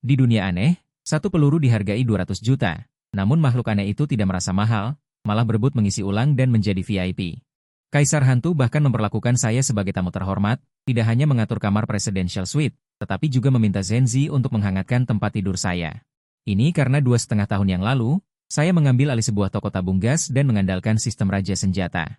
Di dunia aneh, satu peluru dihargai 200 juta. Namun makhluk aneh itu tidak merasa mahal, malah berebut mengisi ulang dan menjadi VIP. Kaisar hantu bahkan memperlakukan saya sebagai tamu terhormat, tidak hanya mengatur kamar presidential suite, tetapi juga meminta Zenzi untuk menghangatkan tempat tidur saya. Ini karena 2,5 tahun yang lalu, saya mengambil alih sebuah toko tabung gas dan mengandalkan sistem Raja Senjata.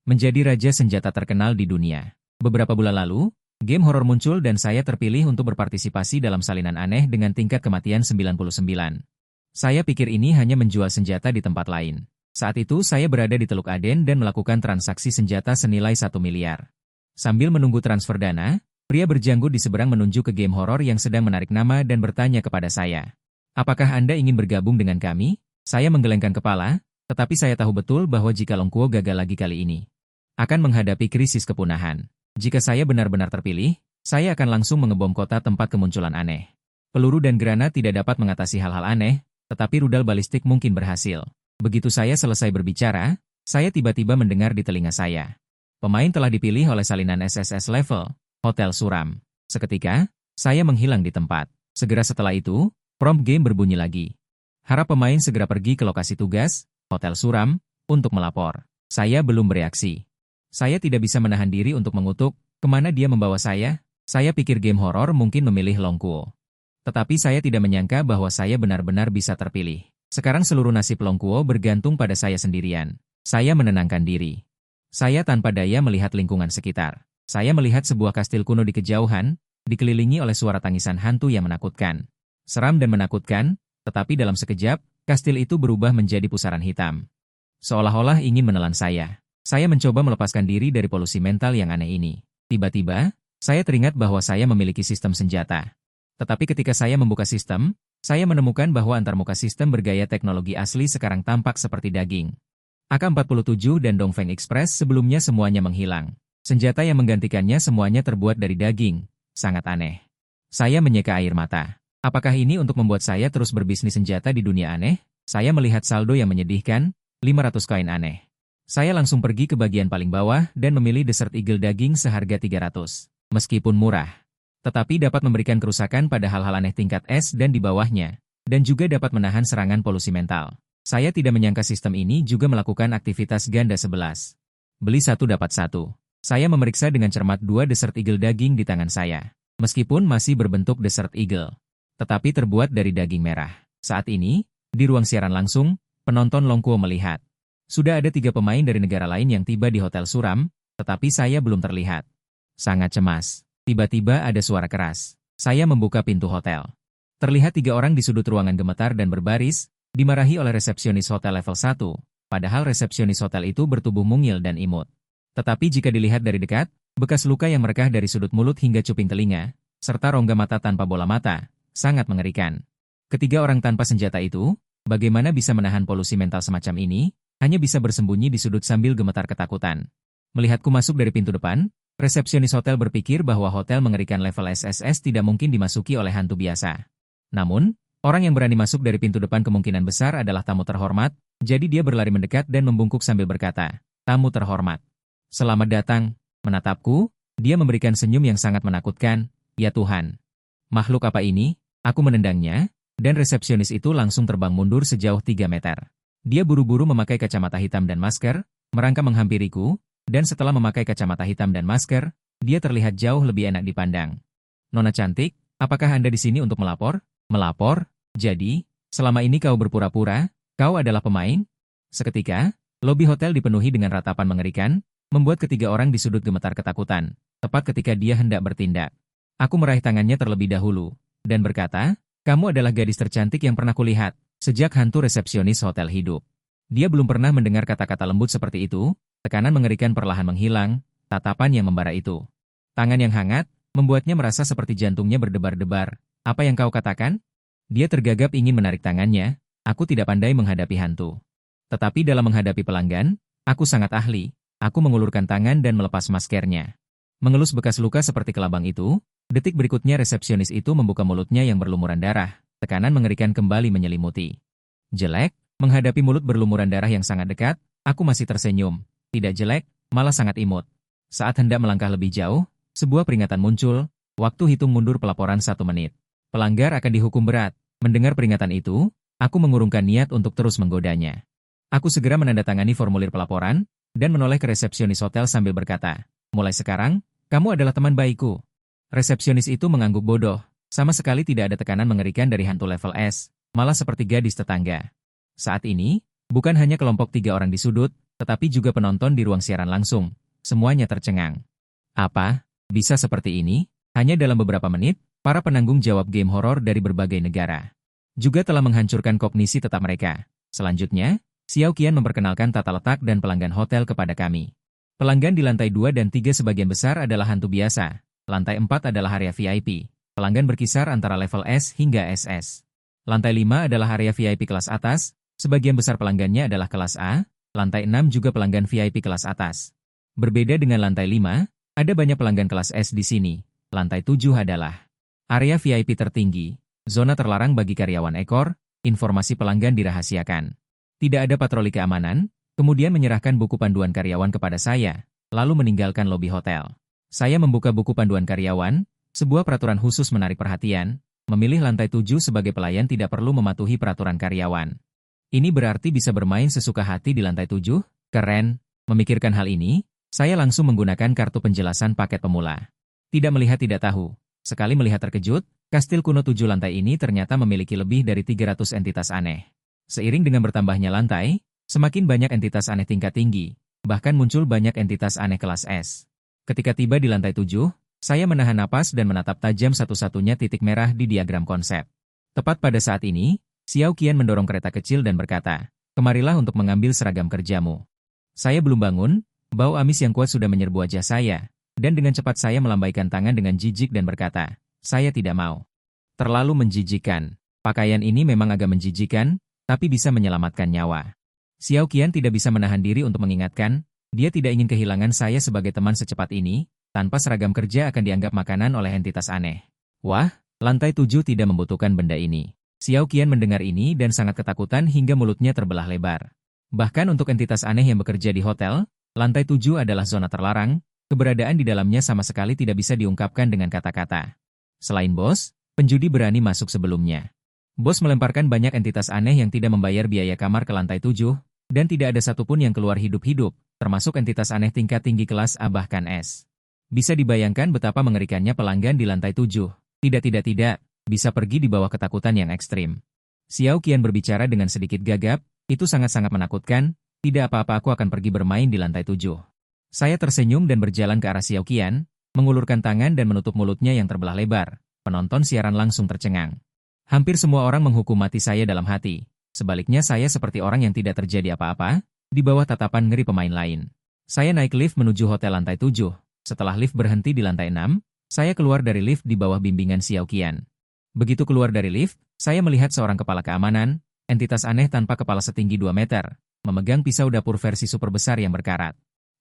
Menjadi Raja Senjata terkenal di dunia. Beberapa bulan lalu, game horor muncul dan saya terpilih untuk berpartisipasi dalam salinan aneh dengan tingkat kematian 99. Saya pikir ini hanya menjual senjata di tempat lain. Saat itu saya berada di Teluk Aden dan melakukan transaksi senjata senilai 1 miliar. Sambil menunggu transfer dana, pria berjanggut di seberang menunjuk ke game horor yang sedang menarik nama dan bertanya kepada saya. Apakah Anda ingin bergabung dengan kami? Saya menggelengkan kepala, tetapi saya tahu betul bahwa jika Longkuo gagal lagi kali ini, akan menghadapi krisis kepunahan. Jika saya benar-benar terpilih, saya akan langsung mengebom kota tempat kemunculan aneh. Peluru dan granat tidak dapat mengatasi hal-hal aneh, tetapi rudal balistik mungkin berhasil. Begitu saya selesai berbicara, saya tiba-tiba mendengar di telinga saya. Pemain telah dipilih oleh salinan SSS level, Hotel Suram. Seketika, saya menghilang di tempat. Segera setelah itu, prompt game berbunyi lagi. Harap pemain segera pergi ke lokasi tugas, Hotel Suram, untuk melapor. Saya belum bereaksi. Saya tidak bisa menahan diri untuk mengutuk, kemana dia membawa saya? Saya pikir game horor mungkin memilih Longkuo. Tetapi saya tidak menyangka bahwa saya benar-benar bisa terpilih. Sekarang seluruh nasib Longkuo bergantung pada saya sendirian. Saya menenangkan diri. Saya tanpa daya melihat lingkungan sekitar. Saya melihat sebuah kastil kuno di kejauhan, dikelilingi oleh suara tangisan hantu yang menakutkan. Seram dan menakutkan, tetapi dalam sekejap, kastil itu berubah menjadi pusaran hitam. Seolah-olah ingin menelan saya. Saya mencoba melepaskan diri dari polusi mental yang aneh ini. Tiba-tiba, saya teringat bahwa saya memiliki sistem senjata. Tetapi ketika saya membuka sistem, saya menemukan bahwa antarmuka sistem bergaya teknologi asli sekarang tampak seperti daging. AK-47 dan Dongfeng Express sebelumnya semuanya menghilang. Senjata yang menggantikannya semuanya terbuat dari daging. Sangat aneh. Saya menyeka air mata. Apakah ini untuk membuat saya terus berbisnis senjata di dunia aneh? Saya melihat saldo yang menyedihkan, 500 koin aneh. Saya langsung pergi ke bagian paling bawah dan memilih Desert Eagle daging seharga 300. Meskipun murah, tetapi dapat memberikan kerusakan pada hal-hal aneh tingkat S dan di bawahnya, dan juga dapat menahan serangan polusi mental. Saya tidak menyangka sistem ini juga melakukan aktivitas ganda 11. Beli satu dapat satu. Saya memeriksa dengan cermat 2 Desert Eagle daging di tangan saya. Meskipun masih berbentuk Desert Eagle, tetapi terbuat dari daging merah. Saat ini, di ruang siaran langsung, penonton Longkuo melihat. Sudah ada 3 pemain dari negara lain yang tiba di Hotel Suram, tetapi saya belum terlihat. Sangat cemas. Tiba-tiba ada suara keras. Saya membuka pintu hotel. Terlihat 3 orang di sudut ruangan gemetar dan berbaris, dimarahi oleh resepsionis hotel level 1, padahal resepsionis hotel itu bertubuh mungil dan imut. Tetapi jika dilihat dari dekat, bekas luka yang merekah dari sudut mulut hingga cuping telinga, serta rongga mata tanpa bola mata, sangat mengerikan. Ketiga orang tanpa senjata itu, bagaimana bisa menahan polusi mental semacam ini, hanya bisa bersembunyi di sudut sambil gemetar ketakutan. Melihatku masuk dari pintu depan, resepsionis hotel berpikir bahwa hotel mengerikan level SSS tidak mungkin dimasuki oleh hantu biasa. Namun, orang yang berani masuk dari pintu depan kemungkinan besar adalah tamu terhormat, jadi dia berlari mendekat dan membungkuk sambil berkata, "Tamu terhormat. Selamat datang." Menatapku, dia memberikan senyum yang sangat menakutkan, "Ya Tuhan. Makhluk apa ini?" Aku menendangnya, dan resepsionis itu langsung terbang mundur sejauh 3 meter. Dia buru-buru memakai kacamata hitam dan masker, merangkak menghampiriku, dan setelah memakai kacamata hitam dan masker, dia terlihat jauh lebih enak dipandang. "Nona cantik, apakah Anda di sini untuk melapor?" "Melapor? Jadi, selama ini kau berpura-pura, kau adalah pemain?" Seketika, lobi hotel dipenuhi dengan ratapan mengerikan, membuat ketiga orang di sudut gemetar ketakutan, tepat ketika dia hendak bertindak. Aku meraih tangannya terlebih dahulu, dan berkata, "Kamu adalah gadis tercantik yang pernah kulihat, sejak hantu resepsionis hotel hidup." Dia belum pernah mendengar kata-kata lembut seperti itu. Tekanan mengerikan perlahan menghilang, tatapan yang membara itu. Tangan yang hangat, membuatnya merasa seperti jantungnya berdebar-debar. "Apa yang kau katakan?" Dia tergagap ingin menarik tangannya, aku tidak pandai menghadapi hantu. Tetapi dalam menghadapi pelanggan, aku sangat ahli. Aku mengulurkan tangan dan melepas maskernya. Mengelus bekas luka seperti kelabang itu, detik berikutnya resepsionis itu membuka mulutnya yang berlumuran darah. Tekanan mengerikan kembali menyelimuti. Jelek, menghadapi mulut berlumuran darah yang sangat dekat, aku masih tersenyum. Tidak jelek, malah sangat imut. Saat hendak melangkah lebih jauh, sebuah peringatan muncul, waktu hitung mundur pelaporan 1 menit. Pelanggar akan dihukum berat. Mendengar peringatan itu, aku mengurungkan niat untuk terus menggodanya. Aku segera menandatangani formulir pelaporan, dan menoleh ke resepsionis hotel sambil berkata, "Mulai sekarang, kamu adalah teman baikku." Resepsionis itu mengangguk bodoh. Sama sekali tidak ada tekanan mengerikan dari hantu level S, malah seperti gadis tetangga. Saat ini, bukan hanya kelompok 3 orang di sudut, tetapi juga penonton di ruang siaran langsung. Semuanya tercengang. Apa? Bisa seperti ini? Hanya dalam beberapa menit, para penanggung jawab game horor dari berbagai negara juga telah menghancurkan kognisi tetap mereka. Selanjutnya, Xiao Qian memperkenalkan tata letak dan pelanggan hotel kepada kami. Pelanggan di lantai 2 dan 3 sebagian besar adalah hantu biasa. Lantai 4 adalah area VIP. Pelanggan berkisar antara level S hingga SS. Lantai 5 adalah area VIP kelas atas. Sebagian besar pelanggannya adalah kelas A. Lantai 6 juga pelanggan VIP kelas atas. Berbeda dengan lantai 5, ada banyak pelanggan kelas S di sini. Lantai 7 adalah area VIP tertinggi, zona terlarang bagi karyawan ekor, informasi pelanggan dirahasiakan. Tidak ada patroli keamanan, kemudian menyerahkan buku panduan karyawan kepada saya, lalu meninggalkan lobi hotel. Saya membuka buku panduan karyawan, sebuah peraturan khusus menarik perhatian, memilih lantai 7 sebagai pelayan tidak perlu mematuhi peraturan karyawan. Ini berarti bisa bermain sesuka hati di lantai 7? Keren. Memikirkan hal ini, saya langsung menggunakan kartu penjelasan paket pemula. Tidak melihat tidak tahu. Sekali melihat terkejut, kastil kuno 7 lantai ini ternyata memiliki lebih dari 300 entitas aneh. Seiring dengan bertambahnya lantai, semakin banyak entitas aneh tingkat tinggi, bahkan muncul banyak entitas aneh kelas S. Ketika tiba di lantai 7, saya menahan napas dan menatap tajam satu-satunya titik merah di diagram konsep. Tepat pada saat ini, Xiao Qian mendorong kereta kecil dan berkata, "Kemarilah untuk mengambil seragam kerjamu." Saya belum bangun, bau amis yang kuat sudah menyerbu wajah saya, dan dengan cepat saya melambaikan tangan dengan jijik dan berkata, "Saya tidak mau." Terlalu menjijikkan. Pakaian ini memang agak menjijikkan, tapi bisa menyelamatkan nyawa. Xiao Qian tidak bisa menahan diri untuk mengingatkan, dia tidak ingin kehilangan saya sebagai teman secepat ini, tanpa seragam kerja akan dianggap makanan oleh entitas aneh. Wah, lantai 7 tidak membutuhkan benda ini. Xiao Qian mendengar ini dan sangat ketakutan hingga mulutnya terbelah lebar. Bahkan untuk entitas aneh yang bekerja di hotel, lantai 7 adalah zona terlarang, keberadaan di dalamnya sama sekali tidak bisa diungkapkan dengan kata-kata. Selain bos, penjudi berani masuk sebelumnya. Bos melemparkan banyak entitas aneh yang tidak membayar biaya kamar ke lantai 7, dan tidak ada satupun yang keluar hidup-hidup, termasuk entitas aneh tingkat tinggi kelas A bahkan S. Bisa dibayangkan betapa mengerikannya pelanggan di lantai 7. Tidak, bisa pergi di bawah ketakutan yang ekstrim. Xiao Qian berbicara dengan sedikit gagap, itu sangat-sangat menakutkan, tidak apa-apa aku akan pergi bermain di lantai 7. Saya tersenyum dan berjalan ke arah Xiao Qian, mengulurkan tangan dan menutup mulutnya yang terbelah lebar. Penonton siaran langsung tercengang. Hampir semua orang menghukum mati saya dalam hati. Sebaliknya saya seperti orang yang tidak terjadi apa-apa, di bawah tatapan ngeri pemain lain. Saya naik lift menuju hotel lantai 7. Setelah lift berhenti di lantai 6, saya keluar dari lift di bawah bimbingan Xiao Qian. Begitu keluar dari lift, saya melihat seorang kepala keamanan, entitas aneh tanpa kepala setinggi 2 meter, memegang pisau dapur versi super besar yang berkarat.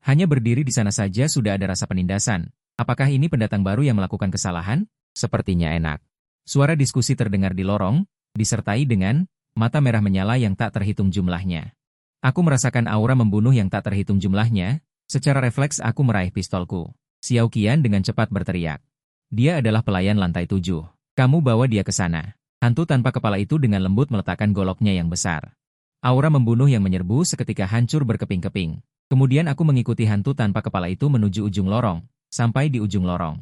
Hanya berdiri di sana saja sudah ada rasa penindasan. Apakah ini pendatang baru yang melakukan kesalahan? Sepertinya enak. Suara diskusi terdengar di lorong, disertai dengan mata merah menyala yang tak terhitung jumlahnya. Aku merasakan aura membunuh yang tak terhitung jumlahnya. Secara refleks aku meraih pistolku. Xiao Qian dengan cepat berteriak. Dia adalah pelayan lantai 7. Kamu bawa dia ke sana. Hantu tanpa kepala itu dengan lembut meletakkan goloknya yang besar. Aura membunuh yang menyerbu seketika hancur berkeping-keping. Kemudian aku mengikuti hantu tanpa kepala itu menuju ujung lorong, sampai di ujung lorong.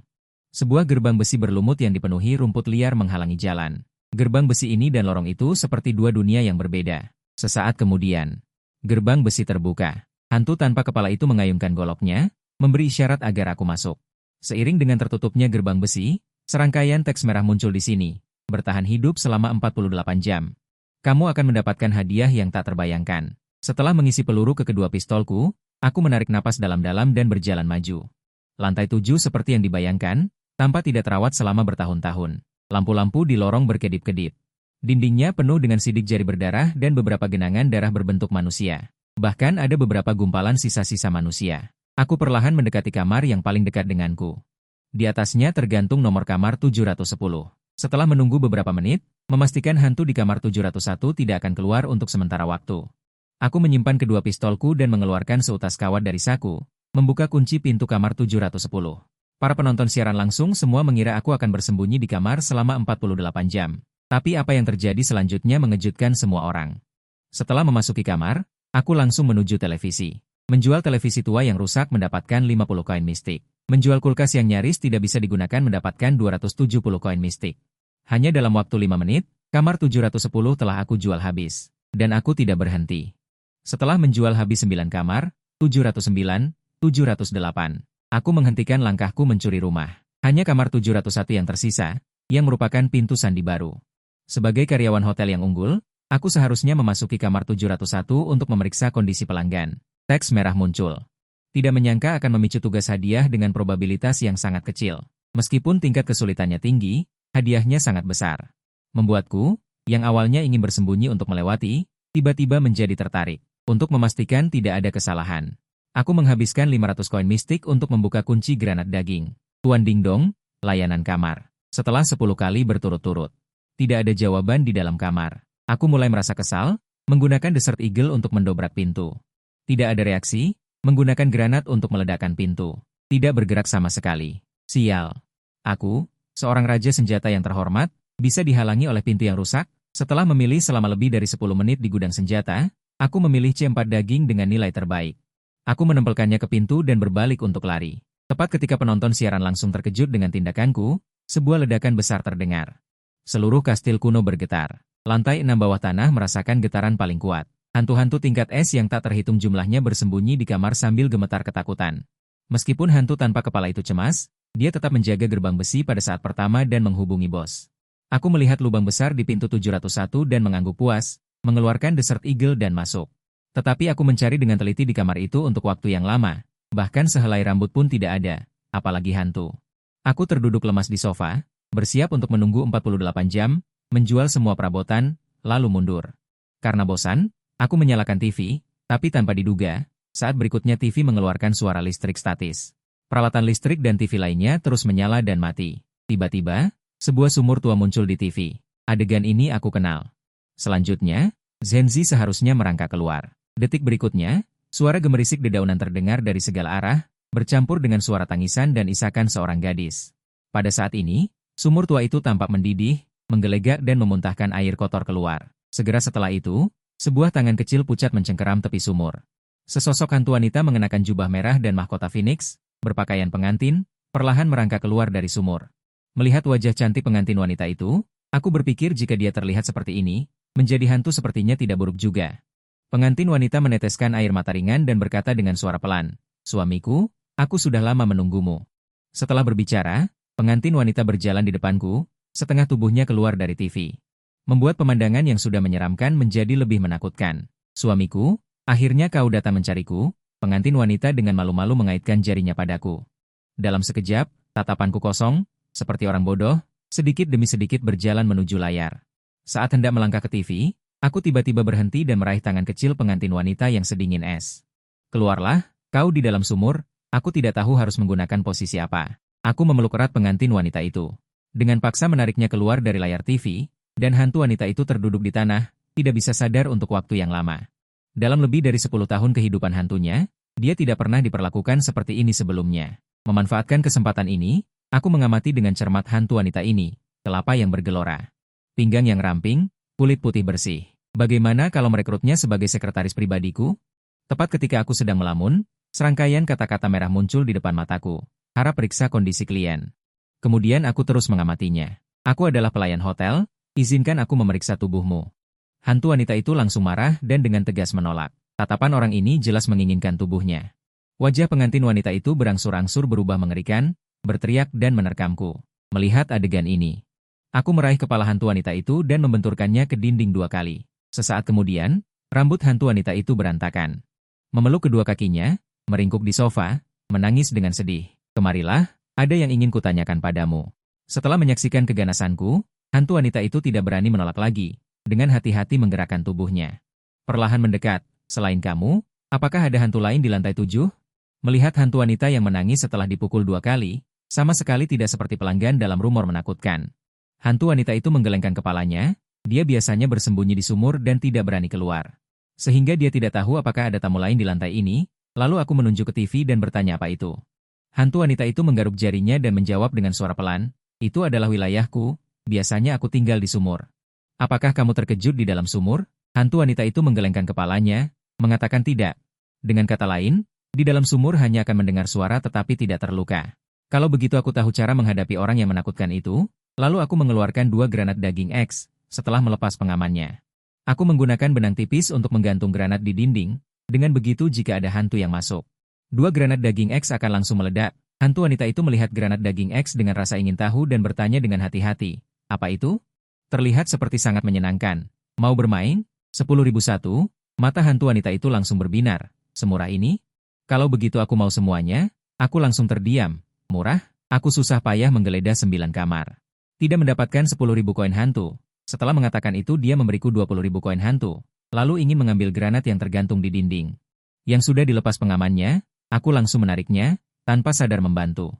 Sebuah gerbang besi berlumut yang dipenuhi rumput liar menghalangi jalan. Gerbang besi ini dan lorong itu seperti dua dunia yang berbeda. Sesaat kemudian, gerbang besi terbuka. Hantu tanpa kepala itu mengayunkan goloknya, memberi isyarat agar aku masuk. Seiring dengan tertutupnya gerbang besi, serangkaian teks merah muncul di sini. Bertahan hidup selama 48 jam. Kamu akan mendapatkan hadiah yang tak terbayangkan. Setelah mengisi peluru ke kedua pistolku, aku menarik napas dalam-dalam dan berjalan maju. Lantai 7 seperti yang dibayangkan, tampak tidak terawat selama bertahun-tahun. Lampu-lampu di lorong berkedip-kedip. Dindingnya penuh dengan sidik jari berdarah dan beberapa genangan darah berbentuk manusia. Bahkan ada beberapa gumpalan sisa-sisa manusia. Aku perlahan mendekati kamar yang paling dekat denganku. Di atasnya tergantung nomor kamar 710. Setelah menunggu beberapa menit, memastikan hantu di kamar 701 tidak akan keluar untuk sementara waktu. Aku menyimpan kedua pistolku dan mengeluarkan seutas kawat dari saku, membuka kunci pintu kamar 710. Para penonton siaran langsung semua mengira aku akan bersembunyi di kamar selama 48 jam. Tapi apa yang terjadi selanjutnya mengejutkan semua orang. Setelah memasuki kamar, aku langsung menuju televisi. Menjual televisi tua yang rusak mendapatkan 50 koin mistik. Menjual kulkas yang nyaris tidak bisa digunakan mendapatkan 270 koin mistik. Hanya dalam waktu 5 menit, kamar 710 telah aku jual habis. Dan aku tidak berhenti. Setelah menjual habis 9 kamar, 709, 708, aku menghentikan langkahku mencuri rumah. Hanya kamar 701 yang tersisa, yang merupakan pintu sandi baru. Sebagai karyawan hotel yang unggul, aku seharusnya memasuki kamar 701 untuk memeriksa kondisi pelanggan. Teks merah muncul. Tidak menyangka akan memicu tugas hadiah dengan probabilitas yang sangat kecil. Meskipun tingkat kesulitannya tinggi, hadiahnya sangat besar. Membuatku, yang awalnya ingin bersembunyi untuk melewati, tiba-tiba menjadi tertarik. Untuk memastikan tidak ada kesalahan, aku menghabiskan 500 koin mistik untuk membuka kunci granat daging. Tuan Dingdong, layanan kamar. Setelah 10 kali berturut-turut, tidak ada jawaban di dalam kamar. Aku mulai merasa kesal, menggunakan Desert Eagle untuk mendobrak pintu. Tidak ada reaksi, menggunakan granat untuk meledakkan pintu. Tidak bergerak sama sekali. Sial. Aku, seorang raja senjata yang terhormat, bisa dihalangi oleh pintu yang rusak. Setelah memilih selama lebih dari 10 menit di gudang senjata, aku memilih C4 daging dengan nilai terbaik. Aku menempelkannya ke pintu dan berbalik untuk lari. Tepat ketika penonton siaran langsung terkejut dengan tindakanku, sebuah ledakan besar terdengar. Seluruh kastil kuno bergetar. Lantai 6 bawah tanah merasakan getaran paling kuat. Hantu-hantu tingkat es yang tak terhitung jumlahnya bersembunyi di kamar sambil gemetar ketakutan. Meskipun hantu tanpa kepala itu cemas, dia tetap menjaga gerbang besi pada saat pertama dan menghubungi bos. Aku melihat lubang besar di pintu 701 dan mengangguk puas, mengeluarkan Desert Eagle dan masuk. Tetapi aku mencari dengan teliti di kamar itu untuk waktu yang lama, bahkan sehelai rambut pun tidak ada, apalagi hantu. Aku terduduk lemas di sofa, bersiap untuk menunggu 48 jam, menjual semua perabotan, lalu mundur. Karena bosan, aku menyalakan TV, tapi tanpa diduga, saat berikutnya TV mengeluarkan suara listrik statis. Peralatan listrik dan TV lainnya terus menyala dan mati. Tiba-tiba, sebuah sumur tua muncul di TV. Adegan ini aku kenal. Selanjutnya, Zenzi seharusnya merangkak keluar. Detik berikutnya, suara gemerisik dedaunan terdengar dari segala arah, bercampur dengan suara tangisan dan isakan seorang gadis. Pada saat ini, sumur tua itu tampak mendidih, menggelegak dan memuntahkan air kotor keluar. Segera setelah itu, sebuah tangan kecil pucat mencengkeram tepi sumur. Sesosok hantu wanita mengenakan jubah merah dan mahkota Phoenix, berpakaian pengantin, perlahan merangkak keluar dari sumur. Melihat wajah cantik pengantin wanita itu, aku berpikir jika dia terlihat seperti ini, menjadi hantu sepertinya tidak buruk juga. Pengantin wanita meneteskan air mata ringan dan berkata dengan suara pelan, "Suamiku, aku sudah lama menunggumu." Setelah berbicara, pengantin wanita berjalan di depanku, setengah tubuhnya keluar dari TV. Membuat pemandangan yang sudah menyeramkan menjadi lebih menakutkan. "Suamiku, akhirnya kau datang mencariku," pengantin wanita dengan malu-malu mengaitkan jarinya padaku. Dalam sekejap, tatapanku kosong, seperti orang bodoh, sedikit demi sedikit berjalan menuju layar. Saat hendak melangkah ke TV, aku tiba-tiba berhenti dan meraih tangan kecil pengantin wanita yang sedingin es. "Keluarlah, kau di dalam sumur," aku tidak tahu harus menggunakan posisi apa. Aku memeluk erat pengantin wanita itu. Dengan paksa menariknya keluar dari layar TV, dan hantu wanita itu terduduk di tanah, tidak bisa sadar untuk waktu yang lama. Dalam lebih dari 10 tahun kehidupan hantunya, dia tidak pernah diperlakukan seperti ini sebelumnya. Memanfaatkan kesempatan ini, aku mengamati dengan cermat hantu wanita ini, kelapa yang bergelora, pinggang yang ramping, kulit putih bersih. Bagaimana kalau merekrutnya sebagai sekretaris pribadiku? Tepat ketika aku sedang melamun, serangkaian kata-kata merah muncul di depan mataku. Harap periksa kondisi klien. Kemudian aku terus mengamatinya. "Aku adalah pelayan hotel, izinkan aku memeriksa tubuhmu." Hantu wanita itu langsung marah dan dengan tegas menolak. Tatapan orang ini jelas menginginkan tubuhnya. Wajah pengantin wanita itu berangsur-angsur berubah mengerikan, berteriak dan menerkamku. Melihat adegan ini, aku meraih kepala hantu wanita itu dan membenturkannya ke dinding 2 kali. Sesaat kemudian, rambut hantu wanita itu berantakan. Memeluk kedua kakinya, meringkuk di sofa, menangis dengan sedih. "Kemarilah, ada yang ingin kutanyakan padamu." Setelah menyaksikan keganasanku, hantu wanita itu tidak berani menolak lagi, dengan hati-hati menggerakkan tubuhnya. Perlahan mendekat, "Selain kamu, apakah ada hantu lain di lantai 7? Melihat hantu wanita yang menangis setelah dipukul 2 kali, sama sekali tidak seperti pelanggan dalam rumor menakutkan. Hantu wanita itu menggelengkan kepalanya, dia biasanya bersembunyi di sumur dan tidak berani keluar. Sehingga dia tidak tahu apakah ada tamu lain di lantai ini, lalu aku menunjuk ke TV dan bertanya apa itu. Hantu wanita itu menggaruk jarinya dan menjawab dengan suara pelan, "Itu adalah wilayahku, biasanya aku tinggal di sumur." "Apakah kamu terkejut di dalam sumur?" Hantu wanita itu menggelengkan kepalanya, mengatakan tidak. Dengan kata lain, di dalam sumur hanya akan mendengar suara tetapi tidak terluka. Kalau begitu aku tahu cara menghadapi orang yang menakutkan itu, lalu aku mengeluarkan 2 granat daging X, setelah melepas pengamannya. Aku menggunakan benang tipis untuk menggantung granat di dinding, dengan begitu jika ada hantu yang masuk. 2 granat daging X akan langsung meledak. Hantu wanita itu melihat granat daging X dengan rasa ingin tahu dan bertanya dengan hati-hati. "Apa itu?" Terlihat seperti sangat menyenangkan. "Mau bermain?" 10.001, mata hantu wanita itu langsung berbinar. "Semurah ini? Kalau begitu aku mau semuanya." Aku langsung terdiam. "Murah?" Aku susah payah menggeledah 9 kamar. Tidak mendapatkan 10.000 koin hantu. Setelah mengatakan itu dia memberiku 20.000 koin hantu, lalu ingin mengambil granat yang tergantung di dinding. Yang sudah dilepas pengamannya, aku langsung menariknya, tanpa sadar membantu.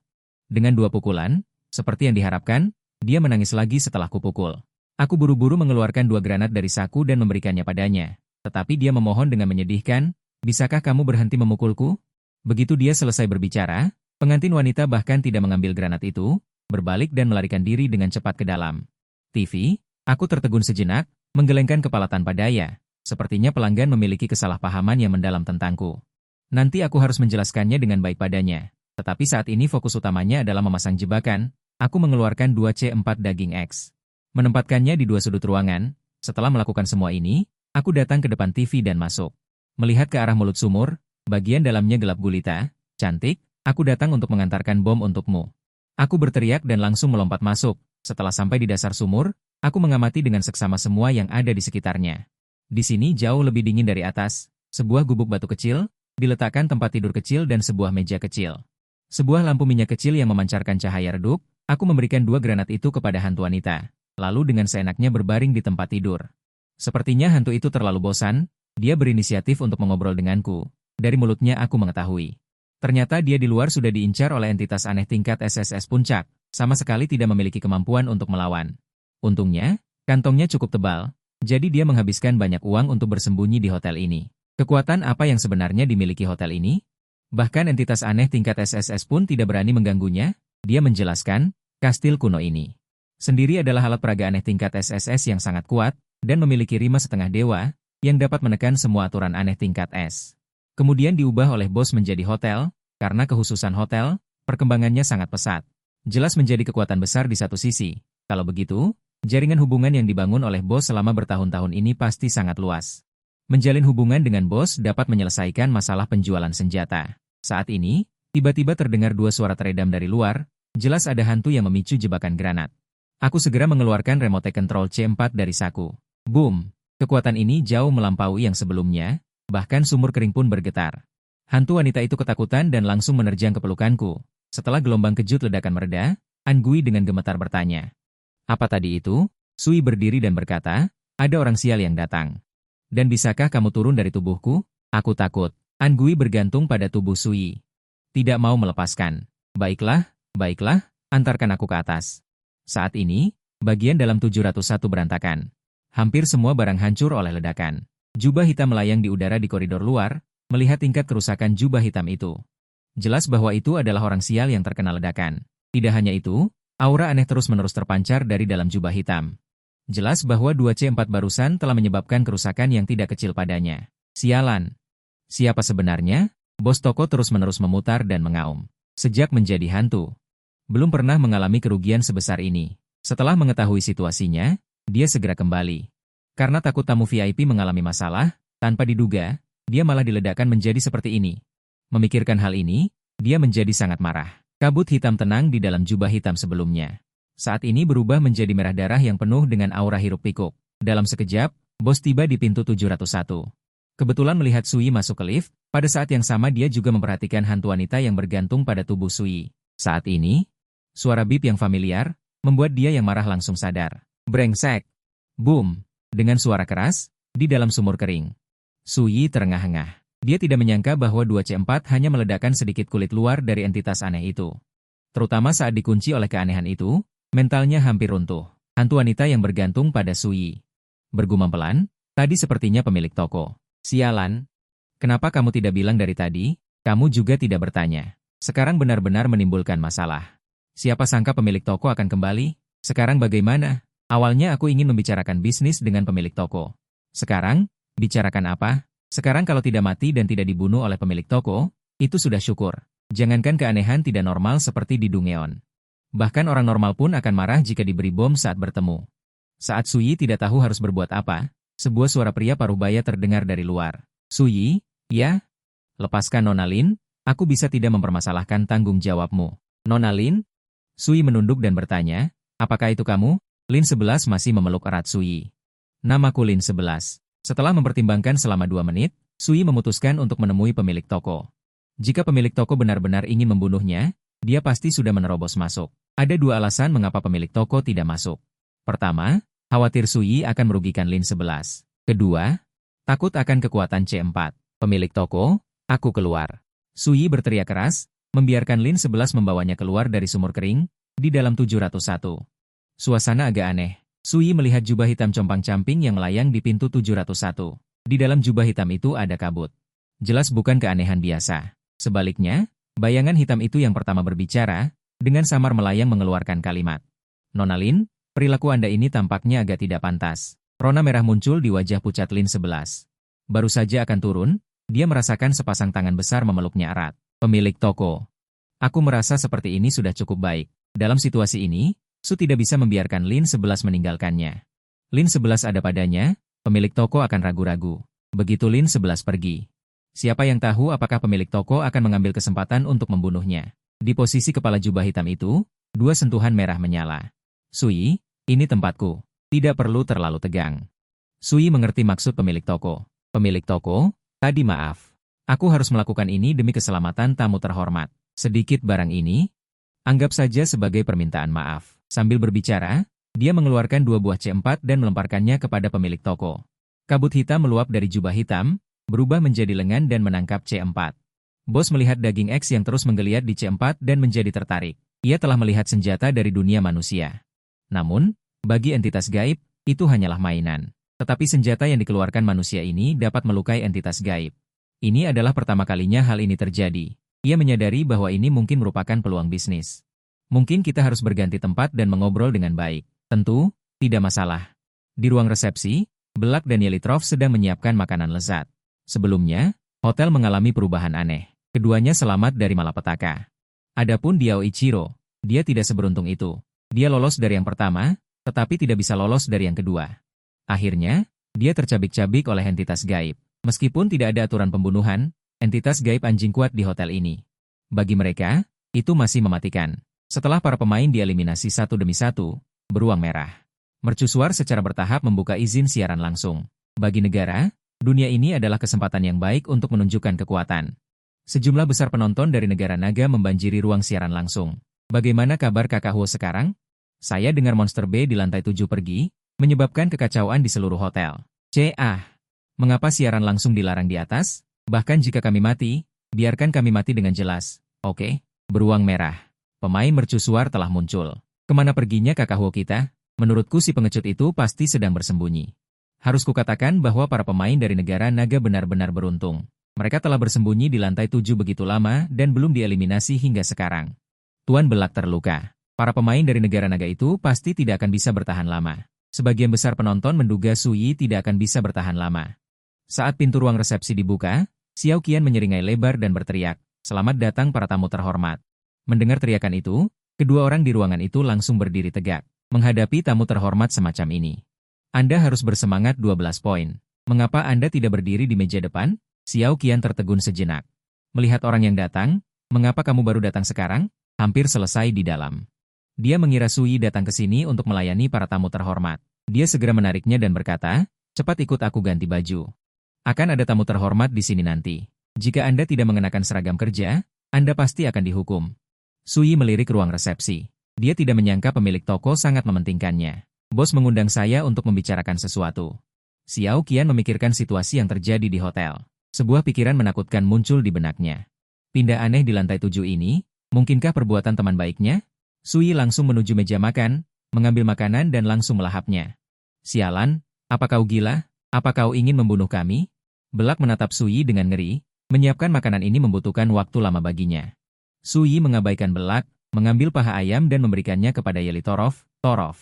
Dengan 2 pukulan, seperti yang diharapkan, dia menangis lagi setelah kupukul. Aku buru-buru mengeluarkan 2 granat dari saku dan memberikannya padanya. Tetapi dia memohon dengan menyedihkan, "Bisakah kamu berhenti memukulku?" Begitu dia selesai berbicara, pengantin wanita bahkan tidak mengambil granat itu, berbalik dan melarikan diri dengan cepat ke dalam TV. Aku tertegun sejenak, menggelengkan kepala tanpa daya. Sepertinya pelanggan memiliki kesalahpahaman yang mendalam tentangku. Nanti aku harus menjelaskannya dengan baik padanya. Tetapi saat ini fokus utamanya adalah memasang jebakan. Aku mengeluarkan 2C4 daging X. Menempatkannya di 2 sudut ruangan. Setelah melakukan semua ini, aku datang ke depan TV dan masuk. Melihat ke arah mulut sumur, bagian dalamnya gelap gulita. "Cantik, aku datang untuk mengantarkan bom untukmu." Aku berteriak dan langsung melompat masuk. Setelah sampai di dasar sumur, aku mengamati dengan seksama semua yang ada di sekitarnya. Di sini jauh lebih dingin dari atas. Sebuah gubuk batu kecil, diletakkan tempat tidur kecil dan sebuah meja kecil. Sebuah lampu minyak kecil yang memancarkan cahaya redup. Aku memberikan 2 granat itu kepada hantu wanita, lalu dengan seenaknya berbaring di tempat tidur. Sepertinya hantu itu terlalu bosan, dia berinisiatif untuk mengobrol denganku. Dari mulutnya aku mengetahui. Ternyata dia di luar sudah diincar oleh entitas aneh tingkat SSS Puncak, sama sekali tidak memiliki kemampuan untuk melawan. Untungnya, kantongnya cukup tebal, jadi dia menghabiskan banyak uang untuk bersembunyi di hotel ini. Kekuatan apa yang sebenarnya dimiliki hotel ini? Bahkan entitas aneh tingkat SSS pun tidak berani mengganggunya. Dia menjelaskan, kastil kuno ini sendiri adalah alat peraga aneh tingkat SSS yang sangat kuat, dan memiliki 5,5 dewa, yang dapat menekan semua aturan aneh tingkat S. Kemudian diubah oleh bos menjadi hotel, karena kehususan hotel, perkembangannya sangat pesat. Jelas menjadi kekuatan besar di satu sisi. Kalau begitu, jaringan hubungan yang dibangun oleh bos selama bertahun-tahun ini pasti sangat luas. Menjalin hubungan dengan bos dapat menyelesaikan masalah penjualan senjata. Saat ini, tiba-tiba terdengar 2 suara teredam dari luar, jelas ada hantu yang memicu jebakan granat. Aku segera mengeluarkan remote control C4 dari saku. Boom! Kekuatan ini jauh melampaui yang sebelumnya, bahkan sumur kering pun bergetar. Hantu wanita itu ketakutan dan langsung menerjang ke pelukanku. Setelah gelombang kejut ledakan mereda, Angui dengan gemetar bertanya, "Apa tadi itu?" Sui berdiri dan berkata, "Ada orang sial yang datang. Dan bisakah kamu turun dari tubuhku?" Aku takut. Angui bergantung pada tubuh Sui. Tidak mau melepaskan. "Baiklah, baiklah, antarkan aku ke atas." Saat ini, bagian dalam 701 berantakan. Hampir semua barang hancur oleh ledakan. Jubah hitam melayang di udara di koridor luar, melihat tingkat kerusakan jubah hitam itu. Jelas bahwa itu adalah orang sial yang terkena ledakan. Tidak hanya itu, aura aneh terus-menerus terpancar dari dalam jubah hitam. Jelas bahwa 2C4 barusan telah menyebabkan kerusakan yang tidak kecil padanya. Sialan. Siapa sebenarnya? Bos toko terus-menerus memutar dan mengaum. Sejak menjadi hantu, belum pernah mengalami kerugian sebesar ini. Setelah mengetahui situasinya, dia segera kembali. Karena takut tamu VIP mengalami masalah, tanpa diduga, dia malah diledakkan menjadi seperti ini. Memikirkan hal ini, dia menjadi sangat marah. Kabut hitam tenang di dalam jubah hitam sebelumnya. Saat ini berubah menjadi merah darah yang penuh dengan aura hiruk-pikuk. Dalam sekejap, bos tiba di pintu 701. Kebetulan melihat Sui masuk ke lift, pada saat yang sama dia juga memperhatikan hantu wanita yang bergantung pada tubuh Sui. Saat ini, suara bip yang familiar, membuat dia yang marah langsung sadar. Brengsek! Boom! Dengan suara keras, di dalam sumur kering. Sui terengah-engah. Dia tidak menyangka bahwa 2C4 hanya meledakkan sedikit kulit luar dari entitas aneh itu. Terutama saat dikunci oleh keanehan itu, mentalnya hampir runtuh. Hantu wanita yang bergantung pada Sui bergumam pelan, tadi sepertinya pemilik toko. Sialan, kenapa kamu tidak bilang dari tadi? Kamu juga tidak bertanya. Sekarang benar-benar menimbulkan masalah. Siapa sangka pemilik toko akan kembali? Sekarang bagaimana? Awalnya aku ingin membicarakan bisnis dengan pemilik toko. Sekarang, bicarakan apa? Sekarang kalau tidak mati dan tidak dibunuh oleh pemilik toko, itu sudah syukur. Jangankan keanehan tidak normal seperti di Dungeon. Bahkan orang normal pun akan marah jika diberi bom saat bertemu. Saat Suyi tidak tahu harus berbuat apa, sebuah suara pria parubaya terdengar dari luar. Suyi, ya? Lepaskan Nona Lin, aku bisa tidak mempermasalahkan tanggung jawabmu. Nona Lin? Suyi menunduk dan bertanya, apakah itu kamu? Lin 11 masih memeluk erat Suyi. Namaku Lin 11. Setelah mempertimbangkan selama 2 menit, Suyi memutuskan untuk menemui pemilik toko. Jika pemilik toko benar-benar ingin membunuhnya, dia pasti sudah menerobos masuk. Ada 2 alasan mengapa pemilik toko tidak masuk. Pertama, khawatir Suyi akan merugikan Lin 11. Kedua, takut akan kekuatan C4. Pemilik toko, aku keluar. Suyi berteriak keras, membiarkan Lin 11 membawanya keluar dari sumur kering, di dalam 701. Suasana agak aneh. Suyi melihat jubah hitam compang-camping yang melayang di pintu 701. Di dalam jubah hitam itu ada kabut. Jelas bukan keanehan biasa. Sebaliknya, bayangan hitam itu yang pertama berbicara, dengan samar melayang mengeluarkan kalimat. Nona Lin, perilaku Anda ini tampaknya agak tidak pantas. Rona merah muncul di wajah pucat Lin 11. Baru saja akan turun, dia merasakan sepasang tangan besar memeluknya erat. Pemilik toko. Aku merasa seperti ini sudah cukup baik. Dalam situasi ini, Su tidak bisa membiarkan Lin 11 meninggalkannya. Lin 11 ada padanya, pemilik toko akan ragu-ragu. Begitu Lin 11 pergi. Siapa yang tahu apakah pemilik toko akan mengambil kesempatan untuk membunuhnya. Di posisi kepala jubah hitam itu, 2 sentuhan merah menyala. Suyi, ini tempatku. Tidak perlu terlalu tegang. Suyi mengerti maksud pemilik toko. Pemilik toko, tadi maaf. Aku harus melakukan ini demi keselamatan tamu terhormat. Sedikit barang ini, anggap saja sebagai permintaan maaf. Sambil berbicara, dia mengeluarkan 2 buah C4 dan melemparkannya kepada pemilik toko. Kabut hitam meluap dari jubah hitam, berubah menjadi lengan dan menangkap C4. Bos melihat daging X yang terus menggeliat di C4 dan menjadi tertarik. Ia telah melihat senjata dari dunia manusia. Namun, bagi entitas gaib, itu hanyalah mainan. Tetapi senjata yang dikeluarkan manusia ini dapat melukai entitas gaib. Ini adalah pertama kalinya hal ini terjadi. Ia menyadari bahwa ini mungkin merupakan peluang bisnis. Mungkin kita harus berganti tempat dan mengobrol dengan baik. Tentu, tidak masalah. Di ruang resepsi, Belak dan Yelitrov sedang menyiapkan makanan lezat. Sebelumnya, hotel mengalami perubahan aneh. Keduanya selamat dari malapetaka. Adapun Diao Ichiro, dia tidak seberuntung itu. Dia lolos dari yang pertama, tetapi tidak bisa lolos dari yang kedua. Akhirnya, dia tercabik-cabik oleh entitas gaib. Meskipun tidak ada aturan pembunuhan, entitas gaib anjing kuat di hotel ini. Bagi mereka, itu masih mematikan. Setelah para pemain dieliminasi satu demi satu, beruang merah. Mercusuar secara bertahap membuka izin siaran langsung. Bagi negara, dunia ini adalah kesempatan yang baik untuk menunjukkan kekuatan. Sejumlah besar penonton dari negara naga membanjiri ruang siaran langsung. Bagaimana kabar Kakak Huo sekarang? Saya dengar Monster B di lantai 7 pergi, menyebabkan kekacauan di seluruh hotel. Mengapa siaran langsung dilarang di atas? Bahkan jika kami mati, biarkan kami mati dengan jelas. Oke, beruang merah. Pemain mercusuar telah muncul. Kemana perginya Kakak Huo kita? Menurutku si pengecut itu pasti sedang bersembunyi. Harus kukatakan bahwa para pemain dari negara naga benar-benar beruntung. Mereka telah bersembunyi di lantai 7 begitu lama dan belum dieliminasi hingga sekarang. Tuan Belak terluka. Para pemain dari negara naga itu pasti tidak akan bisa bertahan lama. Sebagian besar penonton menduga Suyi tidak akan bisa bertahan lama. Saat pintu ruang resepsi dibuka, Xiao Qian menyeringai lebar dan berteriak, "Selamat datang para tamu terhormat." Mendengar teriakan itu, kedua orang di ruangan itu langsung berdiri tegak. Menghadapi tamu terhormat semacam ini, Anda harus bersemangat 12 poin. Mengapa Anda tidak berdiri di meja depan? Xiao Qian tertegun sejenak. Melihat orang yang datang, mengapa kamu baru datang sekarang? Hampir selesai di dalam. Dia mengira Suyi datang ke sini untuk melayani para tamu terhormat. Dia segera menariknya dan berkata, cepat ikut aku ganti baju. Akan ada tamu terhormat di sini nanti. Jika Anda tidak mengenakan seragam kerja, Anda pasti akan dihukum. Suyi melirik ruang resepsi. Dia tidak menyangka pemilik toko sangat mementingkannya. Bos mengundang saya untuk membicarakan sesuatu. Xiao Qian memikirkan situasi yang terjadi di hotel. Sebuah pikiran menakutkan muncul di benaknya. Pindah aneh di lantai 7 ini, mungkinkah perbuatan teman baiknya? Suyi langsung menuju meja makan, mengambil makanan dan langsung melahapnya. Sialan, apa kau gila? Apa kau ingin membunuh kami? Belak menatap Suyi dengan ngeri, menyiapkan makanan ini membutuhkan waktu lama baginya. Sui mengabaikan belak, mengambil paha ayam dan memberikannya kepada Yelitorov. Torov.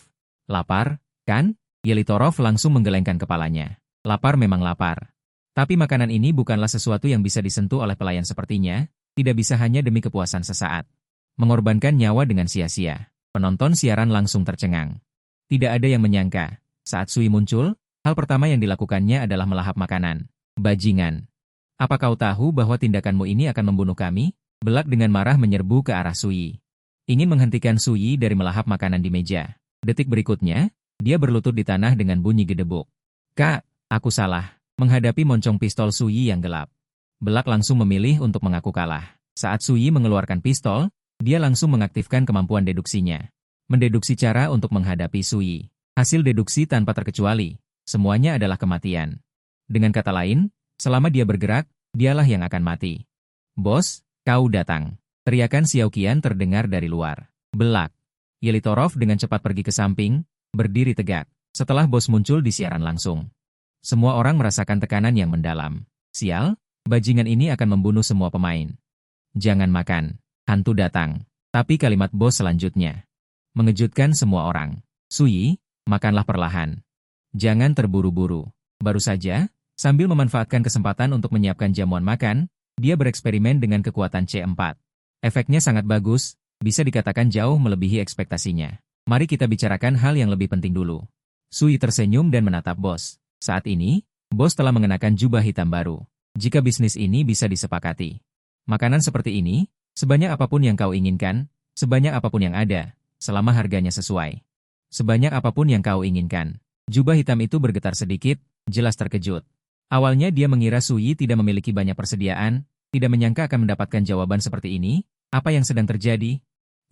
Lapar, kan? Yelitorov langsung menggelengkan kepalanya. Lapar memang lapar. Tapi makanan ini bukanlah sesuatu yang bisa disentuh oleh pelayan sepertinya, tidak bisa hanya demi kepuasan sesaat. Mengorbankan nyawa dengan sia-sia. Penonton siaran langsung tercengang. Tidak ada yang menyangka, saat Sui muncul, hal pertama yang dilakukannya adalah melahap makanan. Bajingan. Apa kau tahu bahwa tindakanmu ini akan membunuh kami? Belak dengan marah menyerbu ke arah Sui. Ingin menghentikan Sui dari melahap makanan di meja. Detik berikutnya, dia berlutut di tanah dengan bunyi gedebuk. Kak, aku salah. Menghadapi moncong pistol Sui yang gelap. Belak langsung memilih untuk mengaku kalah. Saat Sui mengeluarkan pistol, dia langsung mengaktifkan kemampuan deduksinya. Mendeduksi cara untuk menghadapi Sui. Hasil deduksi tanpa terkecuali. Semuanya adalah kematian. Dengan kata lain, selama dia bergerak, dialah yang akan mati. Bos, kau datang. Teriakan Xiao Qian terdengar dari luar. Belak. Yelitorov dengan cepat pergi ke samping, berdiri tegak. Setelah bos muncul di siaran langsung. Semua orang merasakan tekanan yang mendalam. Sial, bajingan ini akan membunuh semua pemain. Jangan makan. Hantu datang. Tapi kalimat bos selanjutnya mengejutkan semua orang. Sui, makanlah perlahan. Jangan terburu-buru. Baru saja, sambil memanfaatkan kesempatan untuk menyiapkan jamuan makan, dia bereksperimen dengan kekuatan C4. Efeknya sangat bagus, bisa dikatakan jauh melebihi ekspektasinya. Mari kita bicarakan hal yang lebih penting dulu. Sui tersenyum dan menatap bos. Saat ini, bos telah mengenakan jubah hitam baru. Jika bisnis ini bisa disepakati. Makanan seperti ini, sebanyak apapun yang kau inginkan, sebanyak apapun yang ada, selama harganya sesuai. Sebanyak apapun yang kau inginkan. Jubah hitam itu bergetar sedikit, jelas terkejut. Awalnya dia mengira Sui tidak memiliki banyak persediaan, tidak menyangka akan mendapatkan jawaban seperti ini. Apa yang sedang terjadi?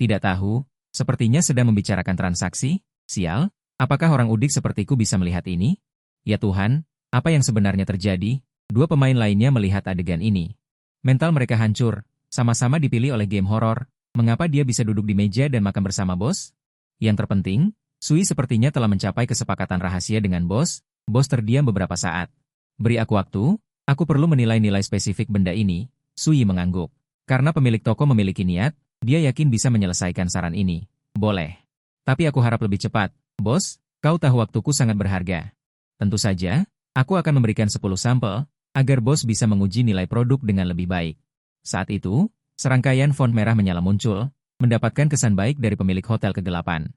Tidak tahu, sepertinya sedang membicarakan transaksi. Sial, apakah orang udik sepertiku bisa melihat ini? Ya Tuhan, apa yang sebenarnya terjadi? Dua pemain lainnya melihat adegan ini. Mental mereka hancur. Sama-sama dipilih oleh game horor, mengapa dia bisa duduk di meja dan makan bersama bos? Yang terpenting, Sui sepertinya telah mencapai kesepakatan rahasia dengan bos. Bos terdiam beberapa saat. Beri aku waktu, aku perlu menilai nilai spesifik benda ini. Sui mengangguk. Karena pemilik toko memiliki niat, dia yakin bisa menyelesaikan saran ini. Boleh. Tapi aku harap lebih cepat. Bos, kau tahu waktuku sangat berharga. Tentu saja, aku akan memberikan 10 sampel, agar bos bisa menguji nilai produk dengan lebih baik. Saat itu, serangkaian font merah menyala muncul, mendapatkan kesan baik dari pemilik hotel kegelapan.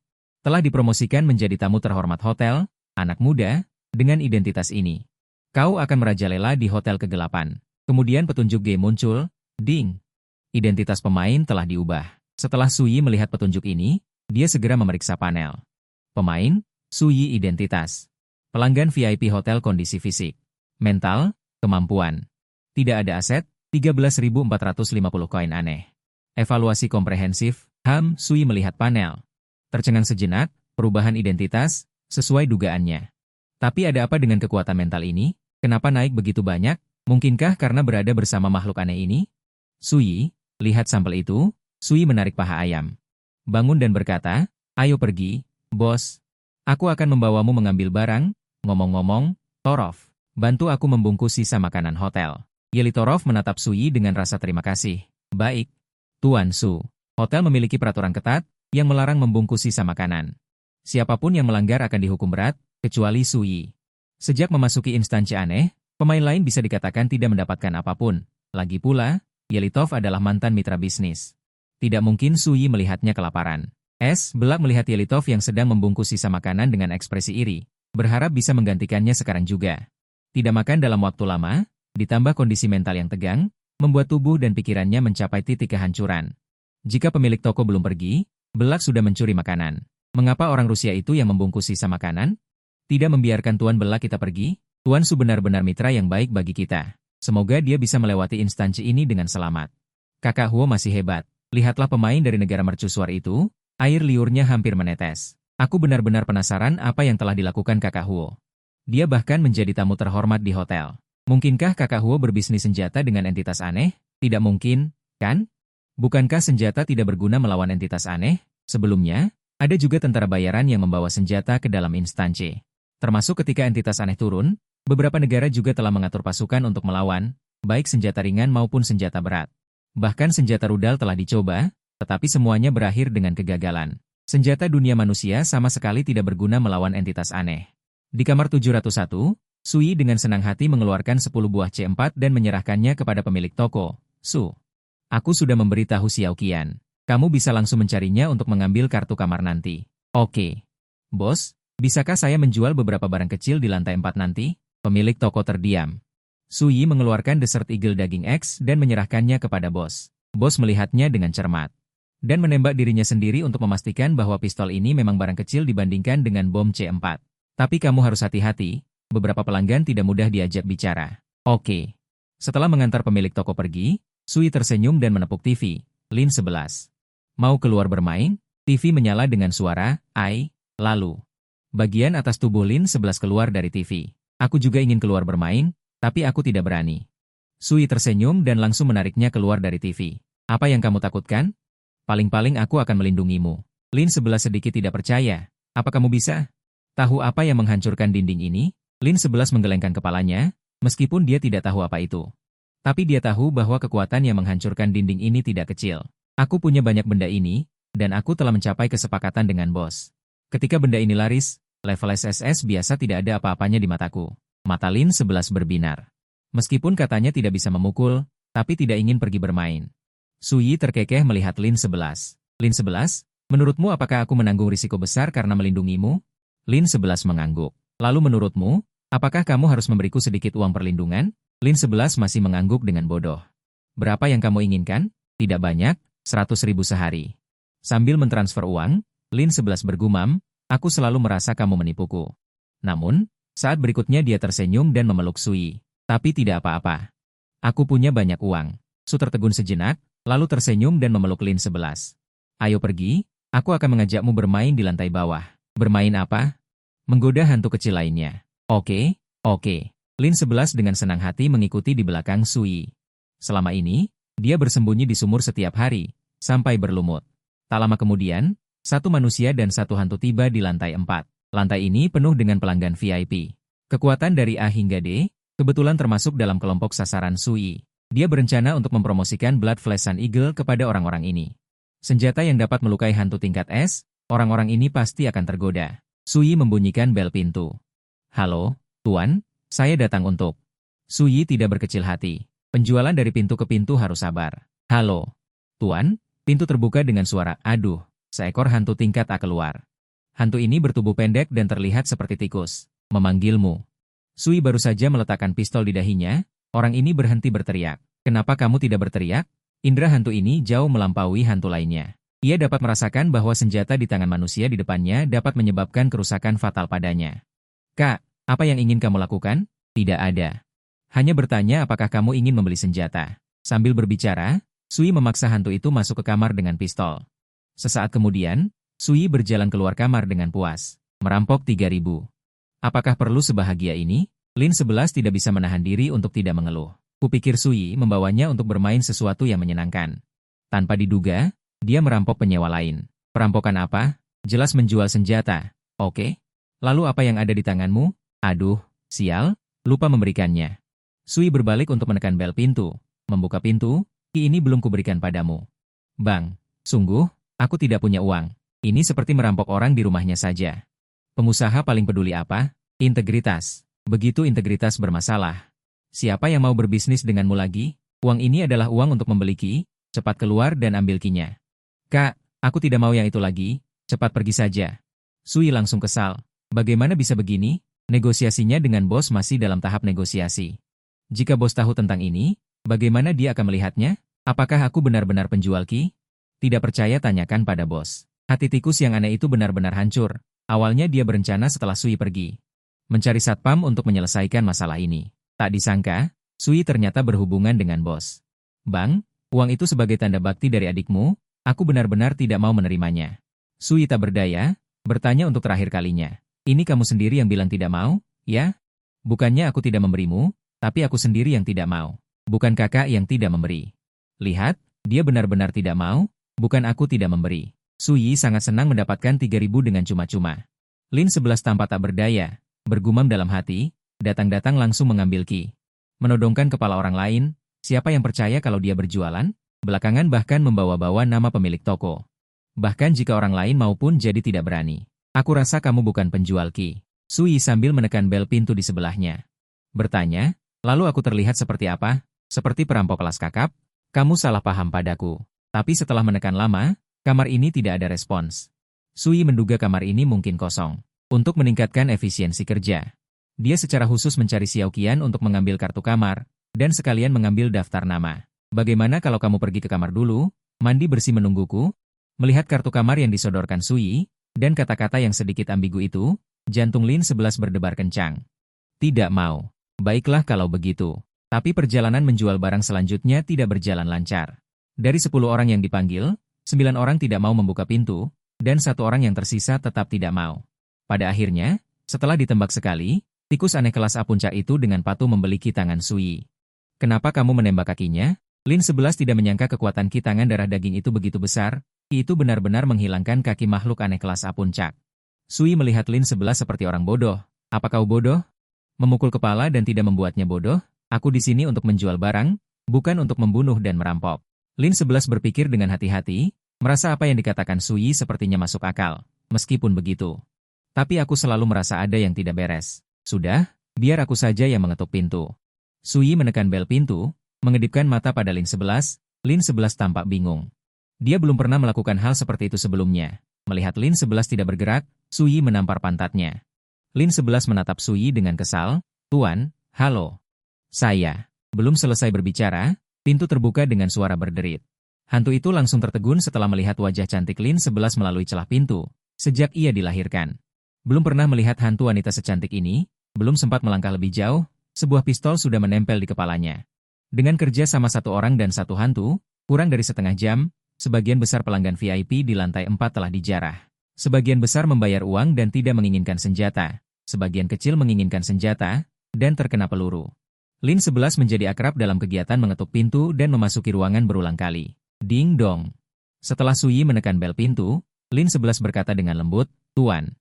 Telah dipromosikan menjadi tamu terhormat hotel, anak muda, dengan identitas ini. Kau akan merajalela di hotel kegelapan. Kemudian petunjuk game muncul, ding. Identitas pemain telah diubah. Setelah Sui melihat petunjuk ini, dia segera memeriksa panel. Pemain, Sui identitas. Pelanggan VIP hotel kondisi fisik. Mental, kemampuan. Tidak ada aset, 13.450 koin aneh. Evaluasi komprehensif, Sui melihat panel. Tercengang sejenak, perubahan identitas, sesuai dugaannya. Tapi ada apa dengan kekuatan mental ini? Kenapa naik begitu banyak? Mungkinkah karena berada bersama makhluk aneh ini? Sui, lihat sampel itu. Sui menarik paha ayam. Bangun dan berkata, ayo pergi, bos. Aku akan membawamu mengambil barang. Ngomong-ngomong, Torov, bantu aku membungkus sisa makanan hotel. Yelitorov menatap Sui dengan rasa terima kasih. Baik, Tuan Su. Hotel memiliki peraturan ketat yang melarang membungkus sisa makanan. Siapapun yang melanggar akan dihukum berat, kecuali Sui. Sejak memasuki instansi aneh, pemain lain bisa dikatakan tidak mendapatkan apapun. Lagi pula, Yelitov adalah mantan mitra bisnis. Tidak mungkin Sui melihatnya kelaparan. Belak melihat Yelitov yang sedang membungkus sisa makanan dengan ekspresi iri. Berharap bisa menggantikannya sekarang juga. Tidak makan dalam waktu lama, ditambah kondisi mental yang tegang, membuat tubuh dan pikirannya mencapai titik kehancuran. Jika pemilik toko belum pergi, Belak sudah mencuri makanan. Mengapa orang Rusia itu yang membungkus sisa makanan? Tidak membiarkan Tuan Belak kita pergi? Tuan Su benar-benar mitra yang baik bagi kita. Semoga dia bisa melewati instansi ini dengan selamat. Kakak Huo masih hebat. Lihatlah pemain dari negara mercusuar itu, air liurnya hampir menetes. Aku benar-benar penasaran apa yang telah dilakukan Kakak Huo. Dia bahkan menjadi tamu terhormat di hotel. Mungkinkah Kakak Huo berbisnis senjata dengan entitas aneh? Tidak mungkin, kan? Bukankah senjata tidak berguna melawan entitas aneh? Sebelumnya, ada juga tentara bayaran yang membawa senjata ke dalam instansi. Termasuk ketika entitas aneh turun, beberapa negara juga telah mengatur pasukan untuk melawan, baik senjata ringan maupun senjata berat. Bahkan senjata rudal telah dicoba, tetapi semuanya berakhir dengan kegagalan. Senjata dunia manusia sama sekali tidak berguna melawan entitas aneh. Di kamar 701, Sui dengan senang hati mengeluarkan 10 buah C4 dan menyerahkannya kepada pemilik toko. Su, aku sudah memberitahu Xiao Qian. Kamu bisa langsung mencarinya untuk mengambil kartu kamar nanti. Oke. Bos, bisakah saya menjual beberapa barang kecil di lantai 4 nanti? Pemilik toko terdiam. Sui mengeluarkan dessert eagle daging X dan menyerahkannya kepada bos. Bos melihatnya dengan cermat. Dan menembak dirinya sendiri untuk memastikan bahwa pistol ini memang barang kecil dibandingkan dengan bom C4. Tapi kamu harus hati-hati. Beberapa pelanggan tidak mudah diajak bicara. Oke. Setelah mengantar pemilik toko pergi, Sui tersenyum dan menepuk TV. Lin 11. Mau keluar bermain? TV menyala dengan suara, "Ai." Lalu, bagian atas tubuh Lin 11 keluar dari TV. Aku juga ingin keluar bermain, tapi aku tidak berani. Sui tersenyum dan langsung menariknya keluar dari TV. Apa yang kamu takutkan? Paling-paling aku akan melindungimu. Lin 11 sedikit tidak percaya. Apa kamu bisa? Tahu apa yang menghancurkan dinding ini? Lin 11 menggelengkan kepalanya, meskipun dia tidak tahu apa itu. Tapi dia tahu bahwa kekuatan yang menghancurkan dinding ini tidak kecil. Aku punya banyak benda ini, dan aku telah mencapai kesepakatan dengan bos. Ketika benda ini laris, level SSS biasa tidak ada apa-apanya di mataku. Mata Lin 11 berbinar. Meskipun katanya tidak bisa memukul, tapi tidak ingin pergi bermain. Sui terkekeh melihat Lin 11. Lin 11, menurutmu apakah aku menanggung risiko besar karena melindungimu? Lin 11 mengangguk. Lalu menurutmu, apakah kamu harus memberiku sedikit uang perlindungan? Lin 11 masih mengangguk dengan bodoh. Berapa yang kamu inginkan? Tidak banyak, 100.000 sehari. Sambil mentransfer uang, Lin 11 bergumam, aku selalu merasa kamu menipuku. Namun, saat berikutnya dia tersenyum dan memeluk Sui. Tapi tidak apa-apa. Aku punya banyak uang. Su tertegun sejenak, lalu tersenyum dan memeluk Lin 11. Ayo pergi, aku akan mengajakmu bermain di lantai bawah. Bermain apa? Menggoda hantu kecil lainnya. Oke. Lin 11 dengan senang hati mengikuti di belakang Sui. Selama ini, dia bersembunyi di sumur setiap hari, sampai berlumut. Tak lama kemudian, satu manusia dan satu hantu tiba di lantai 4. Lantai ini penuh dengan pelanggan VIP. Kekuatan dari A hingga D, kebetulan termasuk dalam kelompok sasaran Sui. Dia berencana untuk mempromosikan Blood Flesh Sun Eagle kepada orang-orang ini. Senjata yang dapat melukai hantu tingkat S, orang-orang ini pasti akan tergoda. Sui membunyikan bel pintu. Halo, Tuan, saya datang untuk... Sui tidak berkecil hati. Penjualan dari pintu ke pintu harus sabar. Halo, Tuan, pintu terbuka dengan suara, aduh, seekor hantu tingkat A keluar. Hantu ini bertubuh pendek dan terlihat seperti tikus. Memanggilmu. Sui baru saja meletakkan pistol di dahinya, orang ini berhenti berteriak. Kenapa kamu tidak berteriak? Indra hantu ini jauh melampaui hantu lainnya. Ia dapat merasakan bahwa senjata di tangan manusia di depannya dapat menyebabkan kerusakan fatal padanya. Kak, apa yang ingin kamu lakukan? Tidak ada. Hanya bertanya apakah kamu ingin membeli senjata. Sambil berbicara, Sui memaksa hantu itu masuk ke kamar dengan pistol. Sesaat kemudian, Sui berjalan keluar kamar dengan puas. Merampok 3.000. Apakah perlu sebahagia ini? Lin 11 tidak bisa menahan diri untuk tidak mengeluh. Kupikir Sui membawanya untuk bermain sesuatu yang menyenangkan. Tanpa diduga, dia merampok penyewa lain. Perampokan apa? Jelas menjual senjata. Oke. Lalu apa yang ada di tanganmu? Aduh, sial, lupa memberikannya. Sui berbalik untuk menekan bel pintu. Membuka pintu, ini belum kuberikan padamu. Bang, sungguh, aku tidak punya uang. Ini seperti merampok orang di rumahnya saja. Pengusaha paling peduli apa? Integritas. Begitu integritas bermasalah. Siapa yang mau berbisnis denganmu lagi? Uang ini adalah uang untuk membeli ki, cepat keluar dan ambil kinya. Kak, aku tidak mau yang itu lagi, cepat pergi saja. Sui langsung kesal. Bagaimana bisa begini? Negosiasinya dengan bos masih dalam tahap negosiasi. Jika bos tahu tentang ini, bagaimana dia akan melihatnya? Apakah aku benar-benar penjual ki? Tidak percaya tanyakan pada bos. Hati tikus yang aneh itu benar-benar hancur. Awalnya dia berencana setelah Sui pergi. Mencari satpam untuk menyelesaikan masalah ini. Tak disangka, Sui ternyata berhubungan dengan bos. Bang, uang itu sebagai tanda bakti dari adikmu, aku benar-benar tidak mau menerimanya. Sui tak berdaya, bertanya untuk terakhir kalinya. Ini kamu sendiri yang bilang tidak mau, ya? Bukannya aku tidak memberimu, tapi aku sendiri yang tidak mau. Bukan kakak yang tidak memberi. Lihat, dia benar-benar tidak mau, bukan aku tidak memberi. Sui sangat senang mendapatkan 3.000 dengan cuma-cuma. Lin 11 tampak tak berdaya, bergumam dalam hati, datang-datang langsung mengambil ki. Menodongkan kepala orang lain, siapa yang percaya kalau dia berjualan? Belakangan bahkan membawa-bawa nama pemilik toko. Bahkan jika orang lain maupun jadi tidak berani. Aku rasa kamu bukan penjual Ki. Sui sambil menekan bel pintu di sebelahnya. Bertanya, lalu aku terlihat seperti apa? Seperti perampok kelas kakap? Kamu salah paham padaku. Tapi setelah menekan lama, kamar ini tidak ada respons. Sui menduga kamar ini mungkin kosong. Untuk meningkatkan efisiensi kerja, dia secara khusus mencari Xiao Qian untuk mengambil kartu kamar, dan sekalian mengambil daftar nama. Bagaimana kalau kamu pergi ke kamar dulu, mandi bersih menungguku? Melihat kartu kamar yang disodorkan Sui, dan kata-kata yang sedikit ambigu itu, jantung Lin 11 berdebar kencang. Tidak mau. Baiklah kalau begitu. Tapi perjalanan menjual barang selanjutnya tidak berjalan lancar. Dari 10 orang yang dipanggil, 9 orang tidak mau membuka pintu, dan 1 orang yang tersisa tetap tidak mau. Pada akhirnya, setelah ditembak sekali, tikus aneh kelas A puncak itu dengan patuh membeliki tangan Sui. Kenapa kamu menembak kakinya? Lin 11 tidak menyangka kekuatan ki tangan darah daging itu begitu besar, itu benar-benar menghilangkan kaki makhluk aneh kelas A puncak. Sui melihat Lin 11 seperti orang bodoh. Apa kau bodoh? Memukul kepala dan tidak membuatnya bodoh? Aku di sini untuk menjual barang, bukan untuk membunuh dan merampok. Lin 11 berpikir dengan hati-hati, merasa apa yang dikatakan Sui sepertinya masuk akal. Meskipun begitu. Tapi aku selalu merasa ada yang tidak beres. Sudah, biar aku saja yang mengetuk pintu. Sui menekan bel pintu, mengedipkan mata pada Lin 11, Lin 11 tampak bingung. Dia belum pernah melakukan hal seperti itu sebelumnya. Melihat Lin 11 tidak bergerak, Sui menampar pantatnya. Lin 11 menatap Sui dengan kesal, "Tuan, halo." Saya. Belum selesai berbicara, pintu terbuka dengan suara berderit. Hantu itu langsung tertegun setelah melihat wajah cantik Lin 11 melalui celah pintu, sejak ia dilahirkan. Belum pernah melihat hantu wanita secantik ini, belum sempat melangkah lebih jauh, sebuah pistol sudah menempel di kepalanya. Dengan kerja sama 1 orang dan 1 hantu, kurang dari setengah jam, sebagian besar pelanggan VIP di lantai 4 telah dijarah. Sebagian besar membayar uang dan tidak menginginkan senjata. Sebagian kecil menginginkan senjata, dan terkena peluru. Lin 11 menjadi akrab dalam kegiatan mengetuk pintu dan memasuki ruangan berulang kali. Ding dong. Setelah Sui menekan bel pintu, Lin 11 berkata dengan lembut, "Tuan,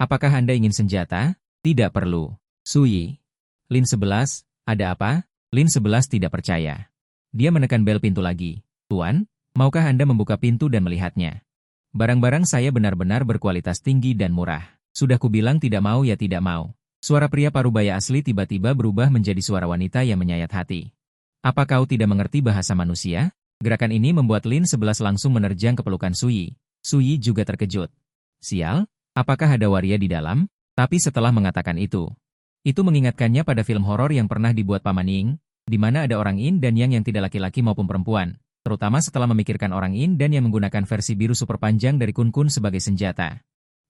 apakah Anda ingin senjata?" "Tidak perlu." "Sui." Lin 11, "Ada apa?" Lin 11 tidak percaya. Dia menekan bel pintu lagi. "Tuan, maukah Anda membuka pintu dan melihatnya? Barang-barang saya benar-benar berkualitas tinggi dan murah." "Sudah kubilang tidak mau ya tidak mau." Suara pria parubaya asli tiba-tiba berubah menjadi suara wanita yang menyayat hati. "Apa kau tidak mengerti bahasa manusia?" Gerakan ini membuat Lin 11 langsung menerjang ke pelukan Sui. Sui juga terkejut. "Sial, apakah ada waria di dalam?" Tapi setelah mengatakan itu mengingatkannya pada film horor yang pernah dibuat Paman Ying, di mana ada orang Yin dan Yang yang tidak laki-laki maupun perempuan, terutama setelah memikirkan orang Yin dan yang menggunakan versi biru super panjang dari kun-kun sebagai senjata.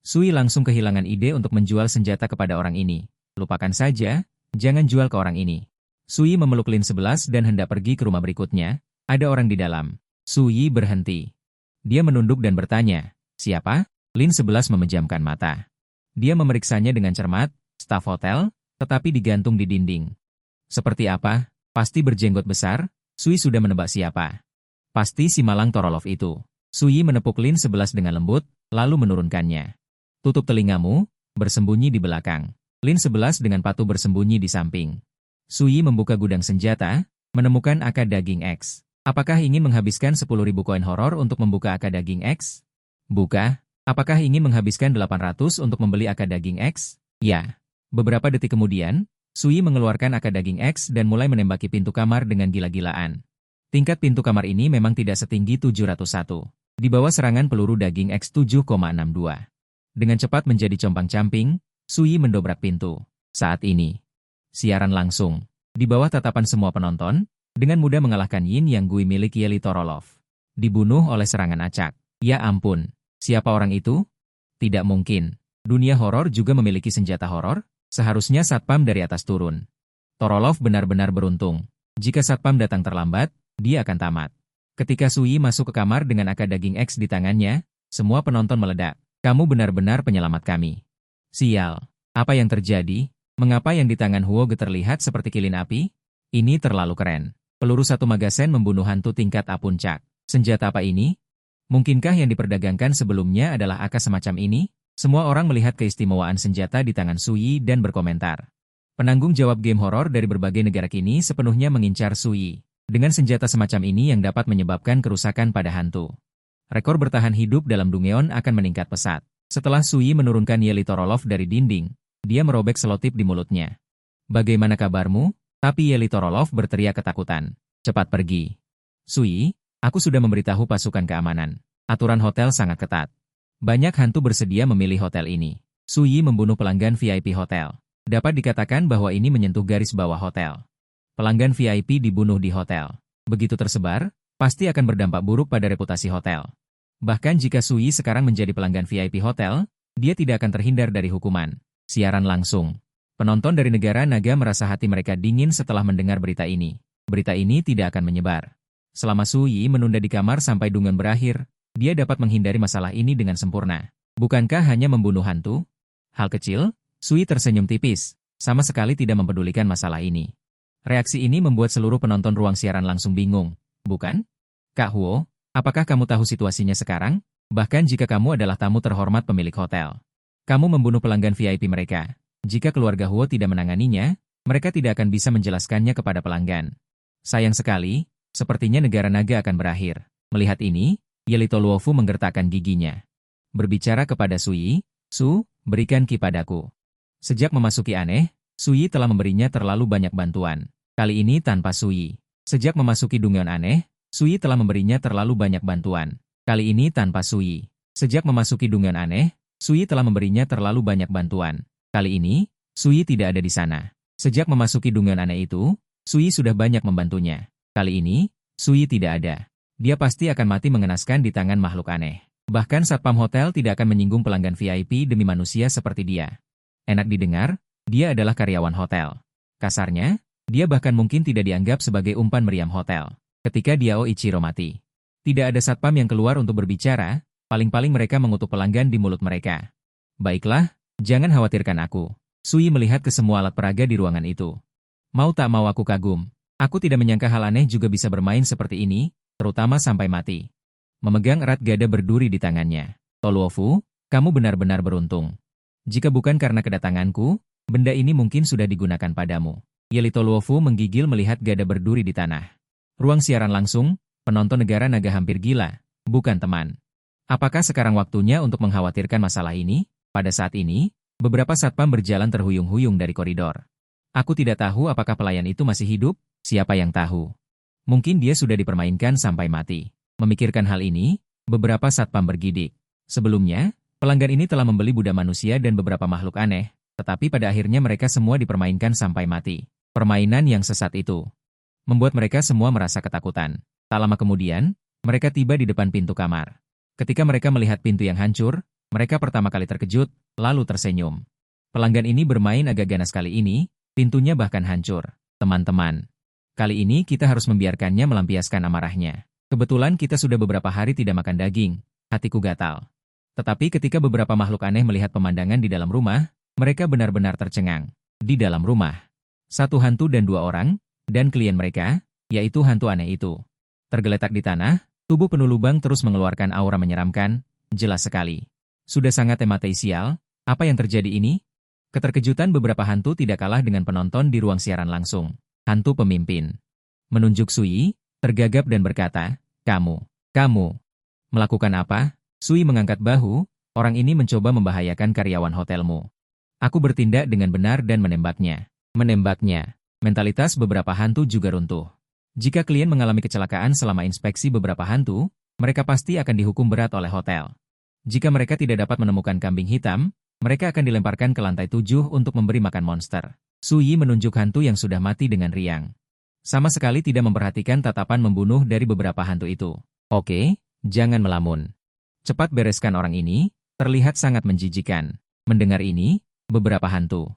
Sui langsung kehilangan ide untuk menjual senjata kepada orang ini. "Lupakan saja, jangan jual ke orang ini." Sui memeluk Lin 11 dan hendak pergi ke rumah berikutnya. Ada orang di dalam. Sui berhenti. Dia menunduk dan bertanya, "Siapa?" Lin 11 memejamkan mata. Dia memeriksanya dengan cermat, "Staf hotel, tetapi digantung di dinding." "Seperti apa? Pasti berjenggot besar." Sui sudah menebak siapa. "Pasti si malang Torolov itu." Sui menepuk Lin 11 dengan lembut, lalu menurunkannya. "Tutup telingamu, bersembunyi di belakang." Lin 11 dengan patuh bersembunyi di samping. Sui membuka gudang senjata, menemukan AK daging X. "Apakah ingin menghabiskan 10.000 koin horor untuk membuka AK daging X?" "Buka." "Apakah ingin menghabiskan 800 untuk membeli AK daging X?" "Ya." Beberapa detik kemudian, Sui mengeluarkan AK daging X dan mulai menembaki pintu kamar dengan gila-gilaan. Tingkat pintu kamar ini memang tidak setinggi 701. Di bawah serangan peluru daging X 7,62. Dengan cepat menjadi compang-camping, Sui mendobrak pintu. Saat ini, siaran langsung. Di bawah tatapan semua penonton, dengan mudah mengalahkan Yin Yang Gui milik Yeli Torolov. Dibunuh oleh serangan acak. Ya ampun, siapa orang itu? Tidak mungkin. Dunia horor juga memiliki senjata horor? Seharusnya satpam dari atas turun. Torolov benar-benar beruntung. Jika satpam datang terlambat, dia akan tamat. Ketika Sui masuk ke kamar dengan AK daging X di tangannya, semua penonton meledak. "Kamu benar-benar penyelamat kami." "Sial, apa yang terjadi? Mengapa yang di tangan Huoge terlihat seperti kilin api? Ini terlalu keren. Peluru 1 magazen membunuh hantu tingkat A puncak. Senjata apa ini? Mungkinkah yang diperdagangkan sebelumnya adalah AK semacam ini?" Semua orang melihat keistimewaan senjata di tangan Sui dan berkomentar. Penanggung jawab game horor dari berbagai negara kini sepenuhnya mengincar Sui. Dengan senjata semacam ini yang dapat menyebabkan kerusakan pada hantu. Rekor bertahan hidup dalam Dungeon akan meningkat pesat. Setelah Sui menurunkan Yelitorolov dari dinding, dia merobek selotip di mulutnya. Bagaimana kabarmu? Tapi Yelitorolov berteriak ketakutan. Cepat pergi. Sui, aku sudah memberitahu pasukan keamanan. Aturan hotel sangat ketat. Banyak hantu bersedia memilih hotel ini. Sui membunuh pelanggan VIP hotel. Dapat dikatakan bahwa ini menyentuh garis bawah hotel. Pelanggan VIP dibunuh di hotel. Begitu tersebar, pasti akan berdampak buruk pada reputasi hotel. Bahkan jika Sui sekarang menjadi pelanggan VIP hotel, dia tidak akan terhindar dari hukuman. Siaran langsung. Penonton dari negara naga merasa hati mereka dingin setelah mendengar berita ini. Berita ini tidak akan menyebar. Selama Sui menunda di kamar sampai Dungeon berakhir, dia dapat menghindari masalah ini dengan sempurna. Bukankah hanya membunuh hantu? Hal kecil, Sui tersenyum tipis, sama sekali tidak mempedulikan masalah ini. Reaksi ini membuat seluruh penonton ruang siaran langsung bingung, bukan? Kak Huo, apakah kamu tahu situasinya sekarang? Bahkan jika kamu adalah tamu terhormat pemilik hotel. Kamu membunuh pelanggan VIP mereka. Jika keluarga Huo tidak menanganinya, mereka tidak akan bisa menjelaskannya kepada pelanggan. Sayang sekali, sepertinya negara naga akan berakhir. Melihat ini, Yelito Luofu menggertakkan giginya. Berbicara kepada Sui, Su, berikan ki padaku. Sejak memasuki aneh, Sui telah memberinya terlalu banyak bantuan. Kali ini tanpa Sui. Sejak memasuki Dungeon aneh, Sui telah memberinya terlalu banyak bantuan. Kali ini tanpa Sui. Sejak memasuki Dungeon aneh, Sui telah memberinya terlalu banyak bantuan. Kali ini, Sui tidak ada di sana. Sejak memasuki Dungeon aneh itu, Sui sudah banyak membantunya. Kali ini, Sui tidak ada. Dia pasti akan mati mengenaskan di tangan makhluk aneh. Bahkan satpam hotel tidak akan menyinggung pelanggan VIP demi manusia seperti dia. Enak didengar, dia adalah karyawan hotel. Kasarnya, dia bahkan mungkin tidak dianggap sebagai umpan meriam hotel. Ketika Diao Ichiro mati. Tidak ada satpam yang keluar untuk berbicara, paling-paling mereka mengutuk pelanggan di mulut mereka. Baiklah, jangan khawatirkan aku. Sui melihat ke semua alat peraga di ruangan itu. Mau tak mau aku kagum. Aku tidak menyangka hal aneh juga bisa bermain seperti ini, terutama sampai mati. Memegang erat gada berduri di tangannya. Toluofu, kamu benar-benar beruntung. Jika bukan karena kedatanganku, benda ini mungkin sudah digunakan padamu. Yelito Luofu menggigil melihat gada berduri di tanah. Ruang siaran langsung, penonton negara naga hampir gila, bukan teman. Apakah sekarang waktunya untuk mengkhawatirkan masalah ini? Pada saat ini, beberapa satpam berjalan terhuyung-huyung dari koridor. Aku tidak tahu apakah pelayan itu masih hidup, siapa yang tahu. Mungkin dia sudah dipermainkan sampai mati. Memikirkan hal ini, beberapa satpam bergidik. Sebelumnya, pelanggan ini telah membeli budak manusia dan beberapa makhluk aneh, tetapi pada akhirnya mereka semua dipermainkan sampai mati. Permainan yang sesat itu membuat mereka semua merasa ketakutan. Tak lama kemudian, mereka tiba di depan pintu kamar. Ketika mereka melihat pintu yang hancur, mereka pertama kali terkejut, lalu tersenyum. Pelanggan ini bermain agak ganas kali ini, pintunya bahkan hancur. Teman-teman, kali ini kita harus membiarkannya melampiaskan amarahnya. Kebetulan kita sudah beberapa hari tidak makan daging, hatiku gatal. Tetapi ketika beberapa makhluk aneh melihat pemandangan di dalam rumah, mereka benar-benar tercengang. Di dalam rumah, satu hantu dan dua orang, dan klien mereka, yaitu hantu aneh itu. Tergeletak di tanah, tubuh penuh lubang terus mengeluarkan aura menyeramkan, jelas sekali. Sudah sangat tematisial, apa yang terjadi ini? Keterkejutan beberapa hantu tidak kalah dengan penonton di ruang siaran langsung. Hantu pemimpin menunjuk Sui, tergagap dan berkata, Kamu, melakukan apa? Sui mengangkat bahu, orang ini mencoba membahayakan karyawan hotelmu. Aku bertindak dengan benar dan menembaknya. Mentalitas beberapa hantu juga runtuh. Jika klien mengalami kecelakaan selama inspeksi beberapa hantu, mereka pasti akan dihukum berat oleh hotel. Jika mereka tidak dapat menemukan kambing hitam, mereka akan dilemparkan ke lantai 7 untuk memberi makan monster. Sui menunjuk hantu yang sudah mati dengan riang. Sama sekali tidak memperhatikan tatapan membunuh dari beberapa hantu itu. Oke, jangan melamun. Cepat bereskan orang ini, terlihat sangat menjijikan. Mendengar ini, beberapa hantu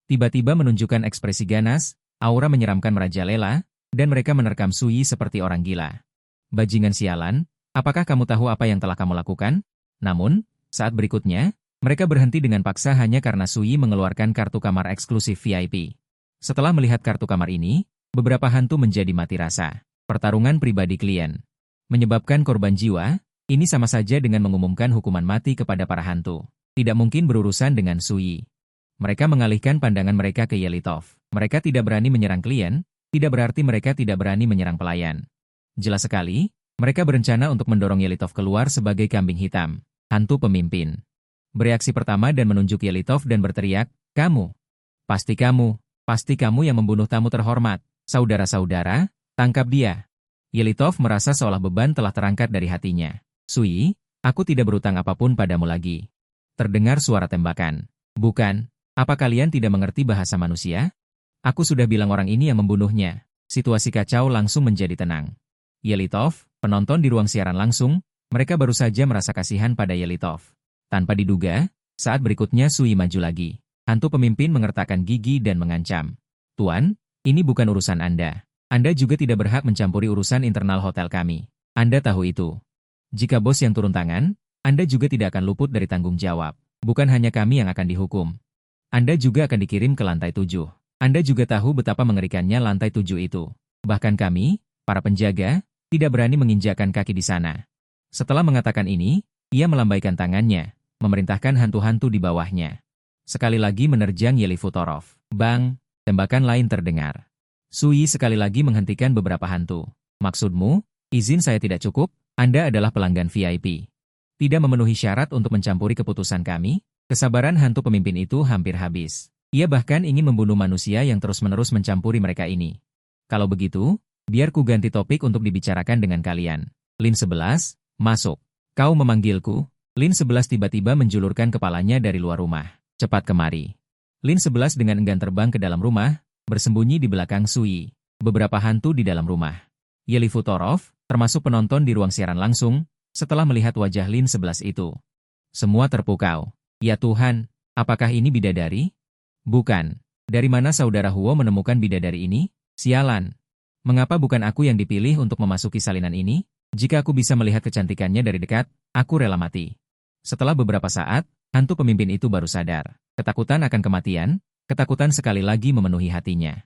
tiba-tiba menunjukkan ekspresi ganas, aura menyeramkan merajalela, dan mereka menerkam Sui seperti orang gila. Bajingan sialan, apakah kamu tahu apa yang telah kamu lakukan? Namun, saat berikutnya, mereka berhenti dengan paksa hanya karena Sui mengeluarkan kartu kamar eksklusif VIP. Setelah melihat kartu kamar ini, beberapa hantu menjadi mati rasa. Pertarungan pribadi klien menyebabkan korban jiwa, ini sama saja dengan mengumumkan hukuman mati kepada para hantu. Tidak mungkin berurusan dengan Sui. Mereka mengalihkan pandangan mereka ke Yelitov. Mereka tidak berani menyerang klien, tidak berarti mereka tidak berani menyerang pelayan. Jelas sekali, mereka berencana untuk mendorong Yelitov keluar sebagai kambing hitam. Hantu pemimpin bereaksi pertama dan menunjuk Yelitov dan berteriak, "Kamu! Pasti kamu yang membunuh tamu terhormat. Saudara-saudara, tangkap dia." Yelitov merasa seolah beban telah terangkat dari hatinya. "Sui, aku tidak berutang apapun padamu lagi." Terdengar suara tembakan. "Bukan, apa kalian tidak mengerti bahasa manusia? Aku sudah bilang orang ini yang membunuhnya." Situasi kacau langsung menjadi tenang. Yelitov, penonton di ruang siaran langsung, mereka baru saja merasa kasihan pada Yelitov. Tanpa diduga, saat berikutnya Sui maju lagi. Hantu pemimpin mengertakkan gigi dan mengancam. "Tuan, ini bukan urusan Anda. Anda juga tidak berhak mencampuri urusan internal hotel kami. Anda tahu itu. Jika bos yang turun tangan, Anda juga tidak akan luput dari tanggung jawab. Bukan hanya kami yang akan dihukum. Anda juga akan dikirim ke lantai 7. Anda juga tahu betapa mengerikannya lantai 7 itu. Bahkan kami, para penjaga, tidak berani menginjakkan kaki di sana." Setelah mengatakan ini, ia melambaikan tangannya, memerintahkan hantu-hantu di bawahnya. Sekali lagi menerjang Yelifutorov. Bang, tembakan lain terdengar. Sui sekali lagi menghentikan beberapa hantu. "Maksudmu, izin saya tidak cukup? Anda adalah pelanggan VIP. Tidak memenuhi syarat untuk mencampuri keputusan kami?" Kesabaran hantu pemimpin itu hampir habis. Ia bahkan ingin membunuh manusia yang terus-menerus mencampuri mereka ini. "Kalau begitu, biar ku ganti topik untuk dibicarakan dengan kalian. Lin 11, masuk. Kau memanggilku?" Lin 11 tiba-tiba menjulurkan kepalanya dari luar rumah. "Cepat kemari." Lin 11 dengan enggan terbang ke dalam rumah, bersembunyi di belakang Sui. Beberapa hantu di dalam rumah. Yelifutorov, termasuk penonton di ruang siaran langsung, setelah melihat wajah Lin 11 itu. Semua terpukau. "Ya Tuhan, apakah ini bidadari?" "Bukan. Dari mana saudara Huo menemukan bidadari ini? Sialan. Mengapa bukan aku yang dipilih untuk memasuki salinan ini? Jika aku bisa melihat kecantikannya dari dekat, aku rela mati." Setelah beberapa saat, hantu pemimpin itu baru sadar. Ketakutan akan kematian, ketakutan sekali lagi memenuhi hatinya.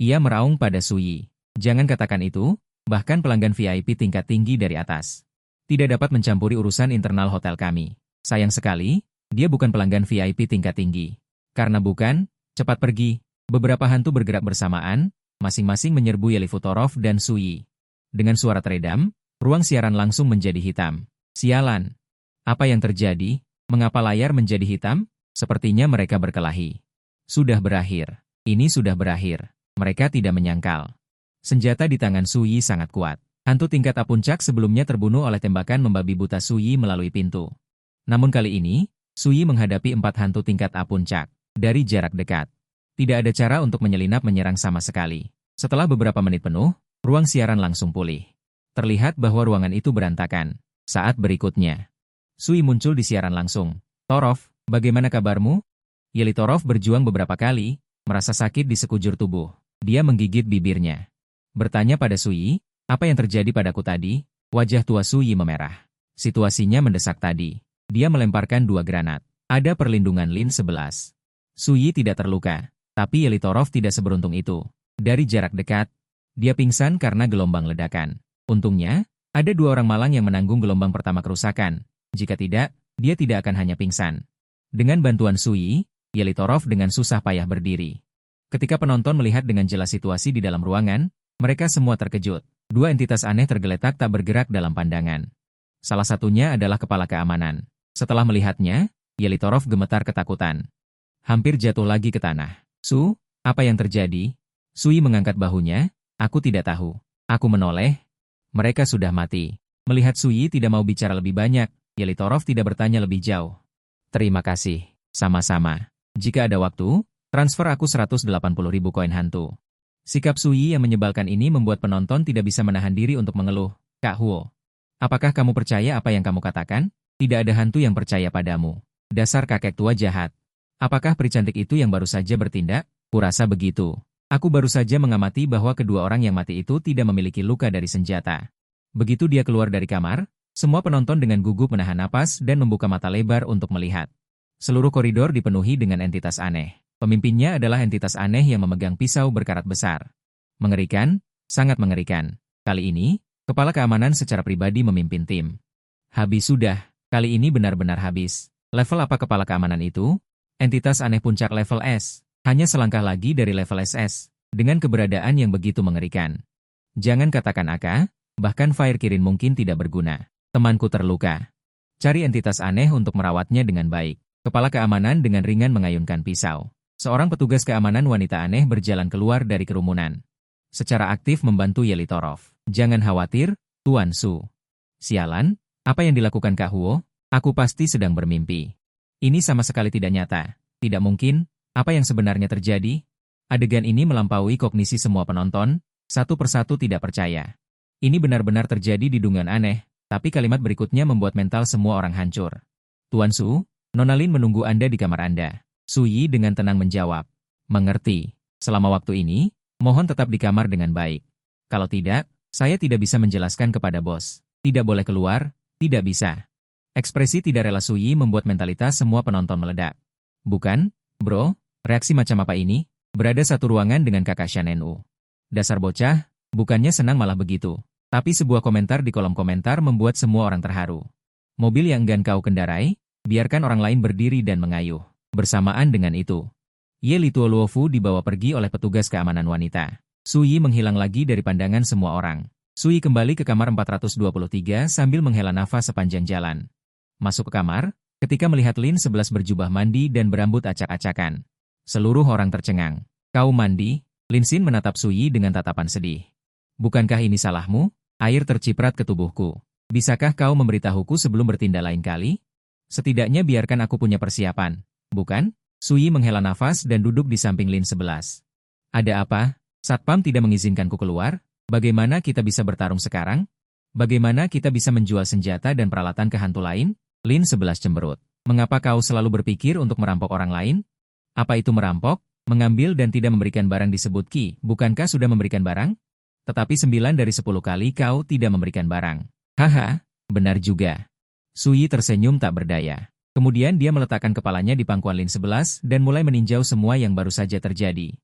Ia meraung pada Sui. "Jangan katakan itu, bahkan pelanggan VIP tingkat tinggi dari atas tidak dapat mencampuri urusan internal hotel kami. Sayang sekali, dia bukan pelanggan VIP tingkat tinggi. Karena bukan, cepat pergi." Beberapa hantu bergerak bersamaan, masing-masing menyerbu Yelifutorov dan Sui. Dengan suara teredam, ruang siaran langsung menjadi hitam. "Sialan. Apa yang terjadi? Mengapa layar menjadi hitam?" Sepertinya mereka berkelahi. Sudah berakhir. Ini sudah berakhir. Mereka tidak menyangkal. Senjata di tangan Sui sangat kuat. Hantu tingkat A puncak sebelumnya terbunuh oleh tembakan membabi buta Sui melalui pintu. Namun kali ini, Sui menghadapi 4 hantu tingkat A puncak. Dari jarak dekat. Tidak ada cara untuk menyelinap menyerang sama sekali. Setelah beberapa menit penuh, ruang siaran langsung pulih. Terlihat bahwa ruangan itu berantakan. Saat berikutnya, Sui muncul di siaran langsung. "Torov, bagaimana kabarmu?" Yelitorov berjuang beberapa kali, merasa sakit di sekujur tubuh. Dia menggigit bibirnya. Bertanya pada Sui, "Apa yang terjadi padaku tadi?" Wajah tua Sui memerah. Situasinya mendesak tadi. Dia melemparkan 2 granat. Ada perlindungan Lin 11. Sui tidak terluka, tapi Yelitorov tidak seberuntung itu. Dari jarak dekat, dia pingsan karena gelombang ledakan. Untungnya, ada 2 orang malang yang menanggung gelombang pertama kerusakan. Jika tidak, dia tidak akan hanya pingsan. Dengan bantuan Sui, Yelitorov dengan susah payah berdiri. Ketika penonton melihat dengan jelas situasi di dalam ruangan, mereka semua terkejut. 2 entitas aneh tergeletak tak bergerak dalam pandangan. Salah satunya adalah kepala keamanan. Setelah melihatnya, Yelitorov gemetar ketakutan. Hampir jatuh lagi ke tanah. "Su, apa yang terjadi?" Sui mengangkat bahunya. "Aku tidak tahu." Aku menoleh. Mereka sudah mati. Melihat Sui tidak mau bicara lebih banyak, Yelitorov tidak bertanya lebih jauh. "Terima kasih. Sama-sama. Jika ada waktu, transfer aku 180.000 koin hantu." Sikap Sui yang menyebalkan ini membuat penonton tidak bisa menahan diri untuk mengeluh. "Kak Huo, apakah kamu percaya apa yang kamu katakan? Tidak ada hantu yang percaya padamu. Dasar kakek tua jahat. Apakah peri cantik itu yang baru saja bertindak? Kurasa begitu. Aku baru saja mengamati bahwa kedua orang yang mati itu tidak memiliki luka dari senjata." Begitu dia keluar dari kamar, semua penonton dengan gugup menahan napas dan membuka mata lebar untuk melihat. Seluruh koridor dipenuhi dengan entitas aneh. Pemimpinnya adalah entitas aneh yang memegang pisau berkarat besar. Mengerikan, sangat mengerikan. Kali ini, kepala keamanan secara pribadi memimpin tim. Habis sudah, kali ini benar-benar habis. Level apa kepala keamanan itu? Entitas aneh puncak level S. Hanya selangkah lagi dari level SS. dengan keberadaan yang begitu mengerikan. Jangan katakan Aka, bahkan Fire Kirin mungkin tidak berguna. Temanku terluka. Cari entitas aneh untuk merawatnya dengan baik. Kepala keamanan dengan ringan mengayunkan pisau. Seorang petugas keamanan wanita aneh berjalan keluar dari kerumunan. Secara aktif membantu Yelitorov. Jangan khawatir, Tuan Su. Sialan, apa yang dilakukan Kak Huo? Aku pasti sedang bermimpi. Ini sama sekali tidak nyata. Tidak mungkin, apa yang sebenarnya terjadi? Adegan ini melampaui kognisi semua penonton, satu persatu tidak percaya. Ini benar-benar terjadi di dunia aneh, tapi kalimat berikutnya membuat mental semua orang hancur. Tuan Su, Nona Lin menunggu Anda di kamar Anda. Su Yi dengan tenang menjawab. Mengerti. Selama waktu ini, mohon tetap di kamar dengan baik. Kalau tidak, saya tidak bisa menjelaskan kepada bos. Tidak boleh keluar, tidak bisa. Ekspresi tidak rela Su Yi membuat mentalitas semua penonton meledak. Bukan, bro, reaksi macam apa ini? Berada satu ruangan dengan kakak Shan Nu. Dasar bocah, bukannya senang malah begitu. Tapi sebuah komentar di kolom komentar membuat semua orang terharu. Mobil yang enggan kau kendarai, biarkan orang lain berdiri dan mengayuh. Bersamaan dengan itu, Ye Lituo Luofu dibawa pergi oleh petugas keamanan wanita. Su Yi menghilang lagi dari pandangan semua orang. Su Yi kembali ke kamar 423 sambil menghela nafas sepanjang jalan. Masuk ke kamar, ketika melihat Lin 11 berjubah mandi dan berambut acak-acakan. Seluruh orang tercengang. Kau mandi? Lin Xin menatap Su Yi dengan tatapan sedih. Bukankah ini salahmu? Air terciprat ke tubuhku. Bisakah kau memberitahuku sebelum bertindak lain kali? Setidaknya biarkan aku punya persiapan. Bukan? Su Yi menghela nafas dan duduk di samping Lin 11. Ada apa? Satpam tidak mengizinkanku keluar? Bagaimana kita bisa bertarung sekarang? Bagaimana kita bisa menjual senjata dan peralatan ke hantu lain? Lin 11 cemberut. Mengapa kau selalu berpikir untuk merampok orang lain? Apa itu merampok? Mengambil dan tidak memberikan barang disebut Ki. Bukankah sudah memberikan barang? Tetapi 9 dari 10 kali kau tidak memberikan barang. Haha, benar juga. Su Yi tersenyum tak berdaya. Kemudian dia meletakkan kepalanya di pangkuan Lin 11 dan mulai meninjau semua yang baru saja terjadi.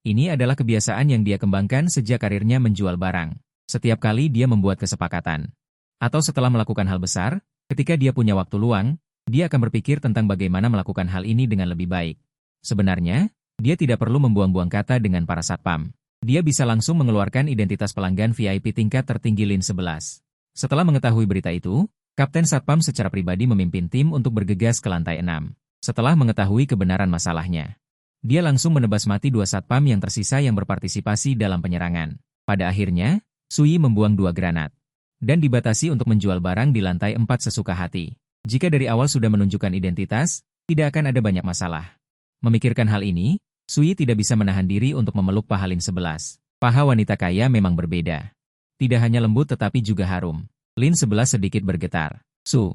Ini adalah kebiasaan yang dia kembangkan sejak karirnya menjual barang. Setiap kali dia membuat kesepakatan. Atau setelah melakukan hal besar, ketika dia punya waktu luang, dia akan berpikir tentang bagaimana melakukan hal ini dengan lebih baik. Sebenarnya, dia tidak perlu membuang-buang kata dengan para satpam. Dia bisa langsung mengeluarkan identitas pelanggan VIP tingkat tertinggi Lin 11. Setelah mengetahui berita itu, Kapten Satpam secara pribadi memimpin tim untuk bergegas ke lantai 6. Setelah mengetahui kebenaran masalahnya, dia langsung menebas mati 2 satpam yang tersisa yang berpartisipasi dalam penyerangan. Pada akhirnya, Su Yi membuang 2 granat dan dibatasi untuk menjual barang di lantai 4 sesuka hati. Jika dari awal sudah menunjukkan identitas, tidak akan ada banyak masalah. Memikirkan hal ini, Su Yi tidak bisa menahan diri untuk memeluk paha Lin 11. Paha wanita kaya memang berbeda. Tidak hanya lembut tetapi juga harum. Lin 11 sedikit bergetar. Su,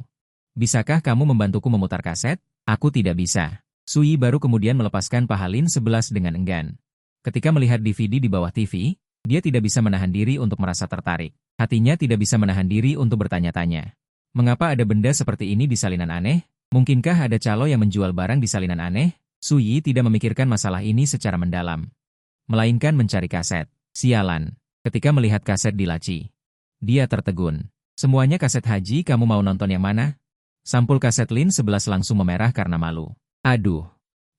bisakah kamu membantuku memutar kaset? Aku tidak bisa. Su Yi baru kemudian melepaskan paha Lin 11 dengan enggan. Ketika melihat DVD di bawah TV, dia tidak bisa menahan diri untuk merasa tertarik. Hatinya tidak bisa menahan diri untuk bertanya-tanya. Mengapa ada benda seperti ini di salinan aneh? Mungkinkah ada calo yang menjual barang di salinan aneh? Su Yi tidak memikirkan masalah ini secara mendalam, melainkan mencari kaset. Sialan, ketika melihat kaset di laci, dia tertegun. Semuanya kaset haji, kamu mau nonton yang mana? Sampul kaset Lin 11 langsung memerah karena malu. Aduh,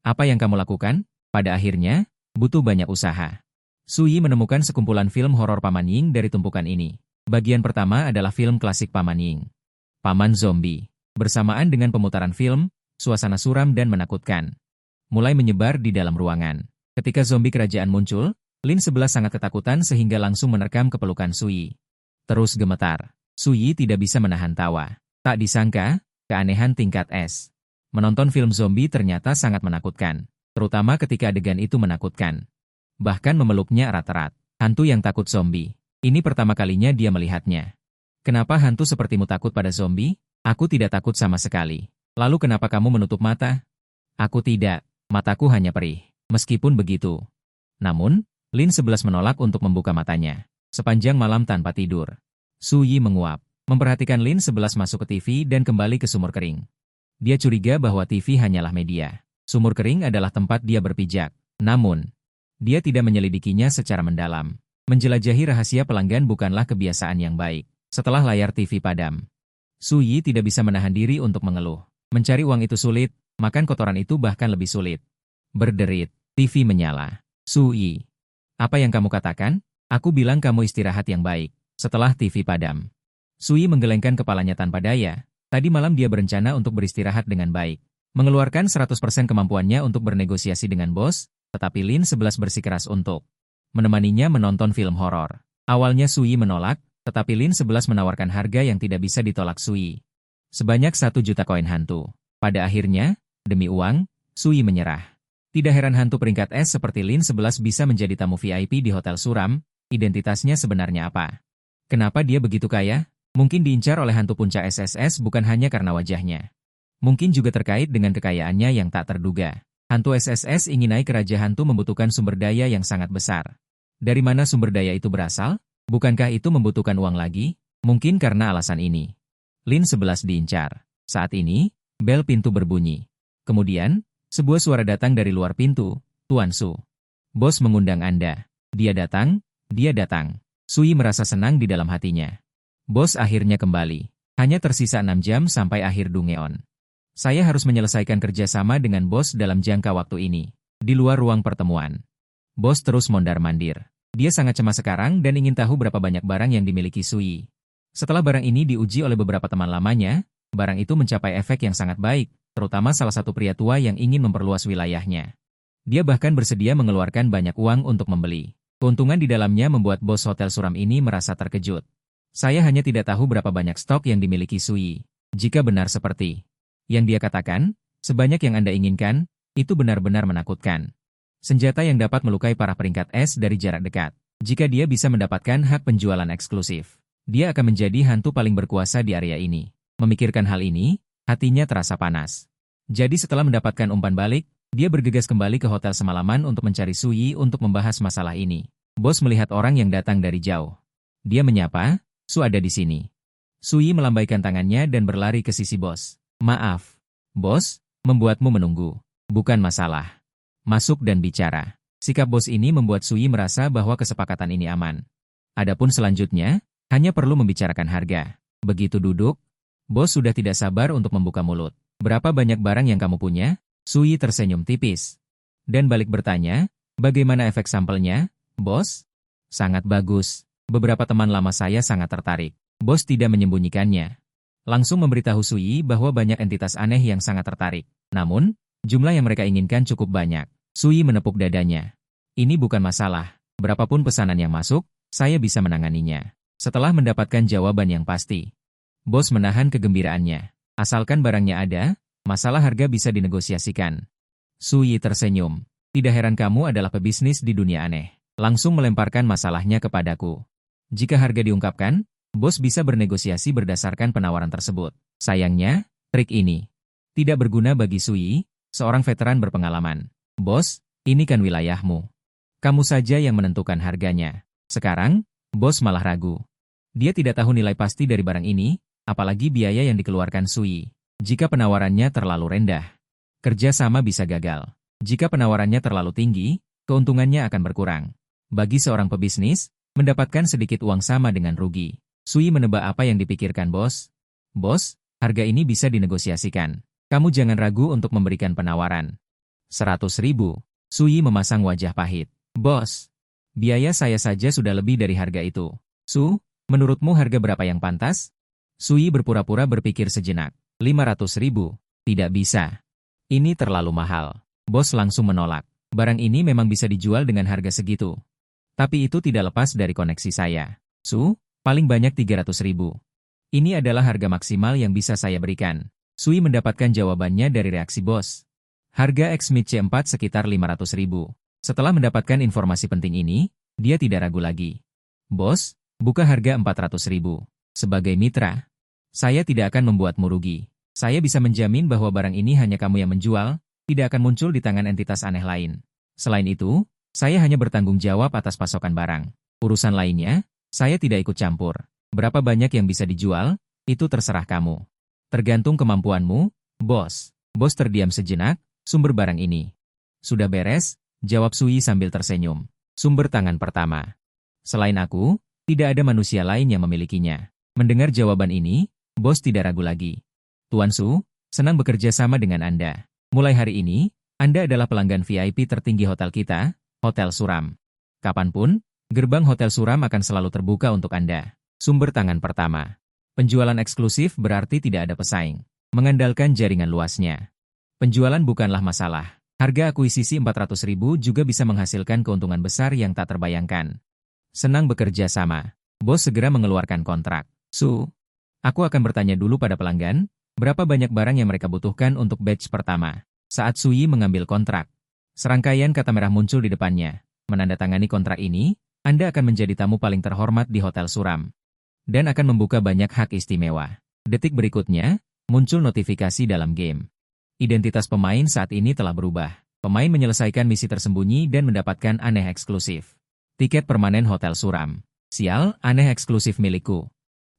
apa yang kamu lakukan? Pada akhirnya, butuh banyak usaha. Su Yi menemukan sekumpulan film horor Paman Ying dari tumpukan ini. Bagian pertama adalah film klasik Paman Ying, Paman Zombie. Bersamaan dengan pemutaran film, suasana suram dan menakutkan mulai menyebar di dalam ruangan. Ketika zombie kerajaan muncul, Lin 11 sangat ketakutan sehingga langsung menerkam kepelukan Su Yi. Terus gemetar. Su Yi tidak bisa menahan tawa. Tak disangka, keanehan tingkat S. Menonton film zombie ternyata sangat menakutkan. Terutama ketika adegan itu menakutkan. Bahkan memeluknya erat-erat. Hantu yang takut zombie. Ini pertama kalinya dia melihatnya. Kenapa hantu sepertimu takut pada zombie? Aku tidak takut sama sekali. Lalu kenapa kamu menutup mata? Aku tidak. Mataku hanya perih. Meskipun begitu. Namun, Lin 11 menolak untuk membuka matanya. Sepanjang malam tanpa tidur, Su Yi menguap, memperhatikan Lin 11 masuk ke TV dan kembali ke sumur kering. Dia curiga bahwa TV hanyalah media. Sumur kering adalah tempat dia berpijak. Namun, dia tidak menyelidikinya secara mendalam. Menjelajahi rahasia pelanggan bukanlah kebiasaan yang baik. Setelah layar TV padam, Su Yi tidak bisa menahan diri untuk mengeluh. Mencari uang itu sulit, makan kotoran itu bahkan lebih sulit. Berderit, TV menyala. Su Yi, Apa yang kamu katakan? Aku bilang kamu istirahat yang baik. Setelah TV padam. Sui menggelengkan kepalanya tanpa daya. Tadi malam dia berencana untuk beristirahat dengan baik. Mengeluarkan 100% kemampuannya untuk bernegosiasi dengan bos, tetapi Lin 11 bersikeras untuk menemaninya menonton film horor. Awalnya Sui menolak, tetapi Lin 11 menawarkan harga yang tidak bisa ditolak Sui. Sebanyak 1 juta koin hantu. Pada akhirnya, demi uang, Sui menyerah. Tidak heran hantu peringkat S seperti Lin 11 bisa menjadi tamu VIP di Hotel Suram. Identitasnya sebenarnya apa? Kenapa dia begitu kaya? Mungkin diincar oleh hantu puncak SSS bukan hanya karena wajahnya. Mungkin juga terkait dengan kekayaannya yang tak terduga. Hantu SSS ingin naik ke Raja Hantu membutuhkan sumber daya yang sangat besar. Dari mana sumber daya itu berasal? Bukankah itu membutuhkan uang lagi? Mungkin karena alasan ini. Lin 11 diincar. Saat ini, bel pintu berbunyi. Kemudian, sebuah suara datang dari luar pintu. Tuan Su. Bos mengundang Anda. Dia datang. Sui merasa senang di dalam hatinya. Bos akhirnya kembali. Hanya tersisa 6 jam sampai akhir Dungeon. Saya harus menyelesaikan kerjasama dengan bos dalam jangka waktu ini. Di luar ruang pertemuan. Bos terus mondar-mandir. Dia sangat cemas sekarang dan ingin tahu berapa banyak barang yang dimiliki Sui. Setelah barang ini diuji oleh beberapa teman lamanya, barang itu mencapai efek yang sangat baik, terutama salah satu pria tua yang ingin memperluas wilayahnya. Dia bahkan bersedia mengeluarkan banyak uang untuk membeli. Keuntungan di dalamnya membuat bos Hotel Suram ini merasa terkejut. Saya hanya tidak tahu berapa banyak stok yang dimiliki Sui. Jika benar seperti yang dia katakan, sebanyak yang Anda inginkan, itu benar-benar menakutkan. Senjata yang dapat melukai para peringkat S dari jarak dekat. Jika dia bisa mendapatkan hak penjualan eksklusif, dia akan menjadi hantu paling berkuasa di area ini. Memikirkan hal ini, hatinya terasa panas. Jadi setelah mendapatkan umpan balik, dia bergegas kembali ke hotel semalaman untuk mencari Sui untuk membahas masalah ini. Bos melihat orang yang datang dari jauh. Dia menyapa, Su ada di sini. Sui melambaikan tangannya dan berlari ke sisi bos. Maaf, bos, membuatmu menunggu. Bukan masalah. Masuk dan bicara. Sikap bos ini membuat Sui merasa bahwa kesepakatan ini aman. Adapun selanjutnya, hanya perlu membicarakan harga. Begitu duduk, bos sudah tidak sabar untuk membuka mulut. Berapa banyak barang yang kamu punya? Sui tersenyum tipis. Dan balik bertanya, bagaimana efek sampelnya, bos? Sangat bagus. Beberapa teman lama saya sangat tertarik. Bos tidak menyembunyikannya. Langsung memberitahu Sui bahwa banyak entitas aneh yang sangat tertarik. Namun, jumlah yang mereka inginkan cukup banyak. Sui menepuk dadanya. Ini bukan masalah. Berapapun pesanan yang masuk, saya bisa menanganinya. Setelah mendapatkan jawaban yang pasti, bos menahan kegembiraannya. Asalkan barangnya ada, masalah harga bisa dinegosiasikan. Sui tersenyum. Tidak heran kamu adalah pebisnis di dunia aneh. Langsung melemparkan masalahnya kepadaku. Jika harga diungkapkan, bos bisa bernegosiasi berdasarkan penawaran tersebut. Sayangnya, trik ini tidak berguna bagi Sui, seorang veteran berpengalaman. Bos, ini kan wilayahmu. Kamu saja yang menentukan harganya. Sekarang, bos malah ragu. Dia tidak tahu nilai pasti dari barang ini, apalagi biaya yang dikeluarkan Sui. Jika penawarannya terlalu rendah, kerjasama bisa gagal. Jika penawarannya terlalu tinggi, keuntungannya akan berkurang. Bagi seorang pebisnis, mendapatkan sedikit uang sama dengan rugi. Sui menebak apa yang dipikirkan bos. Bos, harga ini bisa dinegosiasikan. Kamu jangan ragu untuk memberikan penawaran. 100.000. Sui memasang wajah pahit. Bos, biaya saya saja sudah lebih dari harga itu. Su, menurutmu harga berapa yang pantas? Sui berpura-pura berpikir sejenak. 500.000. Tidak bisa. Ini terlalu mahal. Bos langsung menolak. Barang ini memang bisa dijual dengan harga segitu. Tapi itu tidak lepas dari koneksi saya. Su, paling banyak 300.000. Ini adalah harga maksimal yang bisa saya berikan. Sui mendapatkan jawabannya dari reaksi bos. Harga X-Mid C4 sekitar 500.000. Setelah mendapatkan informasi penting ini, dia tidak ragu lagi. Bos, buka harga 400.000. Sebagai mitra, saya tidak akan membuatmu rugi. Saya bisa menjamin bahwa barang ini hanya kamu yang menjual, tidak akan muncul di tangan entitas aneh lain. Selain itu, saya hanya bertanggung jawab atas pasokan barang. Urusan lainnya, saya tidak ikut campur. Berapa banyak yang bisa dijual, itu terserah kamu. Tergantung kemampuanmu, bos. Bos terdiam sejenak, sumber barang ini. Sudah beres, jawab Sui sambil tersenyum. Sumber tangan pertama. Selain aku, tidak ada manusia lain yang memilikinya. Mendengar jawaban ini, bos tidak ragu lagi. Tuan Su, senang bekerja sama dengan Anda. Mulai hari ini, Anda adalah pelanggan VIP tertinggi hotel kita, Hotel Suram. Kapanpun, gerbang Hotel Suram akan selalu terbuka untuk Anda. Sumber tangan pertama. Penjualan eksklusif berarti tidak ada pesaing. Mengandalkan jaringan luasnya. Penjualan bukanlah masalah. Harga akuisisi 400.000 juga bisa menghasilkan keuntungan besar yang tak terbayangkan. Senang bekerja sama. Bos segera mengeluarkan kontrak. Aku akan bertanya dulu pada pelanggan, berapa banyak barang yang mereka butuhkan untuk batch pertama. Saat Suyi mengambil kontrak, serangkaian kata merah muncul di depannya. Menandatangani kontrak ini, Anda akan menjadi tamu paling terhormat di Hotel Suram. Dan akan membuka banyak hak istimewa. Detik berikutnya, muncul notifikasi dalam game. Identitas pemain saat ini telah berubah. Pemain menyelesaikan misi tersembunyi dan mendapatkan aneh eksklusif. Tiket permanen Hotel Suram. Sial, aneh eksklusif milikku.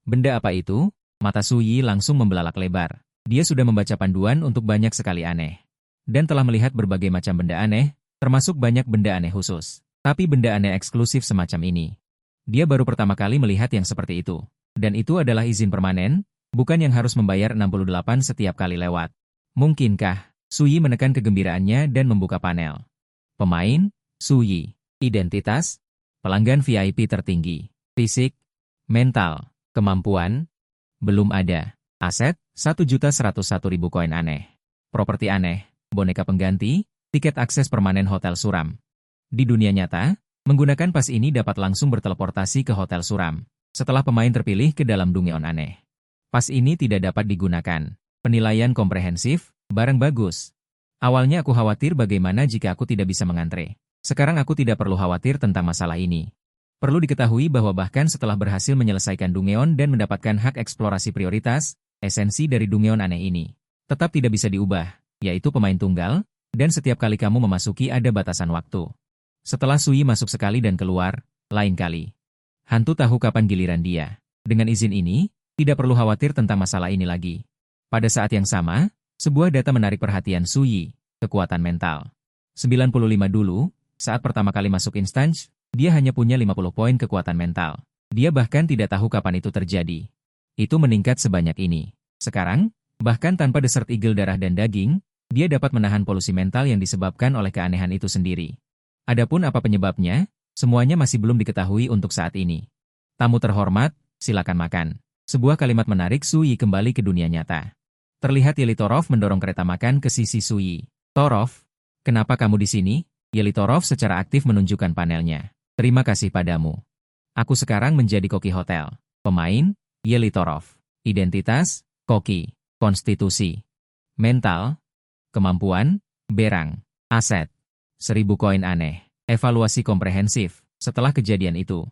Benda apa itu? Mata Suyi langsung membelalak lebar. Dia sudah membaca panduan untuk banyak sekali aneh. Dan telah melihat berbagai macam benda aneh, termasuk banyak benda aneh khusus. Tapi benda aneh eksklusif semacam ini. Dia baru pertama kali melihat yang seperti itu. Dan itu adalah izin permanen, bukan yang harus membayar 68 setiap kali lewat. Mungkinkah? Suyi menekan kegembiraannya dan membuka panel. Pemain, Suyi. Identitas, pelanggan VIP tertinggi. Fisik, mental, kemampuan, belum ada. Aset, 1.101.000 koin aneh. Properti aneh, boneka pengganti, tiket akses permanen Hotel Suram. Di dunia nyata, menggunakan pas ini dapat langsung berteleportasi ke Hotel Suram. Setelah pemain terpilih ke dalam Dungeon aneh. Pas ini tidak dapat digunakan. Penilaian komprehensif, barang bagus. Awalnya aku khawatir bagaimana jika aku tidak bisa mengantre. Sekarang aku tidak perlu khawatir tentang masalah ini. Perlu diketahui bahwa bahkan setelah berhasil menyelesaikan Dungeon dan mendapatkan hak eksplorasi prioritas, esensi dari Dungeon aneh ini tetap tidak bisa diubah, yaitu pemain tunggal, dan setiap kali kamu memasuki ada batasan waktu. Setelah Suyi masuk sekali dan keluar, lain kali. Hantu tahu kapan giliran dia. Dengan izin ini, tidak perlu khawatir tentang masalah ini lagi. Pada saat yang sama, sebuah data menarik perhatian Suyi, kekuatan mental. 95 dulu, saat pertama kali masuk instance, dia hanya punya 50 poin kekuatan mental. Dia bahkan tidak tahu kapan itu terjadi. Itu meningkat sebanyak ini. Sekarang, bahkan tanpa Desert Eagle darah dan daging, dia dapat menahan polusi mental yang disebabkan oleh keanehan itu sendiri. Adapun apa penyebabnya, semuanya masih belum diketahui untuk saat ini. Tamu terhormat, silakan makan. Sebuah kalimat menarik Suyi kembali ke dunia nyata. Terlihat Yelitorov mendorong kereta makan ke sisi Suyi. Torov, kenapa kamu di sini? Yelitorov secara aktif menunjukkan panelnya. Terima kasih padamu. Aku sekarang menjadi koki hotel. Pemain, Yelitorov. Identitas, koki. Konstitusi. Mental, kemampuan, berang. Aset, 1.000 koin aneh. Evaluasi komprehensif. Setelah kejadian itu,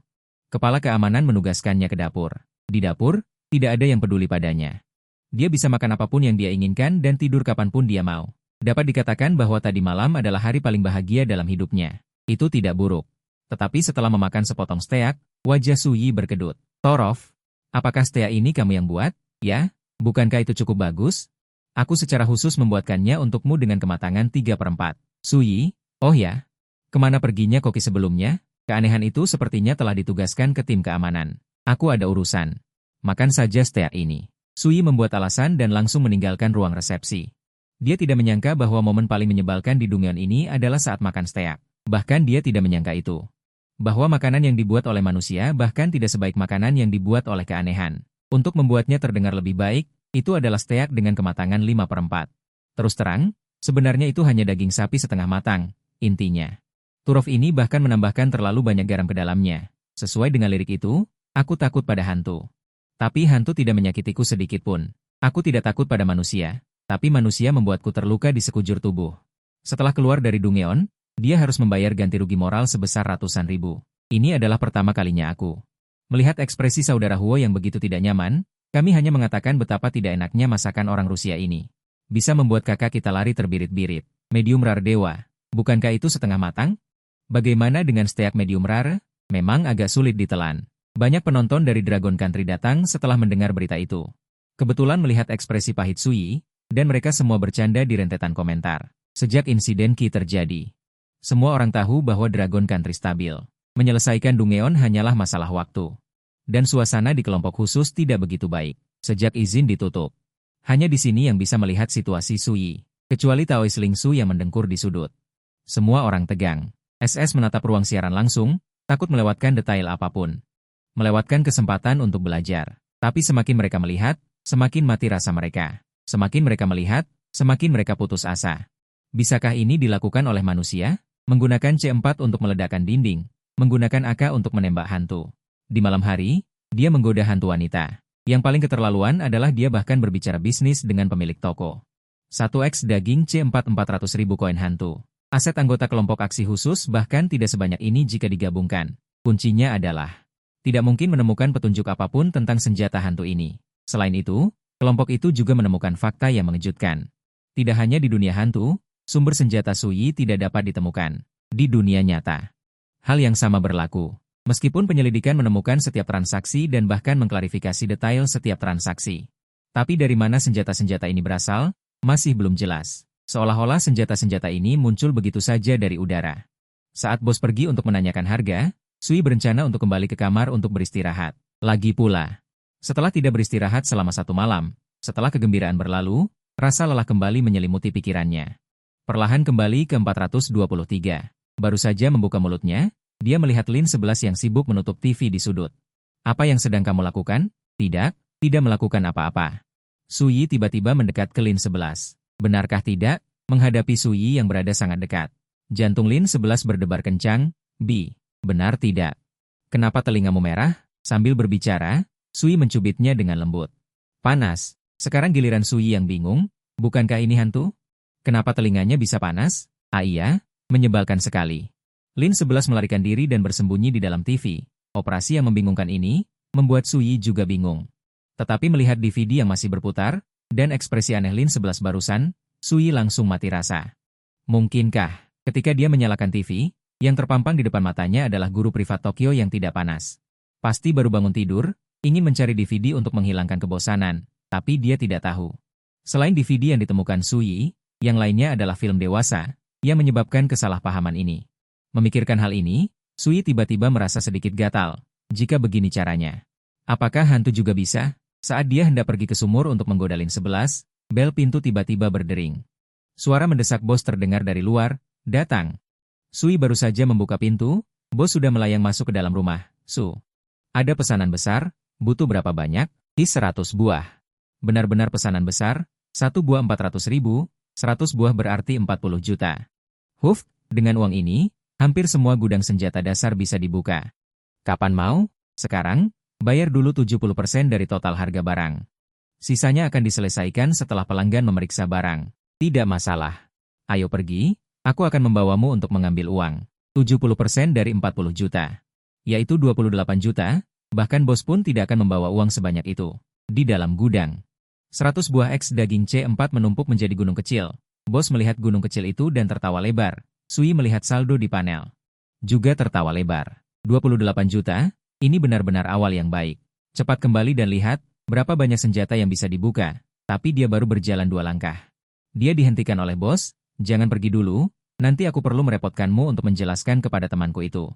kepala keamanan menugaskannya ke dapur. Di dapur, tidak ada yang peduli padanya. Dia bisa makan apapun yang dia inginkan dan tidur kapanpun dia mau. Dapat dikatakan bahwa tadi malam adalah hari paling bahagia dalam hidupnya. Itu tidak buruk. Tetapi setelah memakan sepotong steak, wajah Suyi berkedut. Torov, apakah steak ini kamu yang buat? Ya, bukankah itu cukup bagus? Aku secara khusus membuatkannya untukmu dengan kematangan 3/4. Suyi, oh ya, kemana perginya koki sebelumnya? Keanehan itu sepertinya telah ditugaskan ke tim keamanan. Aku ada urusan. Makan saja steak ini. Suyi membuat alasan dan langsung meninggalkan ruang resepsi. Dia tidak menyangka bahwa momen paling menyebalkan di Dungeon ini adalah saat makan steak. Bahkan dia tidak menyangka itu. Bahwa makanan yang dibuat oleh manusia bahkan tidak sebaik makanan yang dibuat oleh keanehan. Untuk membuatnya terdengar lebih baik, itu adalah steak dengan kematangan 5/4. Terus terang, sebenarnya itu hanya daging sapi setengah matang, intinya. Turov ini bahkan menambahkan terlalu banyak garam ke dalamnya. Sesuai dengan lirik itu, aku takut pada hantu. Tapi hantu tidak menyakitiku sedikit pun. Aku tidak takut pada manusia, tapi manusia membuatku terluka di sekujur tubuh. Setelah keluar dari Dungeon, dia harus membayar ganti rugi moral sebesar ratusan ribu. Ini adalah pertama kalinya aku melihat ekspresi saudara Huo yang begitu tidak nyaman. Kami hanya mengatakan betapa tidak enaknya masakan orang Rusia ini. Bisa membuat kakak kita lari terbirit-birit. Medium rare dewa. Bukankah itu setengah matang? Bagaimana dengan steak medium rare? Memang agak sulit ditelan. Banyak penonton dari Dragon Country datang setelah mendengar berita itu. Kebetulan melihat ekspresi pahit Suyi, dan mereka semua bercanda di rentetan komentar. Sejak insiden Qi terjadi, semua orang tahu bahwa Dragon Country stabil. Menyelesaikan Dungeon hanyalah masalah waktu. Dan suasana di kelompok khusus tidak begitu baik, sejak izin ditutup. Hanya di sini yang bisa melihat situasi Suyi, kecuali Taois Lingsu yang mendengkur di sudut. Semua orang tegang. SS menatap ruang siaran langsung, takut melewatkan detail apapun. Melewatkan kesempatan untuk belajar. Tapi semakin mereka melihat, semakin mati rasa mereka. Semakin mereka melihat, semakin mereka putus asa. Bisakah ini dilakukan oleh manusia? Menggunakan C4 untuk meledakkan dinding, menggunakan AK untuk menembak hantu. Di malam hari, dia menggoda hantu wanita. Yang paling keterlaluan adalah dia bahkan berbicara bisnis dengan pemilik toko. 1x daging C4 400.000 koin hantu. Aset anggota kelompok aksi khusus bahkan tidak sebanyak ini jika digabungkan. Kuncinya adalah tidak mungkin menemukan petunjuk apapun tentang senjata hantu ini. Selain itu, kelompok itu juga menemukan fakta yang mengejutkan. Tidak hanya di dunia hantu, sumber senjata Suyi tidak dapat ditemukan di dunia nyata. Hal yang sama berlaku. Meskipun penyelidikan menemukan setiap transaksi dan bahkan mengklarifikasi detail setiap transaksi. Tapi dari mana senjata-senjata ini berasal, masih belum jelas. Seolah-olah senjata-senjata ini muncul begitu saja dari udara. Saat bos pergi untuk menanyakan harga, Sui berencana untuk kembali ke kamar untuk beristirahat. Lagi pula, setelah tidak beristirahat selama 1 malam, setelah kegembiraan berlalu, rasa lelah kembali menyelimuti pikirannya. Perlahan kembali ke 423. Baru saja membuka mulutnya, dia melihat Lin 11 yang sibuk menutup TV di sudut. Apa yang sedang kamu lakukan? Tidak melakukan apa-apa. Suyi tiba-tiba mendekat ke Lin 11. Benarkah tidak? Menghadapi Suyi yang berada sangat dekat. Jantung Lin 11 berdebar kencang. Benar tidak? Kenapa telingamu merah? Sambil berbicara, Suyi mencubitnya dengan lembut. Panas. Sekarang giliran Suyi yang bingung. Bukankah ini hantu? Kenapa telinganya bisa panas? Iya, menyebalkan sekali. Lin 11 melarikan diri dan bersembunyi di dalam TV. Operasi yang membingungkan ini membuat Suyi juga bingung. Tetapi melihat DVD yang masih berputar, dan ekspresi aneh Lin 11 barusan, Suyi langsung mati rasa. Mungkinkah, ketika dia menyalakan TV, yang terpampang di depan matanya adalah guru privat Tokyo yang tidak panas. Pasti baru bangun tidur, ingin mencari DVD untuk menghilangkan kebosanan, tapi dia tidak tahu. Selain DVD yang ditemukan Suyi, yang lainnya adalah film dewasa, yang menyebabkan kesalahpahaman ini. Memikirkan hal ini, Suyi tiba-tiba merasa sedikit gatal. Jika begini caranya, apakah hantu juga bisa? Saat dia hendak pergi ke sumur untuk menggoda Lin 11, bel pintu tiba-tiba berdering. Suara mendesak bos terdengar dari luar, datang. Suyi baru saja membuka pintu, bos sudah melayang masuk ke dalam rumah. Ada pesanan besar, butuh berapa banyak? 100 buah. Benar-benar pesanan besar, 1 buah 400.000, 100 buah berarti 40 juta. Dengan uang ini, hampir semua gudang senjata dasar bisa dibuka. Kapan mau? Sekarang, bayar dulu 70% dari total harga barang. Sisanya akan diselesaikan setelah pelanggan memeriksa barang. Tidak masalah. Ayo pergi, aku akan membawamu untuk mengambil uang. 70% dari 40 juta. Yaitu 28 juta, bahkan bos pun tidak akan membawa uang sebanyak itu. Di dalam gudang. 100 buah X daging C4 menumpuk menjadi gunung kecil. Bos melihat gunung kecil itu dan tertawa lebar. Suyi melihat saldo di panel. Juga tertawa lebar. 28 juta, ini benar-benar awal yang baik. Cepat kembali dan lihat, berapa banyak senjata yang bisa dibuka. Tapi dia baru berjalan 2 langkah. Dia dihentikan oleh bos, jangan pergi dulu, nanti aku perlu merepotkanmu untuk menjelaskan kepada temanku itu.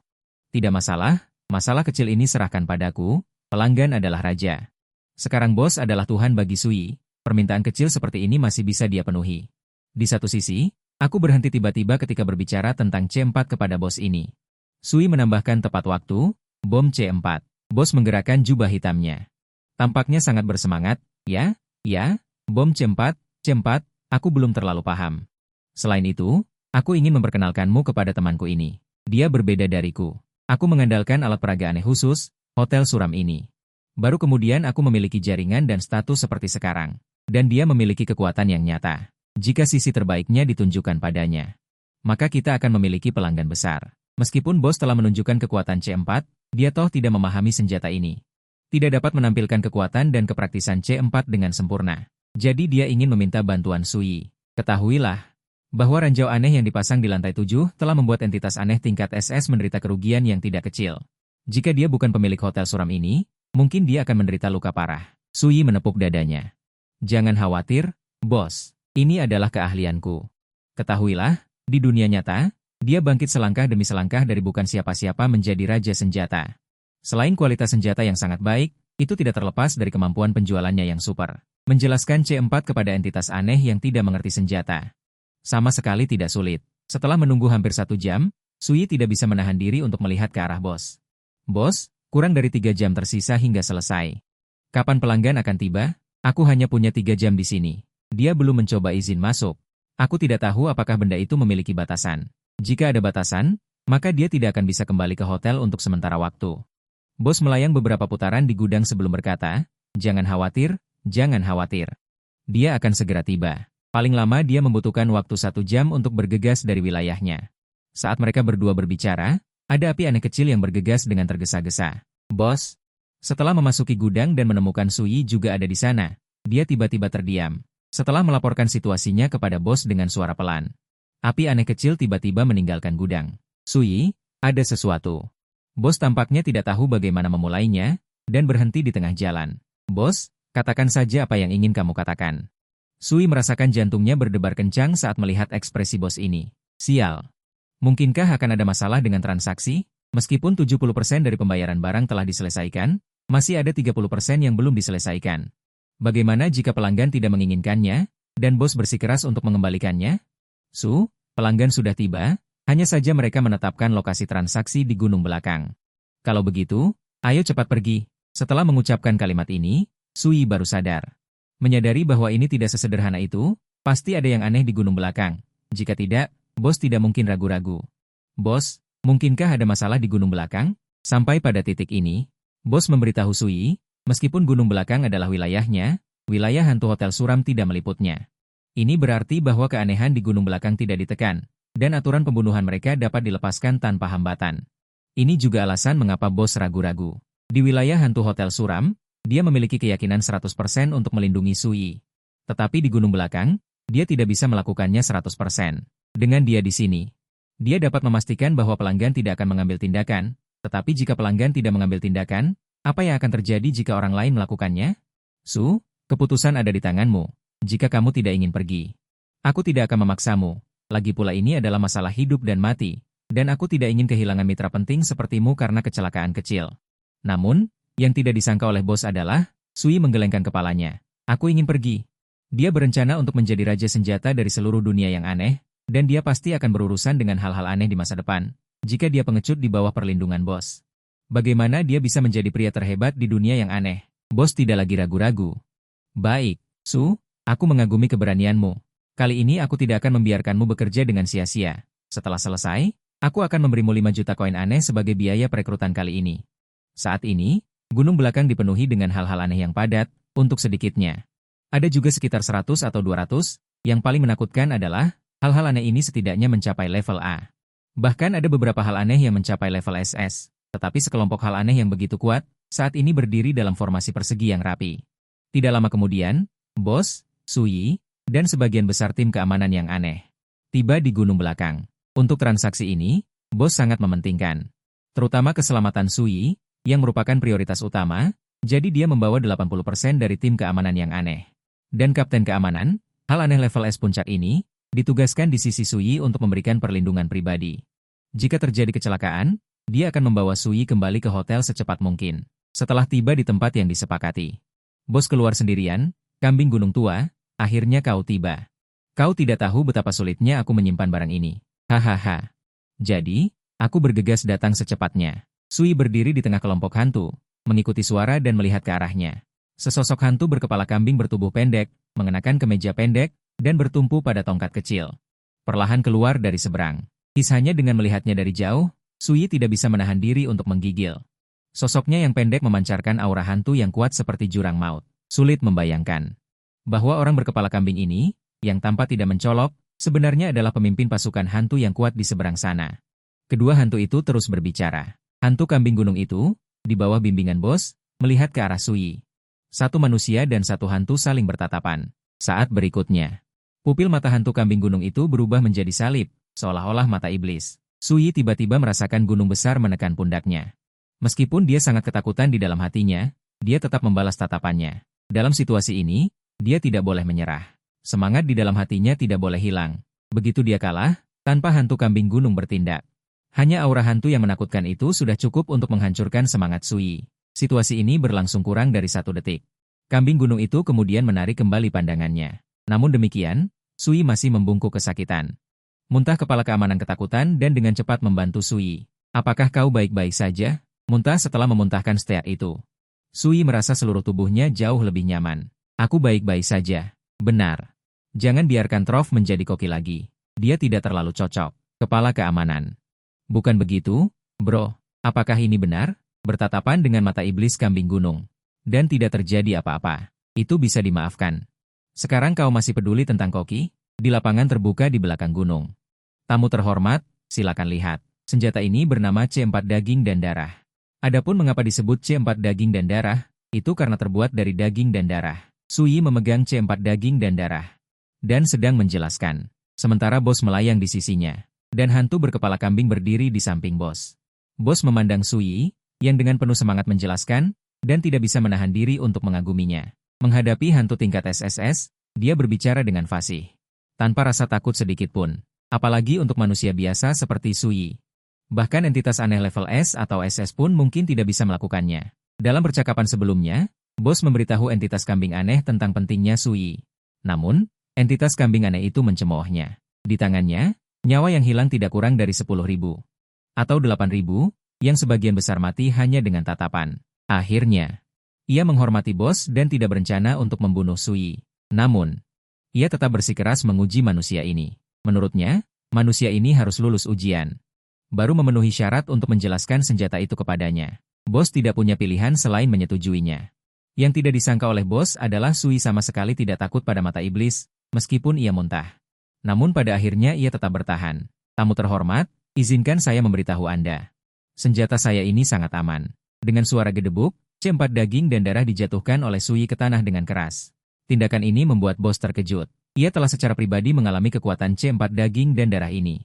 Tidak masalah, masalah kecil ini serahkan padaku, pelanggan adalah raja. Sekarang bos adalah Tuhan bagi Suyi, permintaan kecil seperti ini masih bisa dia penuhi. Di satu sisi, aku berhenti tiba-tiba ketika berbicara tentang C4 kepada bos ini. Suyi menambahkan tepat waktu, bom C4. Bos menggerakkan jubah hitamnya. Tampaknya sangat bersemangat, ya, bom C4, aku belum terlalu paham. Selain itu, aku ingin memperkenalkanmu kepada temanku ini. Dia berbeda dariku. Aku mengandalkan alat peraga aneh khusus, hotel suram ini. Baru kemudian aku memiliki jaringan dan status seperti sekarang. Dan dia memiliki kekuatan yang nyata. Jika sisi terbaiknya ditunjukkan padanya, maka kita akan memiliki pelanggan besar. Meskipun bos telah menunjukkan kekuatan C4, dia toh tidak memahami senjata ini. Tidak dapat menampilkan kekuatan dan kepraktisan C4 dengan sempurna. Jadi dia ingin meminta bantuan Suyi. Ketahuilah, bahwa ranjau aneh yang dipasang di lantai 7 telah membuat entitas aneh tingkat SS menderita kerugian yang tidak kecil. Jika dia bukan pemilik hotel suram ini, mungkin dia akan menderita luka parah. Suyi menepuk dadanya. Jangan khawatir, bos. Ini adalah keahlianku. Ketahuilah, di dunia nyata, dia bangkit selangkah demi selangkah dari bukan siapa-siapa menjadi raja senjata. Selain kualitas senjata yang sangat baik, itu tidak terlepas dari kemampuan penjualannya yang super. Menjelaskan C4 kepada entitas aneh yang tidak mengerti senjata. Sama sekali tidak sulit. Setelah menunggu hampir 1 jam, Sui tidak bisa menahan diri untuk melihat ke arah bos. Bos, kurang dari 3 jam tersisa hingga selesai. Kapan pelanggan akan tiba? Aku hanya punya 3 jam di sini. Dia belum mencoba izin masuk. Aku tidak tahu apakah benda itu memiliki batasan. Jika ada batasan, maka dia tidak akan bisa kembali ke hotel untuk sementara waktu. Bos melayang beberapa putaran di gudang sebelum berkata, jangan khawatir, jangan khawatir. Dia akan segera tiba. Paling lama dia membutuhkan waktu 1 jam untuk bergegas dari wilayahnya. Saat mereka berdua berbicara, ada api aneh kecil yang bergegas dengan tergesa-gesa. Bos, setelah memasuki gudang dan menemukan Sui juga ada di sana, dia tiba-tiba terdiam. Setelah melaporkan situasinya kepada bos dengan suara pelan. Api aneh kecil tiba-tiba meninggalkan gudang. Sui, ada sesuatu. Bos tampaknya tidak tahu bagaimana memulainya, dan berhenti di tengah jalan. Bos, katakan saja apa yang ingin kamu katakan. Sui merasakan jantungnya berdebar kencang saat melihat ekspresi bos ini. Sial. Mungkinkah akan ada masalah dengan transaksi? Meskipun 70% dari pembayaran barang telah diselesaikan, masih ada 30% yang belum diselesaikan. Bagaimana jika pelanggan tidak menginginkannya, dan bos bersikeras untuk mengembalikannya? Pelanggan sudah tiba, hanya saja mereka menetapkan lokasi transaksi di gunung belakang. Kalau begitu, ayo cepat pergi. Setelah mengucapkan kalimat ini, Sui baru sadar. Menyadari bahwa ini tidak sesederhana itu, pasti ada yang aneh di gunung belakang. Jika tidak, bos tidak mungkin ragu-ragu. Bos, mungkinkah ada masalah di gunung belakang? Sampai pada titik ini, bos memberitahu Sui, meskipun gunung belakang adalah wilayahnya, wilayah hantu hotel suram tidak meliputnya. Ini berarti bahwa keanehan di gunung belakang tidak ditekan, dan aturan pembunuhan mereka dapat dilepaskan tanpa hambatan. Ini juga alasan mengapa bos ragu-ragu. Di wilayah hantu hotel suram, dia memiliki keyakinan 100% untuk melindungi Sui. Tetapi di gunung belakang, dia tidak bisa melakukannya 100%. Dengan dia di sini, dia dapat memastikan bahwa pelanggan tidak akan mengambil tindakan, tetapi jika pelanggan tidak mengambil tindakan, apa yang akan terjadi jika orang lain melakukannya? Keputusan ada di tanganmu. Jika kamu tidak ingin pergi, aku tidak akan memaksamu. Lagi pula ini adalah masalah hidup dan mati, dan aku tidak ingin kehilangan mitra penting sepertimu karena kecelakaan kecil. Namun, yang tidak disangka oleh bos adalah, Sui menggelengkan kepalanya. Aku ingin pergi. Dia berencana untuk menjadi raja senjata dari seluruh dunia yang aneh, dan dia pasti akan berurusan dengan hal-hal aneh di masa depan, jika dia pengecut di bawah perlindungan bos. Bagaimana dia bisa menjadi pria terhebat di dunia yang aneh? Bos tidak lagi ragu-ragu. Baik, aku mengagumi keberanianmu. Kali ini aku tidak akan membiarkanmu bekerja dengan sia-sia. Setelah selesai, aku akan memberimu 5 juta koin aneh sebagai biaya perekrutan kali ini. Saat ini, gunung belakang dipenuhi dengan hal-hal aneh yang padat, untuk sedikitnya. Ada juga sekitar 100 atau 200, yang paling menakutkan adalah, hal-hal aneh ini setidaknya mencapai level A. Bahkan ada beberapa hal aneh yang mencapai level SS, tetapi sekelompok hal aneh yang begitu kuat, saat ini berdiri dalam formasi persegi yang rapi. Tidak lama kemudian, bos, Sui, dan sebagian besar tim keamanan yang aneh tiba di gunung belakang. Untuk transaksi ini, bos sangat mementingkan. Terutama keselamatan Sui, yang merupakan prioritas utama, jadi dia membawa 80% dari tim keamanan yang aneh. Dan kapten keamanan, hal aneh level S puncak ini, ditugaskan di sisi Sui untuk memberikan perlindungan pribadi. Jika terjadi kecelakaan, dia akan membawa Sui kembali ke hotel secepat mungkin. Setelah tiba di tempat yang disepakati. Bos keluar sendirian, kambing gunung tua, akhirnya kau tiba. Kau tidak tahu betapa sulitnya aku menyimpan barang ini. Hahaha. Jadi, aku bergegas datang secepatnya. Sui berdiri di tengah kelompok hantu, mengikuti suara dan melihat ke arahnya. Sesosok hantu berkepala kambing bertubuh pendek, mengenakan kemeja pendek, dan bertumpu pada tongkat kecil. Perlahan keluar dari seberang. Hanya dengan melihatnya dari jauh, Sui tidak bisa menahan diri untuk menggigil. Sosoknya yang pendek memancarkan aura hantu yang kuat seperti jurang maut. Sulit membayangkan bahwa orang berkepala kambing ini, yang tampak tidak mencolok, sebenarnya adalah pemimpin pasukan hantu yang kuat di seberang sana. Kedua hantu itu terus berbicara. Hantu kambing gunung itu, di bawah bimbingan bos, melihat ke arah Sui. Satu manusia dan satu hantu saling bertatapan. Saat berikutnya, pupil mata hantu kambing gunung itu berubah menjadi salib, seolah-olah mata iblis. Sui tiba-tiba merasakan gunung besar menekan pundaknya. Meskipun dia sangat ketakutan di dalam hatinya, dia tetap membalas tatapannya. Dalam situasi ini, dia tidak boleh menyerah. Semangat di dalam hatinya tidak boleh hilang. Begitu dia kalah, tanpa hantu kambing gunung bertindak. Hanya aura hantu yang menakutkan itu sudah cukup untuk menghancurkan semangat Sui. Situasi ini berlangsung kurang dari 1 detik. Kambing gunung itu kemudian menarik kembali pandangannya. Namun demikian, Sui masih membungkuk kesakitan. Muntah kepala keamanan ketakutan dan dengan cepat membantu Sui. Apakah kau baik-baik saja? Muntah setelah memuntahkan steak itu. Sui merasa seluruh tubuhnya jauh lebih nyaman. Aku baik-baik saja. Benar. Jangan biarkan Trof menjadi koki lagi. Dia tidak terlalu cocok. Kepala keamanan. Bukan begitu, bro. Apakah ini benar? Bertatapan dengan mata iblis kambing gunung. Dan tidak terjadi apa-apa. Itu bisa dimaafkan. Sekarang kau masih peduli tentang koki? Di lapangan terbuka di belakang gunung. Tamu terhormat, silakan lihat. Senjata ini bernama C4 daging dan darah. Adapun mengapa disebut C4 daging dan darah, itu karena terbuat dari daging dan darah. Sui memegang C4 daging dan darah. Dan sedang menjelaskan. Sementara bos melayang di sisinya. Dan hantu berkepala kambing berdiri di samping bos. Bos memandang Sui, yang dengan penuh semangat menjelaskan, dan tidak bisa menahan diri untuk mengaguminya. Menghadapi hantu tingkat SSS, dia berbicara dengan fasih. Tanpa rasa takut sedikit pun. Apalagi untuk manusia biasa seperti Sui. Bahkan entitas aneh level S atau SS pun mungkin tidak bisa melakukannya. Dalam percakapan sebelumnya, bos memberitahu entitas kambing aneh tentang pentingnya Sui. Namun, entitas kambing aneh itu mencemoohnya. Di tangannya, nyawa yang hilang tidak kurang dari 10.000. Atau 8.000, yang sebagian besar mati hanya dengan tatapan. Akhirnya, ia menghormati bos dan tidak berencana untuk membunuh Sui. Namun, ia tetap bersikeras menguji manusia ini. Menurutnya, manusia ini harus lulus ujian. Baru memenuhi syarat untuk menjelaskan senjata itu kepadanya. Bos tidak punya pilihan selain menyetujuinya. Yang tidak disangka oleh bos adalah Sui sama sekali tidak takut pada mata iblis, meskipun ia muntah. Namun pada akhirnya ia tetap bertahan. Tamu terhormat, izinkan saya memberitahu Anda. Senjata saya ini sangat aman. Dengan suara gedebuk, C4 daging dan darah dijatuhkan oleh Sui ke tanah dengan keras. Tindakan ini membuat bos terkejut. Ia telah secara pribadi mengalami kekuatan C4 daging dan darah ini.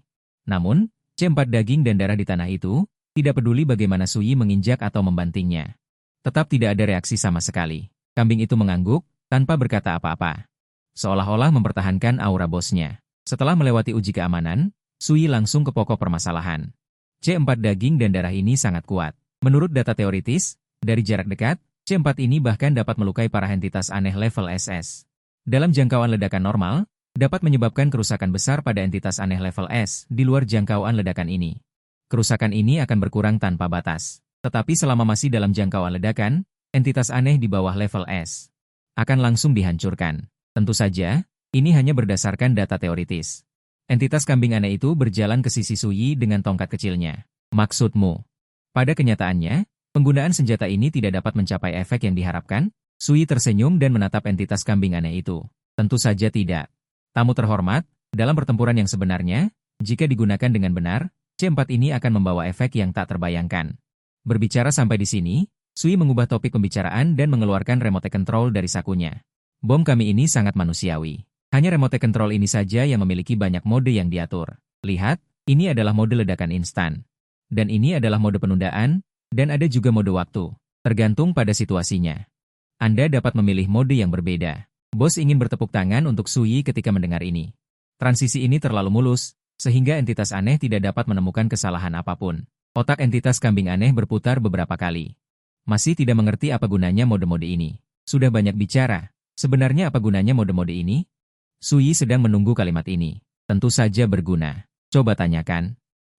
Namun, C4 daging dan darah di tanah itu, tidak peduli bagaimana Sui menginjak atau membantingnya. Tetap tidak ada reaksi sama sekali. Kambing itu mengangguk, tanpa berkata apa-apa. Seolah-olah mempertahankan aura bosnya. Setelah melewati uji keamanan, Sui langsung ke pokok permasalahan. C4 daging dan darah ini sangat kuat. Menurut data teoritis, dari jarak dekat, C4 ini bahkan dapat melukai para entitas aneh level SS. Dalam jangkauan ledakan normal, dapat menyebabkan kerusakan besar pada entitas aneh level S di luar jangkauan ledakan ini. Kerusakan ini akan berkurang tanpa batas. Tetapi selama masih dalam jangkauan ledakan, entitas aneh di bawah level S akan langsung dihancurkan. Tentu saja, ini hanya berdasarkan data teoritis. Entitas kambing aneh itu berjalan ke sisi Sui dengan tongkat kecilnya. Maksudmu? Pada kenyataannya, penggunaan senjata ini tidak dapat mencapai efek yang diharapkan. Sui tersenyum dan menatap entitas kambing aneh itu. Tentu saja tidak. Tamu terhormat, dalam pertempuran yang sebenarnya, jika digunakan dengan benar, C4 ini akan membawa efek yang tak terbayangkan. Berbicara sampai di sini, Sui mengubah topik pembicaraan dan mengeluarkan remote control dari sakunya. Bom kami ini sangat manusiawi. Hanya remote control ini saja yang memiliki banyak mode yang diatur. Lihat, ini adalah mode ledakan instan. Dan ini adalah mode penundaan, dan ada juga mode waktu, tergantung pada situasinya. Anda dapat memilih mode yang berbeda. Bos ingin bertepuk tangan untuk Sui ketika mendengar ini. Transisi ini terlalu mulus, sehingga entitas aneh tidak dapat menemukan kesalahan apapun. Otak entitas kambing aneh berputar beberapa kali. Masih tidak mengerti apa gunanya mode-mode ini. Sudah banyak bicara. Sebenarnya apa gunanya mode-mode ini? Sui sedang menunggu kalimat ini. Tentu saja berguna. Coba tanyakan.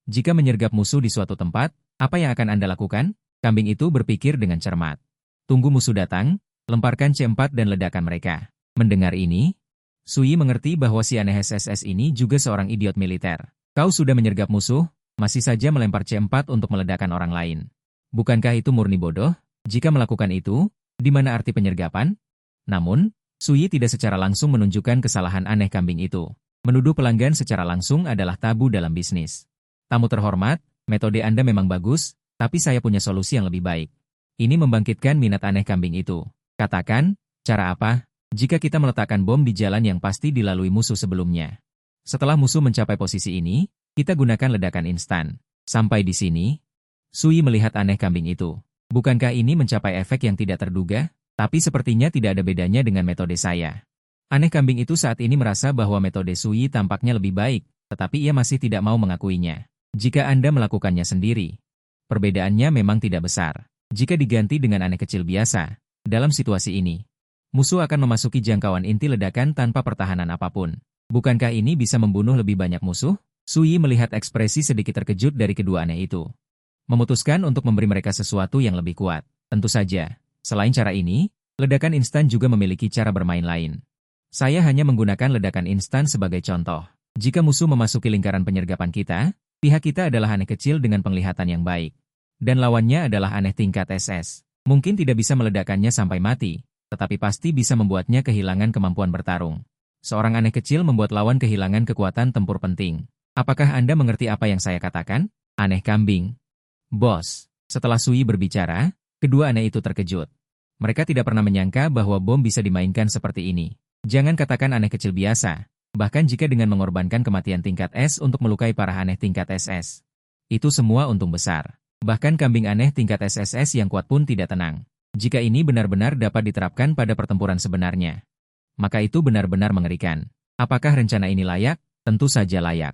Jika menyergap musuh di suatu tempat, apa yang akan Anda lakukan? Kambing itu berpikir dengan cermat. Tunggu musuh datang, lemparkan C4 dan ledakan mereka. Mendengar ini, Sui mengerti bahwa si aneh SSS ini juga seorang idiot militer. Kau sudah menyergap musuh, masih saja melempar C4 untuk meledakkan orang lain. Bukankah itu murni bodoh? Jika melakukan itu, di mana arti penyergapan? Namun, Sui tidak secara langsung menunjukkan kesalahan aneh kambing itu. Menuduh pelanggan secara langsung adalah tabu dalam bisnis. Tamu terhormat, metode Anda memang bagus, tapi saya punya solusi yang lebih baik. Ini membangkitkan minat aneh kambing itu. Katakan, cara apa? Jika kita meletakkan bom di jalan yang pasti dilalui musuh sebelumnya. Setelah musuh mencapai posisi ini, kita gunakan ledakan instan. Sampai di sini, Sui melihat aneh kambing itu. Bukankah ini mencapai efek yang tidak terduga? Tapi sepertinya tidak ada bedanya dengan metode saya. Aneh kambing itu saat ini merasa bahwa metode Sui tampaknya lebih baik, tetapi ia masih tidak mau mengakuinya. Jika Anda melakukannya sendiri, perbedaannya memang tidak besar. Jika diganti dengan aneh kecil biasa, dalam situasi ini, musuh akan memasuki jangkauan inti ledakan tanpa pertahanan apapun. Bukankah ini bisa membunuh lebih banyak musuh? Sui melihat ekspresi sedikit terkejut dari kedua aneh itu. Memutuskan untuk memberi mereka sesuatu yang lebih kuat. Tentu saja, selain cara ini, ledakan instan juga memiliki cara bermain lain. Saya hanya menggunakan ledakan instan sebagai contoh. Jika musuh memasuki lingkaran penyergapan kita, pihak kita adalah aneh kecil dengan penglihatan yang baik. Dan lawannya adalah aneh tingkat SS. Mungkin tidak bisa meledakkannya sampai mati, tetapi pasti bisa membuatnya kehilangan kemampuan bertarung. Seorang aneh kecil membuat lawan kehilangan kekuatan tempur penting. Apakah Anda mengerti apa yang saya katakan? Aneh kambing. Bos, setelah Sui berbicara, kedua aneh itu terkejut. Mereka tidak pernah menyangka bahwa bom bisa dimainkan seperti ini. Jangan katakan aneh kecil biasa, bahkan jika dengan mengorbankan kematian tingkat S untuk melukai para aneh tingkat SS. Itu semua untung besar. Bahkan kambing aneh tingkat SSS yang kuat pun tidak tenang. Jika ini benar-benar dapat diterapkan pada pertempuran sebenarnya, maka itu benar-benar mengerikan. Apakah rencana ini layak? Tentu saja layak.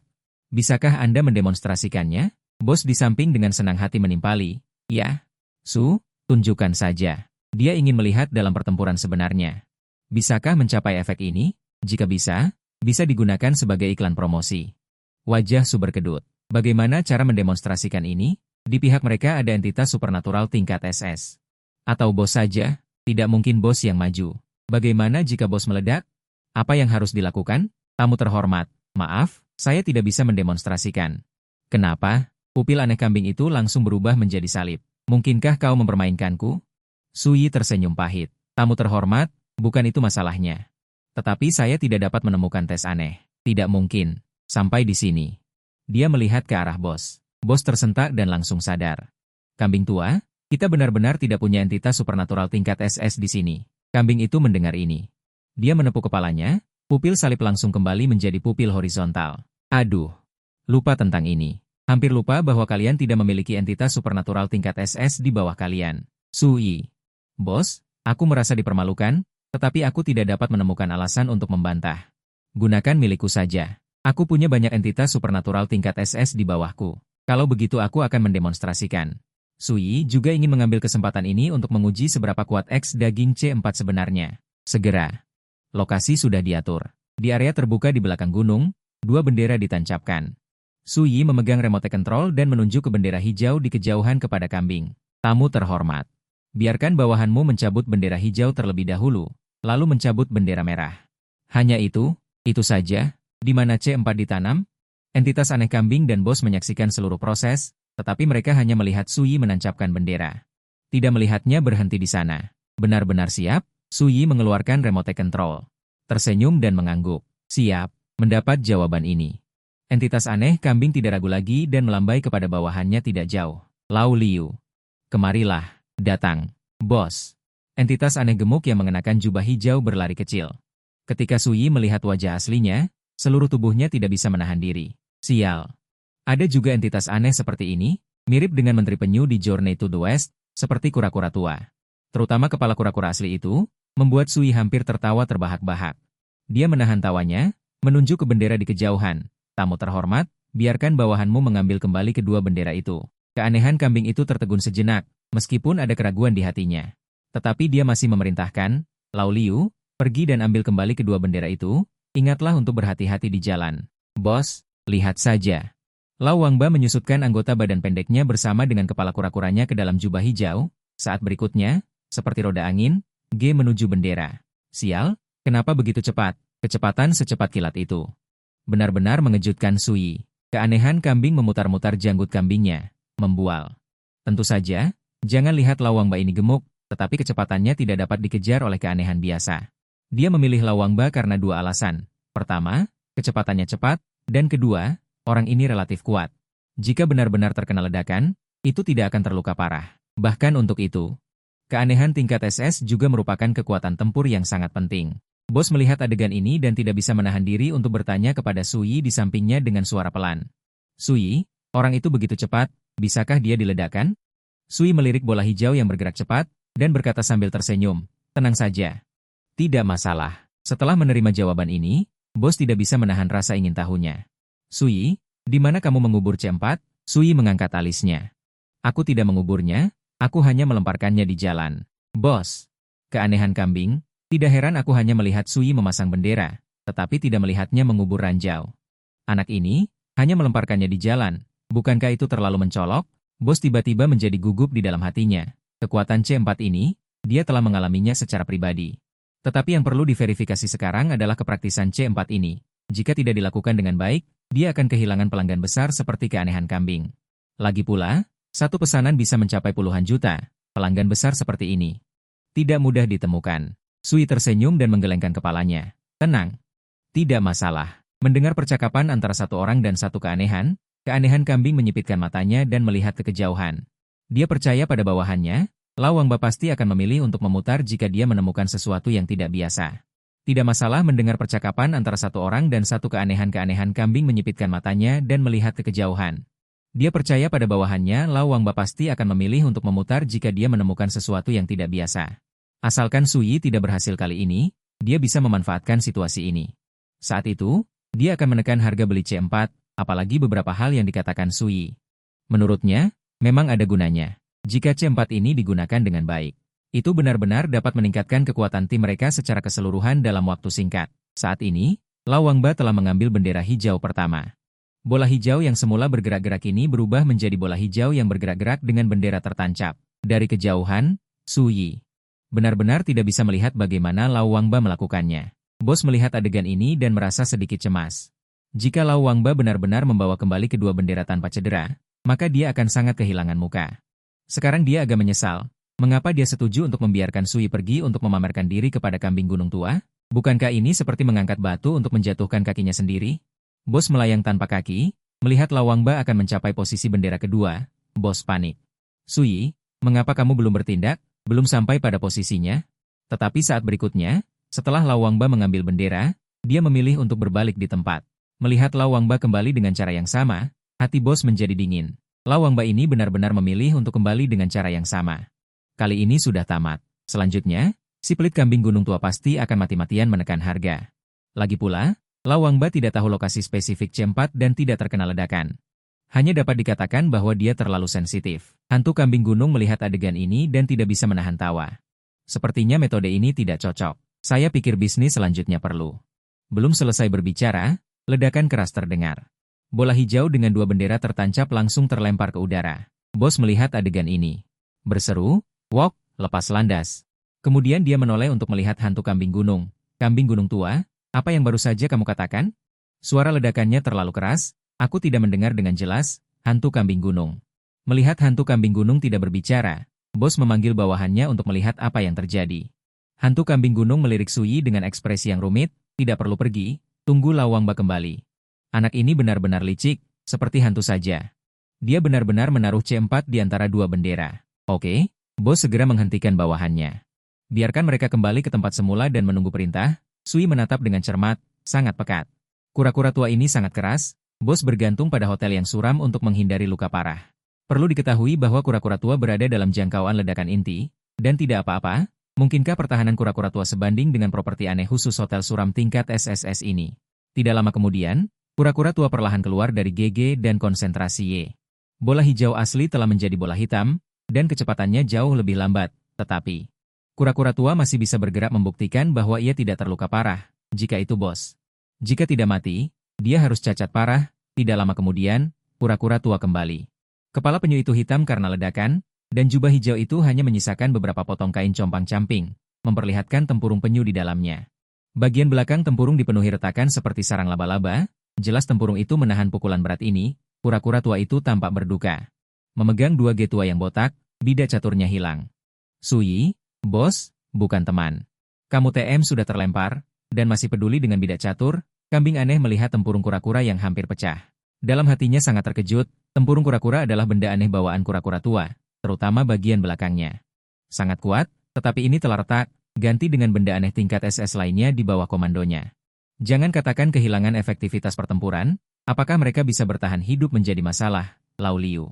Bisakah Anda mendemonstrasikannya? Bos di samping dengan senang hati menimpali. Ya, Su, tunjukkan saja. Dia ingin melihat dalam pertempuran sebenarnya. Bisakah mencapai efek ini? Jika bisa, bisa digunakan sebagai iklan promosi. Wajah Su berkedut. Bagaimana cara mendemonstrasikan ini? Di pihak mereka ada entitas supernatural tingkat SS. Atau bos saja, tidak mungkin bos yang maju. Bagaimana jika bos meledak? Apa yang harus dilakukan? Tamu terhormat, maaf, saya tidak bisa mendemonstrasikan. Kenapa? Pupil aneh kambing itu langsung berubah menjadi salib. Mungkinkah kau mempermainkanku? Sui tersenyum pahit. Tamu terhormat, bukan itu masalahnya. Tetapi saya tidak dapat menemukan tes aneh. Tidak mungkin. Sampai di sini. Dia melihat ke arah bos. Bos tersentak dan langsung sadar. Kambing tua, kita benar-benar tidak punya entitas supernatural tingkat SS di sini. Kambing itu mendengar ini. Dia menepuk kepalanya, pupil salib langsung kembali menjadi pupil horizontal. Aduh, lupa tentang ini. Hampir lupa bahwa kalian tidak memiliki entitas supernatural tingkat SS di bawah kalian. Sui. Bos, aku merasa dipermalukan, tetapi aku tidak dapat menemukan alasan untuk membantah. Gunakan milikku saja. Aku punya banyak entitas supernatural tingkat SS di bawahku. Kalau begitu aku akan mendemonstrasikan. Sui juga ingin mengambil kesempatan ini untuk menguji seberapa kuat X daging C4 sebenarnya. Segera. Lokasi sudah diatur. Di area terbuka di belakang gunung, dua bendera ditancapkan. Sui memegang remote control dan menunjuk ke bendera hijau di kejauhan kepada kambing. Tamu terhormat. Biarkan bawahanmu mencabut bendera hijau terlebih dahulu, lalu mencabut bendera merah. Hanya itu saja, di mana C4 ditanam. Entitas aneh kambing dan bos menyaksikan seluruh proses, tetapi mereka hanya melihat Sui menancapkan bendera. Tidak melihatnya berhenti di sana. Benar-benar siap, Sui mengeluarkan remote control. Tersenyum dan mengangguk. Siap, mendapat jawaban ini. Entitas aneh kambing tidak ragu lagi dan melambai kepada bawahannya tidak jauh. Lau Liu. Kemarilah, datang. Bos. Entitas aneh gemuk yang mengenakan jubah hijau berlari kecil. Ketika Sui melihat wajah aslinya, seluruh tubuhnya tidak bisa menahan diri. Sial. Ada juga entitas aneh seperti ini, mirip dengan Menteri Penyu di Journey to the West, seperti kura-kura tua. Terutama kepala kura-kura asli itu, membuat Sui hampir tertawa terbahak-bahak. Dia menahan tawanya, menunjuk ke bendera di kejauhan. Tamu terhormat, biarkan bawahanmu mengambil kembali kedua bendera itu. Keanehan kambing itu tertegun sejenak, meskipun ada keraguan di hatinya. Tetapi dia masih memerintahkan, Lau Liu, pergi dan ambil kembali kedua bendera itu, ingatlah untuk berhati-hati di jalan. Bos, lihat saja. Lau Wangba menyusutkan anggota badan pendeknya bersama dengan kepala kura-kuranya ke dalam jubah hijau. Saat berikutnya, seperti roda angin, G menuju bendera. Sial, kenapa begitu cepat? Kecepatan secepat kilat itu. Benar-benar mengejutkan Sui. Keanehan kambing memutar-mutar janggut kambingnya, membual. Tentu saja, jangan lihat Lau Wangba ini gemuk, tetapi kecepatannya tidak dapat dikejar oleh keanehan biasa. Dia memilih Lau Wangba karena dua alasan. Pertama, kecepatannya cepat, dan kedua, orang ini relatif kuat. Jika benar-benar terkena ledakan, itu tidak akan terluka parah. Bahkan untuk itu, keanehan tingkat SS juga merupakan kekuatan tempur yang sangat penting. Bos melihat adegan ini dan tidak bisa menahan diri untuk bertanya kepada Sui di sampingnya dengan suara pelan. Sui, orang itu begitu cepat, bisakah dia diledakkan? Sui melirik bola hijau yang bergerak cepat, dan berkata sambil tersenyum, tenang saja. Tidak masalah. Setelah menerima jawaban ini, bos tidak bisa menahan rasa ingin tahunya. Sui, di mana kamu mengubur C4? Sui mengangkat alisnya. Aku tidak menguburnya, aku hanya melemparkannya di jalan. Bos. Keanehan kambing. Tidak heran aku hanya melihat Sui memasang bendera, tetapi tidak melihatnya mengubur ranjau. Anak ini, Hanya melemparkannya di jalan. Bukankah itu terlalu mencolok? Bos tiba-tiba menjadi gugup di dalam hatinya. Kekuatan C4 ini, dia telah mengalaminya secara pribadi. Tetapi yang perlu diverifikasi sekarang adalah kepraktisan C4 ini. Jika tidak dilakukan dengan baik, dia akan kehilangan pelanggan besar seperti keanehan kambing. Lagi pula, satu pesanan bisa mencapai puluhan juta. Pelanggan besar seperti ini tidak mudah ditemukan. Sui tersenyum dan menggelengkan kepalanya. Tenang. Tidak masalah. Mendengar percakapan antara satu orang dan satu keanehan kambing menyipitkan matanya dan melihat ke kejauhan. Dia percaya pada bawahannya, Lau Wangba pasti akan memilih untuk memutar jika dia menemukan sesuatu yang tidak biasa. Tidak masalah mendengar percakapan antara satu orang dan satu keanehan kambing menyipitkan matanya dan melihat ke kejauhan. Dia percaya pada bawahannya Lau Wangba pasti akan memilih untuk memutar jika dia menemukan sesuatu yang tidak biasa. Asalkan Sui tidak berhasil kali ini, dia bisa memanfaatkan situasi ini. Saat itu, dia akan menekan harga beli C4, apalagi beberapa hal yang dikatakan Sui. Menurutnya, memang ada gunanya. Jika C4 ini digunakan dengan baik, itu benar-benar dapat meningkatkan kekuatan tim mereka secara keseluruhan dalam waktu singkat. Saat ini, Lau Wangba telah mengambil bendera hijau pertama. Bola hijau yang semula bergerak-gerak ini berubah menjadi bola hijau yang bergerak-gerak dengan bendera tertancap. Dari kejauhan, Sui benar-benar tidak bisa melihat bagaimana Lau Wangba melakukannya. Bos melihat adegan ini dan merasa sedikit cemas. Jika Lau Wangba benar-benar membawa kembali kedua bendera tanpa cedera, maka dia akan sangat kehilangan muka. Sekarang dia agak menyesal. Mengapa dia setuju untuk membiarkan Sui pergi untuk memamerkan diri kepada kambing gunung tua? Bukankah ini seperti mengangkat batu untuk menjatuhkan kakinya sendiri? Bos melayang tanpa kaki, melihat Lau Wangba akan mencapai posisi bendera kedua. Bos panik. Sui, mengapa kamu belum bertindak? Belum sampai pada posisinya? Tetapi saat berikutnya, setelah Lau Wangba mengambil bendera, dia memilih untuk berbalik di tempat. Melihat Lau Wangba kembali dengan cara yang sama, hati bos menjadi dingin. Lau Wangba ini benar-benar memilih untuk kembali dengan cara yang sama. Kali ini sudah tamat. Selanjutnya, si pelit kambing gunung tua pasti akan mati-matian menekan harga. Lagi pula, Lau Wangba tidak tahu lokasi spesifik C4 dan tidak terkena ledakan. Hanya dapat dikatakan bahwa dia terlalu sensitif. Hantu kambing gunung melihat adegan ini dan tidak bisa menahan tawa. Sepertinya metode ini tidak cocok. Saya pikir bisnis selanjutnya perlu. Belum selesai berbicara, ledakan keras terdengar. Bola hijau dengan dua bendera tertancap langsung terlempar ke udara. Bos melihat adegan ini. Berseru, "Wok, lepas landas." Kemudian dia menoleh untuk melihat hantu kambing gunung. Kambing gunung tua, apa yang baru saja kamu katakan? Suara ledakannya terlalu keras, aku tidak mendengar dengan jelas, hantu kambing gunung. Melihat hantu kambing gunung tidak berbicara, bos memanggil bawahannya untuk melihat apa yang terjadi. Hantu kambing gunung melirik Sui dengan ekspresi yang rumit, tidak perlu pergi, tunggu Lau Wangba kembali. Anak ini benar-benar licik, seperti hantu saja. Dia benar-benar menaruh C4 di antara dua bendera. Oke, bos segera menghentikan bawahannya. Biarkan mereka kembali ke tempat semula dan menunggu perintah. Sui menatap dengan cermat, sangat pekat. Kura-kura tua ini sangat keras, bos bergantung pada hotel yang suram untuk menghindari luka parah. Perlu diketahui bahwa kura-kura tua berada dalam jangkauan ledakan inti, dan tidak apa-apa, mungkinkah pertahanan kura-kura tua sebanding dengan properti aneh khusus hotel suram tingkat SSS ini? Tidak lama kemudian, kura-kura tua perlahan keluar dari GG dan konsentrasi Y. Bola hijau asli telah menjadi bola hitam, dan kecepatannya jauh lebih lambat, tetapi kura-kura tua masih bisa bergerak membuktikan bahwa ia tidak terluka parah, jika itu bos. Jika tidak mati, dia harus cacat parah. Tidak lama kemudian, kura-kura tua kembali. Kepala penyu itu hitam karena ledakan, dan jubah hijau itu hanya menyisakan beberapa potong kain compang-camping, memperlihatkan tempurung penyu di dalamnya. Bagian belakang tempurung dipenuhi retakan seperti sarang laba-laba, jelas tempurung itu menahan pukulan berat ini. Kura-kura tua itu tampak berduka. Memegang dua G tua yang botak, bidak caturnya hilang. Sui, bos, bukan teman. Kamu TM sudah terlempar, dan masih peduli dengan bidak catur. Kambing aneh melihat tempurung kura-kura yang hampir pecah. Dalam hatinya sangat terkejut, tempurung kura-kura adalah benda aneh bawaan kura-kura tua, terutama bagian belakangnya. Sangat kuat, tetapi ini telah retak, ganti dengan benda aneh tingkat SS lainnya di bawah komandonya. Jangan katakan kehilangan efektivitas pertempuran, apakah mereka bisa bertahan hidup menjadi masalah, Lau Liu?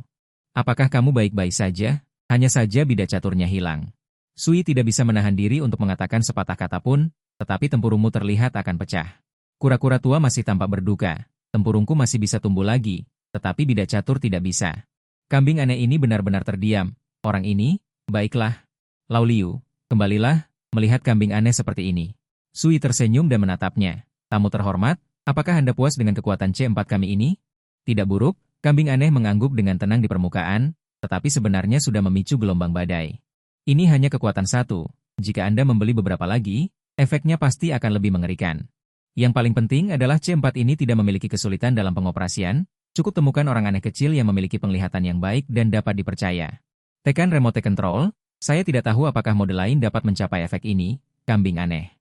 Apakah kamu baik-baik saja? Hanya saja bidak caturnya hilang. Sui tidak bisa menahan diri untuk mengatakan sepatah kata pun, tetapi tempurungmu terlihat akan pecah. Kura-kura tua masih tampak berduka, tempurungku masih bisa tumbuh lagi, tetapi bidak catur tidak bisa. Kambing aneh ini benar-benar terdiam. Orang ini, baiklah. Lau Liu, kembalilah, melihat kambing aneh seperti ini. Sui tersenyum dan menatapnya. Tamu terhormat, apakah Anda puas dengan kekuatan C4 kami ini? Tidak buruk, kambing aneh mengangguk dengan tenang di permukaan, tetapi sebenarnya sudah memicu gelombang badai. Ini hanya kekuatan satu. Jika Anda membeli beberapa lagi, efeknya pasti akan lebih mengerikan. Yang paling penting adalah C4 ini tidak memiliki kesulitan dalam pengoperasian, cukup temukan orang aneh kecil yang memiliki penglihatan yang baik dan dapat dipercaya. Tekan remote control, saya tidak tahu apakah mode lain dapat mencapai efek ini, kambing aneh.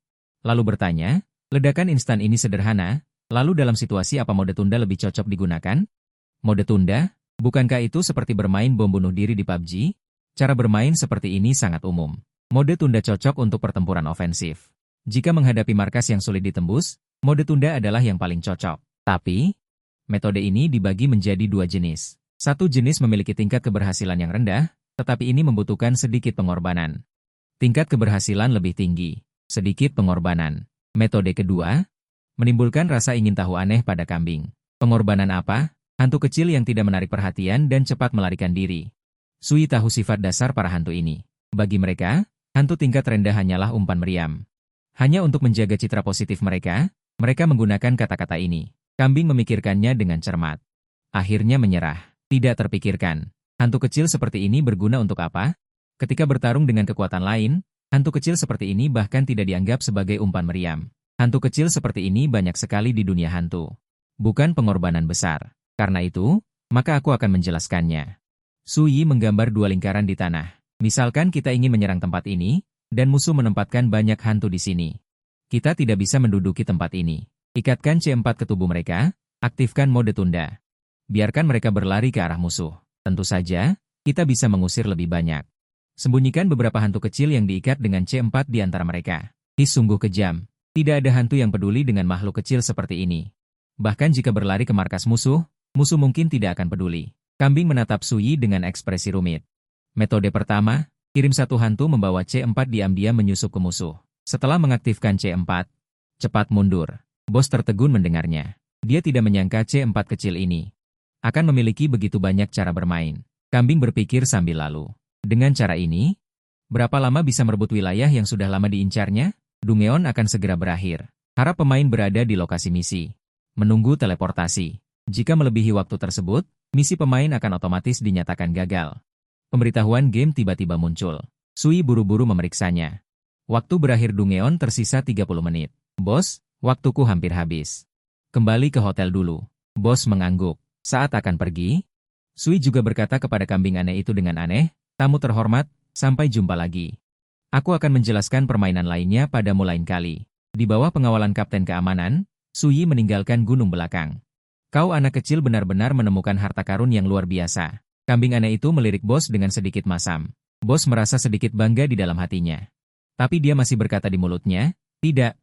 Lalu bertanya, ledakan instan ini sederhana, lalu dalam situasi apa mode tunda lebih cocok digunakan? Mode tunda, bukankah itu seperti bermain bom bunuh diri di PUBG? Cara bermain seperti ini sangat umum. Mode tunda cocok untuk pertempuran ofensif. Jika menghadapi markas yang sulit ditembus, mode tunda adalah yang paling cocok. Tapi, metode ini dibagi menjadi dua jenis. Satu jenis memiliki tingkat keberhasilan yang rendah, tetapi ini membutuhkan sedikit pengorbanan. Tingkat keberhasilan lebih tinggi, sedikit pengorbanan. Metode kedua, menimbulkan rasa ingin tahu aneh pada kambing. Pengorbanan apa? Hantu kecil yang tidak menarik perhatian dan cepat melarikan diri. Sui tahu sifat dasar para hantu ini. Bagi mereka, hantu tingkat rendah hanyalah umpan meriam. Hanya untuk menjaga citra positif mereka menggunakan kata-kata ini. Kambing memikirkannya dengan cermat. Akhirnya menyerah. Tidak terpikirkan. Hantu kecil seperti ini berguna untuk apa? Ketika bertarung dengan kekuatan lain, hantu kecil seperti ini bahkan tidak dianggap sebagai umpan meriam. Hantu kecil seperti ini banyak sekali di dunia hantu. Bukan pengorbanan besar. Karena itu, maka aku akan menjelaskannya. Sui menggambar dua lingkaran di tanah. Misalkan kita ingin menyerang tempat ini, dan musuh menempatkan banyak hantu di sini. Kita tidak bisa menduduki tempat ini. Ikatkan C4 ke tubuh mereka, aktifkan mode tunda. Biarkan mereka berlari ke arah musuh. Tentu saja, kita bisa mengusir lebih banyak. Sembunyikan beberapa hantu kecil yang diikat dengan C4 di antara mereka. Sungguh kejam. Tidak ada hantu yang peduli dengan makhluk kecil seperti ini. Bahkan jika berlari ke markas musuh mungkin tidak akan peduli. Kambing menatap Sui dengan ekspresi rumit. Metode pertama, kirim satu hantu membawa C4 diam-diam menyusup ke musuh. Setelah mengaktifkan C4, cepat mundur. Bos tertegun mendengarnya. Dia tidak menyangka C4 kecil ini akan memiliki begitu banyak cara bermain. Kambing berpikir sambil lalu. Dengan cara ini, berapa lama bisa merebut wilayah yang sudah lama diincarnya? Dungeon akan segera berakhir. Harap pemain berada di lokasi misi. Menunggu teleportasi. Jika melebihi waktu tersebut, misi pemain akan otomatis dinyatakan gagal. Pemberitahuan game tiba-tiba muncul. Sui buru-buru memeriksanya. Waktu berakhir Dungeon tersisa 30 menit. Bos, waktuku hampir habis. Kembali ke hotel dulu. Bos mengangguk. Saat akan pergi, Sui juga berkata kepada kambing aneh itu dengan aneh, tamu terhormat, sampai jumpa lagi. Aku akan menjelaskan permainan lainnya padamu lain kali. Di bawah pengawalan Kapten Keamanan, Sui meninggalkan gunung belakang. Kau anak kecil benar-benar menemukan harta karun yang luar biasa. Kambing aneh itu melirik bos dengan sedikit masam. Bos merasa sedikit bangga di dalam hatinya. Tapi dia masih berkata di mulutnya, tidak,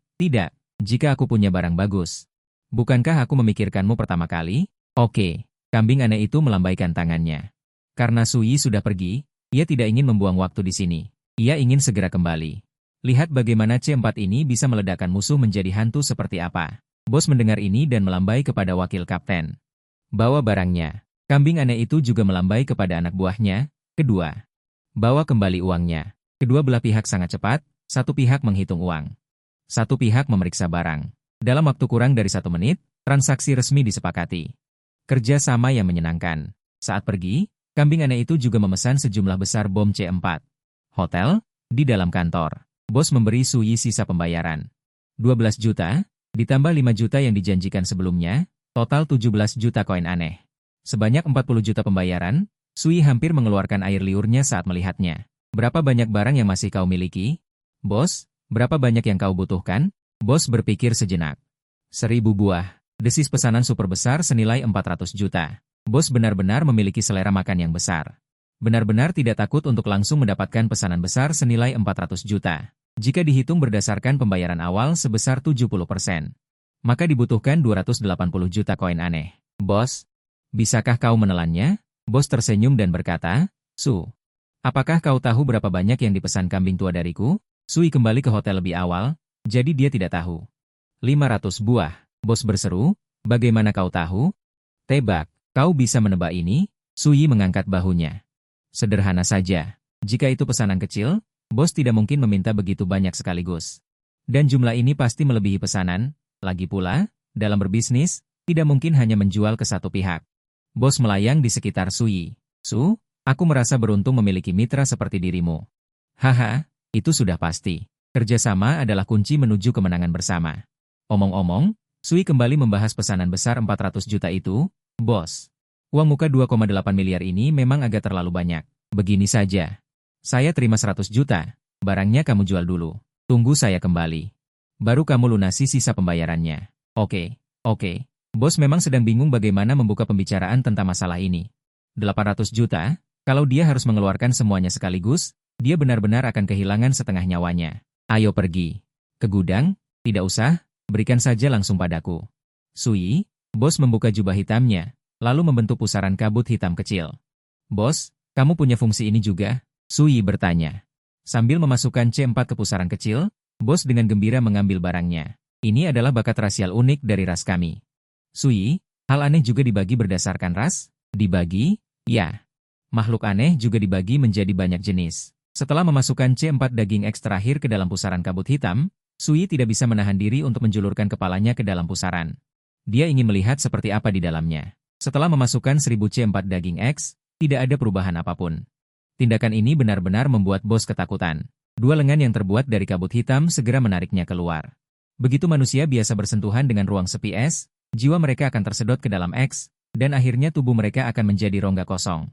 jika aku punya barang bagus. Bukankah aku memikirkanmu pertama kali? Oke, kambing aneh itu melambaikan tangannya. Karena Sui sudah pergi, ia tidak ingin membuang waktu di sini. Ia ingin segera kembali. Lihat bagaimana C4 ini bisa meledakkan musuh menjadi hantu seperti apa. Bos mendengar ini dan melambai kepada wakil kapten. Bawa barangnya. Kambing aneh itu juga melambai kepada anak buahnya. Kedua, bawa kembali uangnya. Kedua belah pihak sangat cepat, satu pihak menghitung uang. Satu pihak memeriksa barang. Dalam waktu kurang dari 1 menit, transaksi resmi disepakati. Kerja sama yang menyenangkan. Saat pergi, kambing aneh itu juga memesan sejumlah besar bom C4. Hotel, di dalam kantor. Bos memberi Sui sisa pembayaran. 12 juta, ditambah 5 juta yang dijanjikan sebelumnya, total 17 juta koin aneh. Sebanyak 40 juta pembayaran, Sui hampir mengeluarkan air liurnya saat melihatnya. Berapa banyak barang yang masih kau miliki? Bos, berapa banyak yang kau butuhkan? Bos berpikir sejenak. 1000 buah. Desis pesanan super besar senilai 400 juta. Bos benar-benar memiliki selera makan yang besar. Benar-benar tidak takut untuk langsung mendapatkan pesanan besar senilai 400 juta. Jika dihitung berdasarkan pembayaran awal sebesar 70%, maka dibutuhkan 280 juta koin aneh. Bos, bisakah kau menelannya? Bos tersenyum dan berkata, Su, apakah kau tahu berapa banyak yang dipesan kambing tua dariku? Sui kembali ke hotel lebih awal, jadi dia tidak tahu. 500 buah. Bos berseru, bagaimana kau tahu? Tebak, kau bisa menebak ini? Sui mengangkat bahunya. Sederhana saja. Jika itu pesanan kecil, bos tidak mungkin meminta begitu banyak sekaligus. Dan jumlah ini pasti melebihi pesanan. Lagi pula, dalam berbisnis, Tidak mungkin hanya menjual ke satu pihak. Bos melayang di sekitar Sui. Su, aku merasa beruntung memiliki mitra seperti dirimu. Haha, itu sudah pasti. Kerjasama adalah kunci menuju kemenangan bersama. Omong-omong, Sui kembali membahas pesanan besar 400 juta itu. Bos, uang muka 2,8 miliar ini memang agak terlalu banyak. Begini saja. Saya terima 100 juta. Barangnya kamu jual dulu. Tunggu saya kembali. Baru kamu lunasi sisa pembayarannya. Oke. Bos memang sedang bingung bagaimana membuka pembicaraan tentang masalah ini. 800 juta, kalau dia harus mengeluarkan semuanya sekaligus, dia benar-benar akan kehilangan setengah nyawanya. Ayo pergi. Ke gudang? Tidak usah, berikan saja langsung padaku. Sui, bos membuka jubah hitamnya, lalu membentuk pusaran kabut hitam kecil. Bos, kamu punya fungsi ini juga? Sui bertanya. Sambil memasukkan C4 ke pusaran kecil, bos dengan gembira mengambil barangnya. Ini adalah bakat rasial unik dari ras kami. Sui, hal aneh juga dibagi berdasarkan ras? Dibagi? Ya. Makhluk aneh juga dibagi menjadi banyak jenis. Setelah memasukkan C4 daging X terakhir ke dalam pusaran kabut hitam, Sui tidak bisa menahan diri untuk menjulurkan kepalanya ke dalam pusaran. Dia ingin melihat seperti apa di dalamnya. Setelah memasukkan 1000 C4 daging X, tidak ada perubahan apapun. Tindakan ini benar-benar membuat bos ketakutan. Dua lengan yang terbuat dari kabut hitam segera menariknya keluar. Begitu manusia biasa bersentuhan dengan ruang sepi es, jiwa mereka akan tersedot ke dalam X, dan akhirnya tubuh mereka akan menjadi rongga kosong.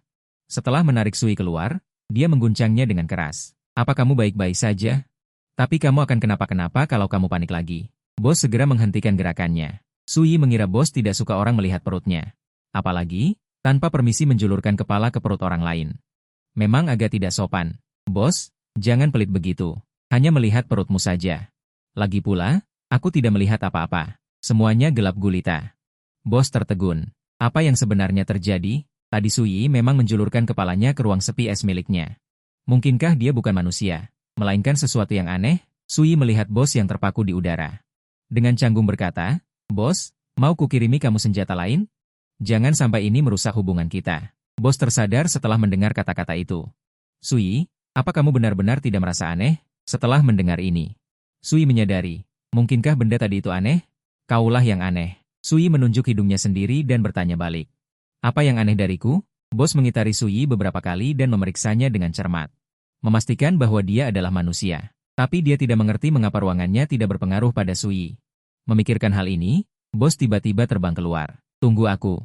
Setelah menarik Sui keluar, dia mengguncangnya dengan keras. Apa kamu baik-baik saja? Tapi kamu akan kenapa-kenapa kalau kamu panik lagi. Bos segera menghentikan gerakannya. Sui mengira bos tidak suka orang melihat perutnya. Apalagi, tanpa permisi menjulurkan kepala ke perut orang lain. Memang agak tidak sopan. Bos, jangan pelit begitu. Hanya melihat perutmu saja. Lagi pula, aku tidak melihat apa-apa. Semuanya gelap gulita. Bos tertegun. Apa yang sebenarnya terjadi? Tadi Sui memang menjulurkan kepalanya ke ruang sepi es miliknya. Mungkinkah dia bukan manusia, melainkan sesuatu yang aneh? Sui melihat bos yang terpaku di udara. Dengan canggung berkata, Bos, mau kukirimi kamu senjata lain? Jangan sampai ini merusak hubungan kita. Bos tersadar setelah mendengar kata-kata itu. Sui, apa kamu benar-benar tidak merasa aneh setelah mendengar ini? Sui menyadari, mungkinkah benda tadi itu aneh? Kaulah yang aneh. Sui menunjuk hidungnya sendiri dan bertanya balik. Apa yang aneh dariku? Bos mengitari Sui beberapa kali dan memeriksanya dengan cermat. Memastikan bahwa dia adalah manusia. Tapi dia tidak mengerti mengapa ruangannya tidak berpengaruh pada Sui. Memikirkan hal ini, bos tiba-tiba terbang keluar. Tunggu aku.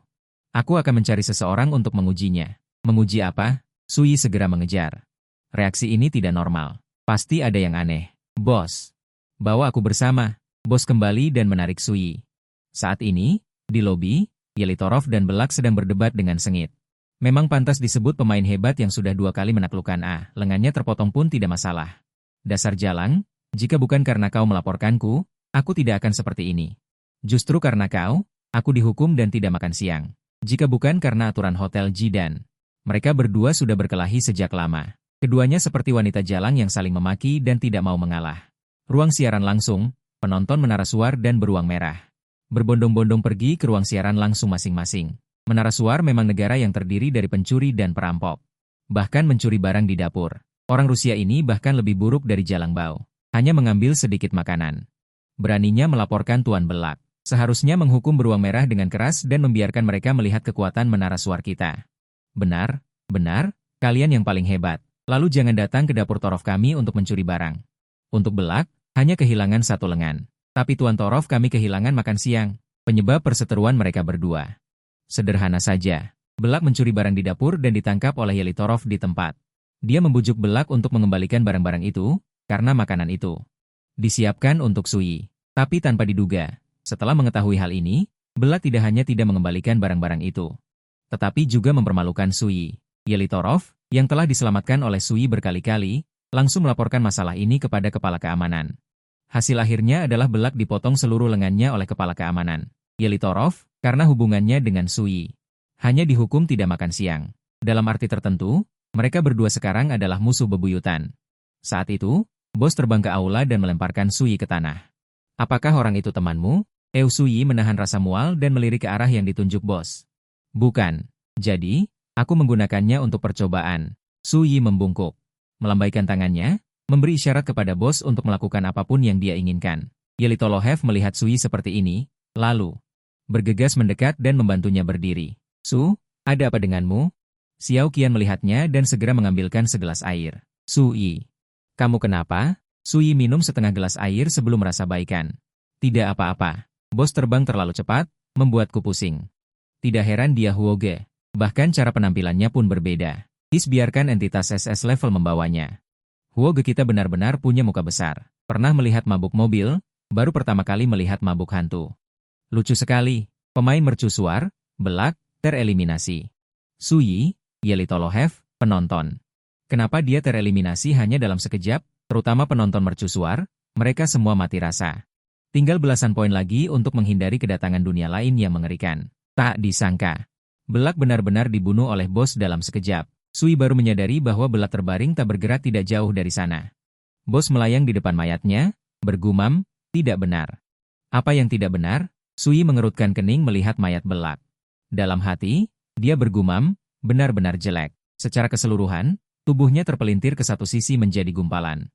Aku akan mencari seseorang untuk mengujinya. Menguji apa? Sui segera mengejar. Reaksi ini tidak normal. Pasti ada yang aneh. Bos. Bawa aku bersama. Bos kembali dan menarik Sui. Saat ini, di lobi, Yelitorov dan Belak sedang berdebat dengan sengit. Memang pantas disebut pemain hebat yang sudah 2 kali menaklukkan lengannya terpotong pun tidak masalah. Dasar jalang, jika bukan karena kau melaporkanku, aku tidak akan seperti ini. Justru karena kau, aku dihukum dan tidak makan siang. Jika bukan karena aturan Hotel Jidan. Mereka berdua sudah berkelahi sejak lama. Keduanya seperti wanita jalang yang saling memaki dan tidak mau mengalah. Ruang siaran langsung, penonton menara suar dan beruang merah. Berbondong-bondong pergi ke ruang siaran langsung masing-masing. Menara suar memang negara yang terdiri dari pencuri dan perampok. Bahkan mencuri barang di dapur. Orang Rusia ini bahkan lebih buruk dari Jalang Bau. Hanya mengambil sedikit makanan. Beraninya melaporkan Tuan Belak. Seharusnya menghukum beruang merah dengan keras dan membiarkan mereka melihat kekuatan menara suar kita. Benar, kalian yang paling hebat. Lalu jangan datang ke dapur Torov kami untuk mencuri barang. Untuk Belak, hanya kehilangan 1 lengan. Tapi Tuan Torov kami kehilangan makan siang. Penyebab perseteruan mereka berdua. Sederhana saja. Belak mencuri barang di dapur dan ditangkap oleh Yelitorov di tempat. Dia membujuk Belak untuk mengembalikan barang-barang itu, karena makanan itu disiapkan untuk Sui. Tapi tanpa diduga, setelah mengetahui hal ini, Belak tidak hanya tidak mengembalikan barang-barang itu, tetapi juga mempermalukan Sui. Yelitorov, yang telah diselamatkan oleh Sui berkali-kali, langsung melaporkan masalah ini kepada kepala keamanan. Hasil akhirnya adalah Belak dipotong seluruh lengannya oleh kepala keamanan. Yelitorov, karena hubungannya dengan Sui, hanya dihukum tidak makan siang. Dalam arti tertentu, mereka berdua sekarang adalah musuh bebuyutan. Saat itu, bos terbang ke aula dan melemparkan Sui ke tanah. Apakah orang itu temanmu? Sui menahan rasa mual dan melirik ke arah yang ditunjuk bos. Bukan. Jadi, aku menggunakannya untuk percobaan. Sui membungkuk. Melambaikan tangannya, memberi isyarat kepada bos untuk melakukan apapun yang dia inginkan. Yelitolohev melihat Sui seperti ini, lalu bergegas mendekat dan membantunya berdiri. Su, ada apa denganmu? Xiao Qian melihatnya dan segera mengambilkan segelas air. Su Yi, kamu kenapa? Su Yi minum setengah gelas air sebelum merasa baikan. Tidak apa-apa. Bos terbang terlalu cepat, membuatku pusing. Tidak heran dia Huoge. Bahkan cara penampilannya pun berbeda. Biarkan entitas SS level membawanya. Huoge kita benar-benar punya muka besar. Pernah melihat mabuk mobil, baru pertama kali melihat mabuk hantu. Lucu sekali. Pemain mercusuar, belak, tereliminasi. Su Yi, Yelitolohev, penonton. Kenapa dia tereliminasi hanya dalam sekejap, terutama penonton mercusuar, mereka semua mati rasa. Tinggal belasan poin lagi untuk menghindari kedatangan dunia lain yang mengerikan. Tak disangka. Belak benar-benar dibunuh oleh bos dalam sekejap. Sui baru menyadari bahwa Belak terbaring tak bergerak tidak jauh dari sana. Bos melayang di depan mayatnya, bergumam, tidak benar. Apa yang tidak benar? Sui mengerutkan kening melihat mayat Belak. Dalam hati, dia bergumam, benar-benar jelek. Secara keseluruhan, tubuhnya terpelintir ke satu sisi menjadi gumpalan.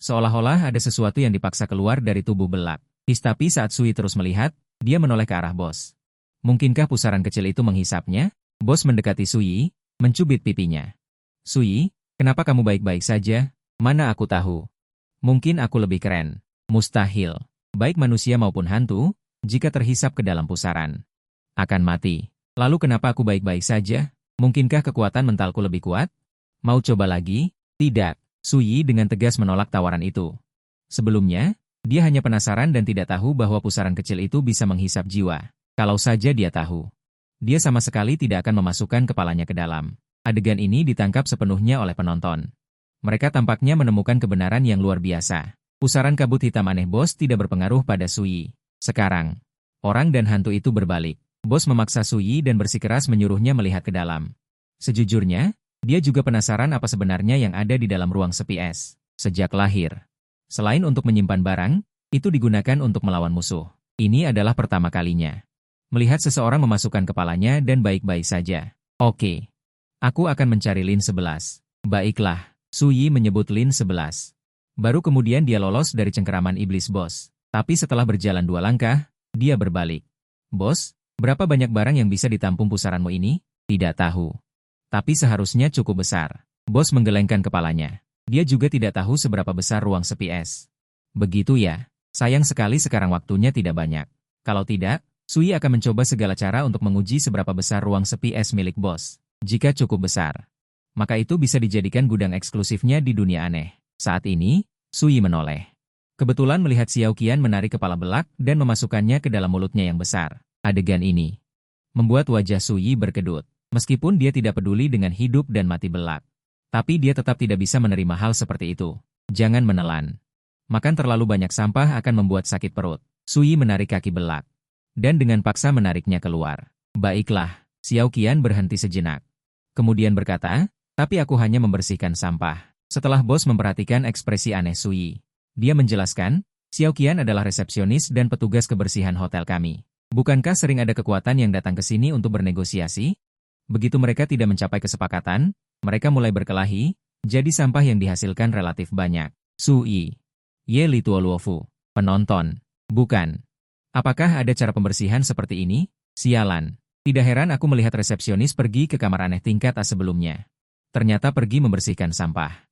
Seolah-olah ada sesuatu yang dipaksa keluar dari tubuh Belak. Tapi saat Sui terus melihat, dia menoleh ke arah bos. Mungkinkah pusaran kecil itu menghisapnya? Bos mendekati Sui, mencubit pipinya. Sui, kenapa kamu baik-baik saja? Mana aku tahu. Mungkin aku lebih keren. Mustahil. Baik manusia maupun hantu, jika terhisap ke dalam pusaran, akan mati. Lalu kenapa aku baik-baik saja? Mungkinkah kekuatan mentalku lebih kuat? Mau coba lagi? Tidak. Sui dengan tegas menolak tawaran itu. Sebelumnya, dia hanya penasaran dan tidak tahu bahwa pusaran kecil itu bisa menghisap jiwa. Kalau saja dia tahu. Dia sama sekali tidak akan memasukkan kepalanya ke dalam. Adegan ini ditangkap sepenuhnya oleh penonton. Mereka tampaknya menemukan kebenaran yang luar biasa. Pusaran kabut hitam aneh bos tidak berpengaruh pada Sui. Sekarang, orang dan hantu itu berbalik. Bos memaksa Sui dan bersikeras menyuruhnya melihat ke dalam. Sejujurnya, dia juga penasaran apa sebenarnya yang ada di dalam ruang sepi es. Sejak lahir. Selain untuk menyimpan barang, itu digunakan untuk melawan musuh. Ini adalah pertama kalinya. Melihat seseorang memasukkan kepalanya dan baik-baik saja. Oke. Aku akan mencari Lin 11. Baiklah, Su Yi menyebut Lin 11. Baru kemudian dia lolos dari cengkeraman iblis bos. Tapi setelah berjalan 2 langkah, dia berbalik. Bos, berapa banyak barang yang bisa ditampung pusaranmu ini? Tidak tahu. Tapi seharusnya cukup besar. Bos menggelengkan kepalanya. Dia juga tidak tahu seberapa besar ruang sepi es. Begitu ya, sayang sekali sekarang waktunya tidak banyak. Kalau tidak, Sui akan mencoba segala cara untuk menguji seberapa besar ruang sepi es milik bos. Jika cukup besar, maka itu bisa dijadikan gudang eksklusifnya di dunia aneh. Saat ini, Sui menoleh. Kebetulan melihat Xiao Qian menarik kepala Belak dan memasukkannya ke dalam mulutnya yang besar. Adegan ini membuat wajah Sui berkedut. Meskipun dia tidak peduli dengan hidup dan mati Belak. Tapi dia tetap tidak bisa menerima hal seperti itu. Jangan menelan. Makan terlalu banyak sampah akan membuat sakit perut. Sui menarik kaki Belak. Dan dengan paksa menariknya keluar. Baiklah, Xiao Qian berhenti sejenak. Kemudian berkata, tapi aku hanya membersihkan sampah. Setelah bos memperhatikan ekspresi aneh Sui, dia menjelaskan, Xiao Qian adalah resepsionis dan petugas kebersihan hotel kami. Bukankah sering ada kekuatan yang datang ke sini untuk bernegosiasi? Begitu mereka tidak mencapai kesepakatan, mereka mulai berkelahi, jadi sampah yang dihasilkan relatif banyak. Sui. Ye Lituoluofu. Penonton. Bukan. Apakah ada cara pembersihan seperti ini? Sialan. Tidak heran aku melihat resepsionis pergi ke kamar aneh tingkat A sebelumnya. Ternyata pergi membersihkan sampah.